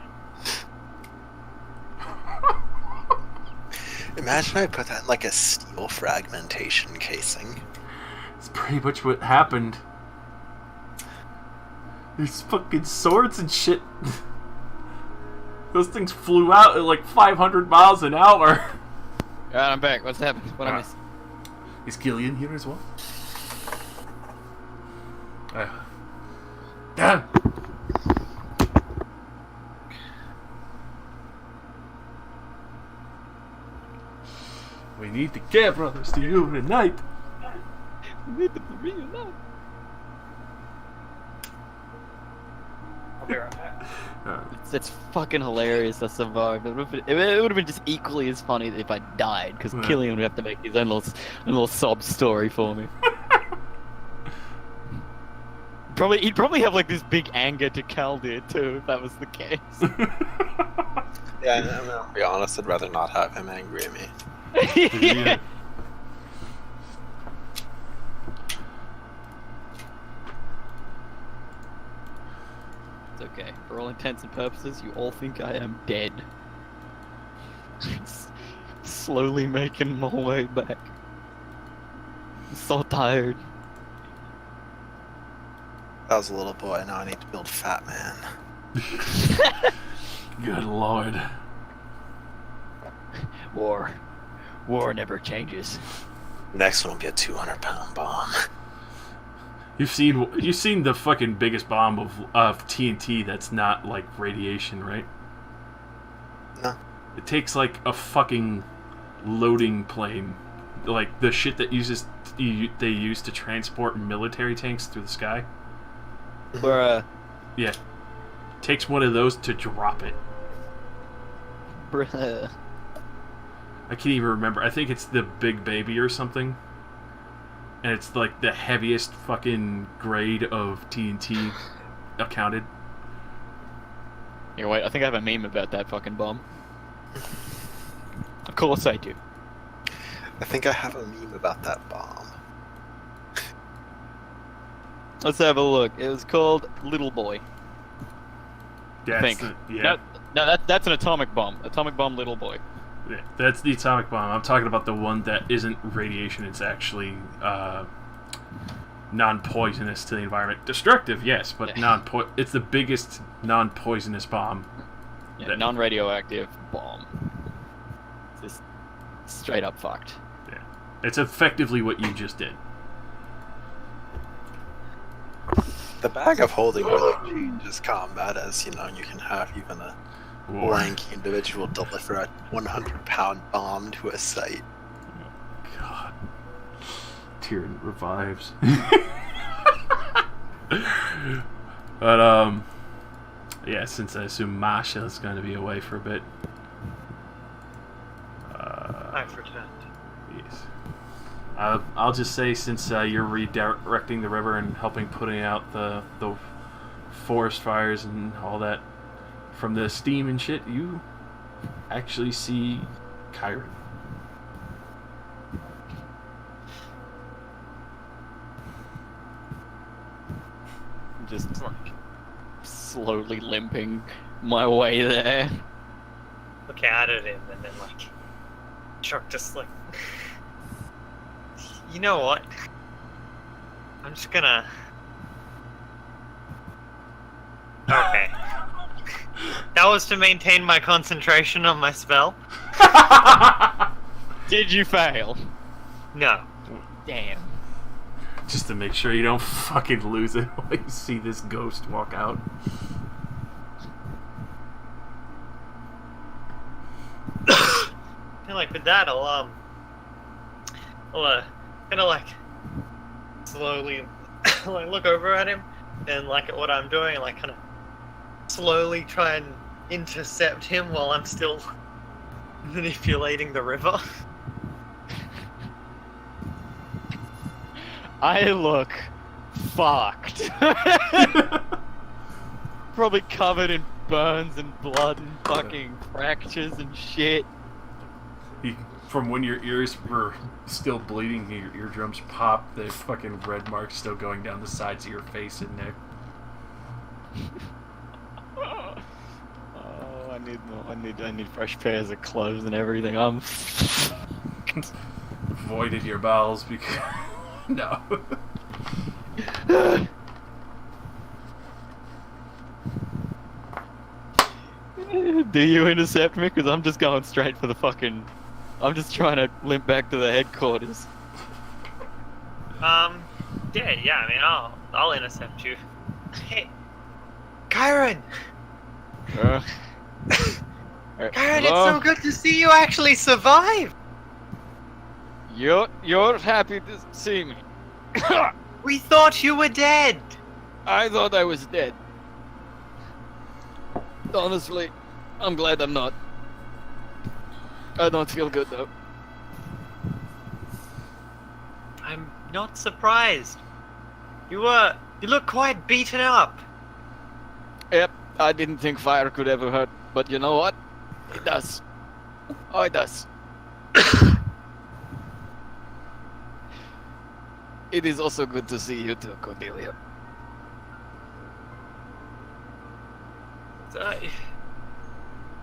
Speaker 3: Imagine I put that in like a steel fragmentation casing.
Speaker 1: It's pretty much what happened. These fucking swords and shit. Those things flew out at like 500 miles an hour.
Speaker 2: Alright, I'm back. What's happened? What I miss?
Speaker 1: Is Gillian here as well? Damn! We need the Care Brothers to reunite.
Speaker 2: We need to reunite.
Speaker 4: I'll be right back.
Speaker 2: It's fucking hilarious. I survived. It would have been just equally as funny if I died, because
Speaker 1: Yeah.
Speaker 2: Killian would have to make his own little sob story for me. He'd probably have like this big anger to Kaldir too, if that was the case.
Speaker 3: Yeah, I'm gonna be honest, I'd rather not have him angry at me.
Speaker 1: Yeah.
Speaker 2: It's okay. For all intents and purposes, you all think I am dead. Slowly making my way back. I'm so tired.
Speaker 3: That was a little boy, now I need to build Fat Man.
Speaker 1: Good lord.
Speaker 2: War never changes.
Speaker 3: Next one will be a 200-pound bomb.
Speaker 1: You've seen the fucking biggest bomb of TNT that's not like radiation, right?
Speaker 3: No.
Speaker 1: It takes like a fucking loading plane, like the shit that they use to transport military tanks through the sky.
Speaker 2: Bruh.
Speaker 1: Yeah, takes one of those to drop it.
Speaker 2: Bruh.
Speaker 1: I can't even remember. I think it's the Big Baby or something. And it's like the heaviest fucking grade of TNT accounted.
Speaker 2: Here, wait, I think I have a meme about that fucking bomb. Of course I do.
Speaker 3: I think I have a meme about that bomb.
Speaker 2: Let's have a look. It was called Little Boy.
Speaker 1: Yeah,
Speaker 2: Think.
Speaker 1: yeah.
Speaker 2: No, that's an atomic bomb. Atomic bomb Little Boy.
Speaker 1: Yeah, that's the atomic bomb. I'm talking about the one that isn't radiation. It's actually non-poisonous to the environment. Destructive, yes, but it's the biggest non-poisonous bomb.
Speaker 2: Yeah, non-radioactive bomb. Just straight up fucked.
Speaker 1: Yeah, it's effectively what you just did.
Speaker 3: The bag of holding really changes combat, as you know, you can have even a lanky individual deliver a 100-pound bomb to a site.
Speaker 1: God. Tyrion revives. But, yeah, since I assume Masha is going to be away for a bit.
Speaker 4: I've returned.
Speaker 1: Yes. I'll just say, since you're redirecting the river and helping putting out the forest fires and all that from the steam and shit, you actually see Kyron.
Speaker 2: Just slowly limping my way there.
Speaker 4: Look out at him and then like Chuck just like, you know what? I'm just gonna. Okay. That was to maintain my concentration on my spell.
Speaker 2: Did you fail?
Speaker 4: No.
Speaker 2: Damn.
Speaker 1: Just to make sure you don't fucking lose it while you see this ghost walk out.
Speaker 4: And like with that, I'll kind of like slowly like look over at him and like at what I'm doing and like kind of slowly try and intercept him while I'm still manipulating the river.
Speaker 2: I look fucked. Probably covered in burns and blood and fucking fractures and shit.
Speaker 1: From when your ears were still bleeding, your eardrums pop, the fucking red marks still going down the sides of your face and neck.
Speaker 2: Oh, I need more. I need fresh pairs of clothes and everything. I'm.
Speaker 1: Voided your bowels because no.
Speaker 2: Do you intercept me? Because I'm just going straight for the fucking. I'm just trying to limp back to the headquarters.
Speaker 4: Yeah. I mean, I'll intercept you. Hey, Kyron.
Speaker 2: Kyron,
Speaker 4: Kyron, it's so good to see you actually survive.
Speaker 2: You're happy to see me.
Speaker 4: We thought you were dead.
Speaker 2: I thought I was dead. Honestly, I'm glad I'm not. I don't feel good though.
Speaker 4: I'm not surprised. You look quite beaten up.
Speaker 2: Yep, I didn't think fire could ever hurt, but you know what? It does. Oh, it does. It is also good to see you too, Cordelia.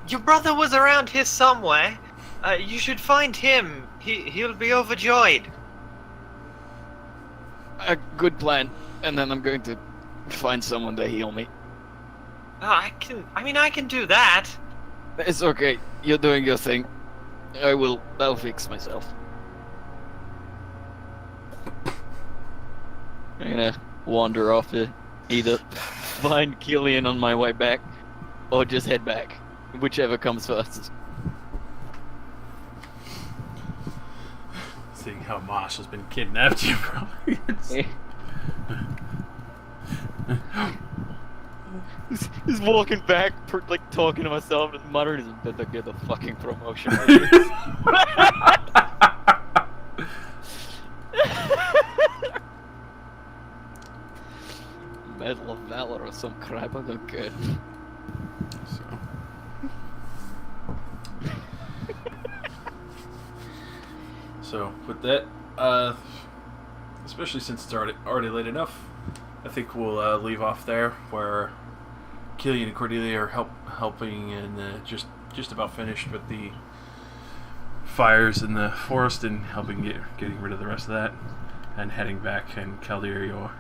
Speaker 4: Your brother was around here somewhere. You should find him. He'll be overjoyed.
Speaker 2: A good plan, and then I'm going to find someone to heal me.
Speaker 4: I can do that.
Speaker 2: It's okay. You're doing your thing. I'll fix myself. I'm gonna wander off to either find Killian on my way back, or just head back. Whichever comes first.
Speaker 1: Seeing how Mosh has been kidnapped, you probably.
Speaker 2: Just walking back, like talking to myself and muttering, "Better get a fucking promotion." Medal of Valor or some crap. I don't care.
Speaker 1: So with that, especially since it's already late enough, I think we'll leave off there where Killian and Cordelia are helping and just about finished with the fires in the forest and helping getting rid of the rest of that, and heading back. And Caldir, you're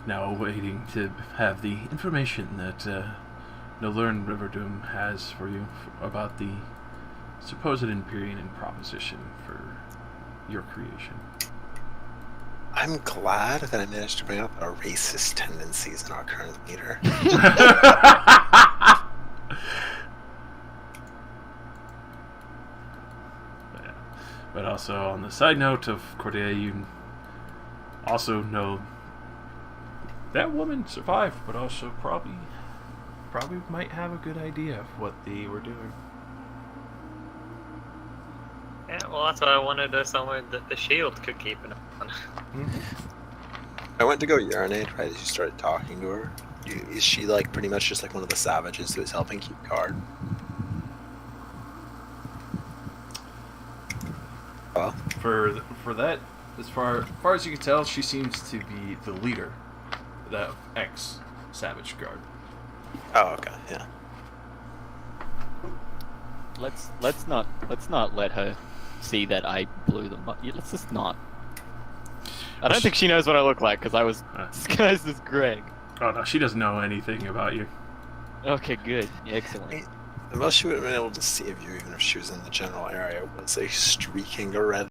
Speaker 1: now waiting to have the information that Nolern Riverdoom has for you about the supposed Empyrean proposition for your creation.
Speaker 3: I'm glad that I managed to bring up our racist tendencies in our current leader.
Speaker 1: But also, on the side note of Cordelia, you also know that woman survived, but also probably might have a good idea of what they were doing.
Speaker 4: Yeah, well, that's why I wanted somewhere that the shield could keep an eye on.
Speaker 3: I went to go urinate right as you started talking to her. Is she like pretty much just like one of the savages who is helping keep guard? Well,
Speaker 1: For that, as far as you can tell, she seems to be the leader, that ex-Savage Guard.
Speaker 3: oh, okay, yeah.
Speaker 2: Let's not let her see that I blew them up. Let's just not. I don't think she knows what I look like because I was disguised as Greg.
Speaker 1: Oh no, she doesn't know anything about you.
Speaker 2: Okay, good, excellent.
Speaker 3: The most she would have been able to see of you, even if she was in the general area, was a streaking of red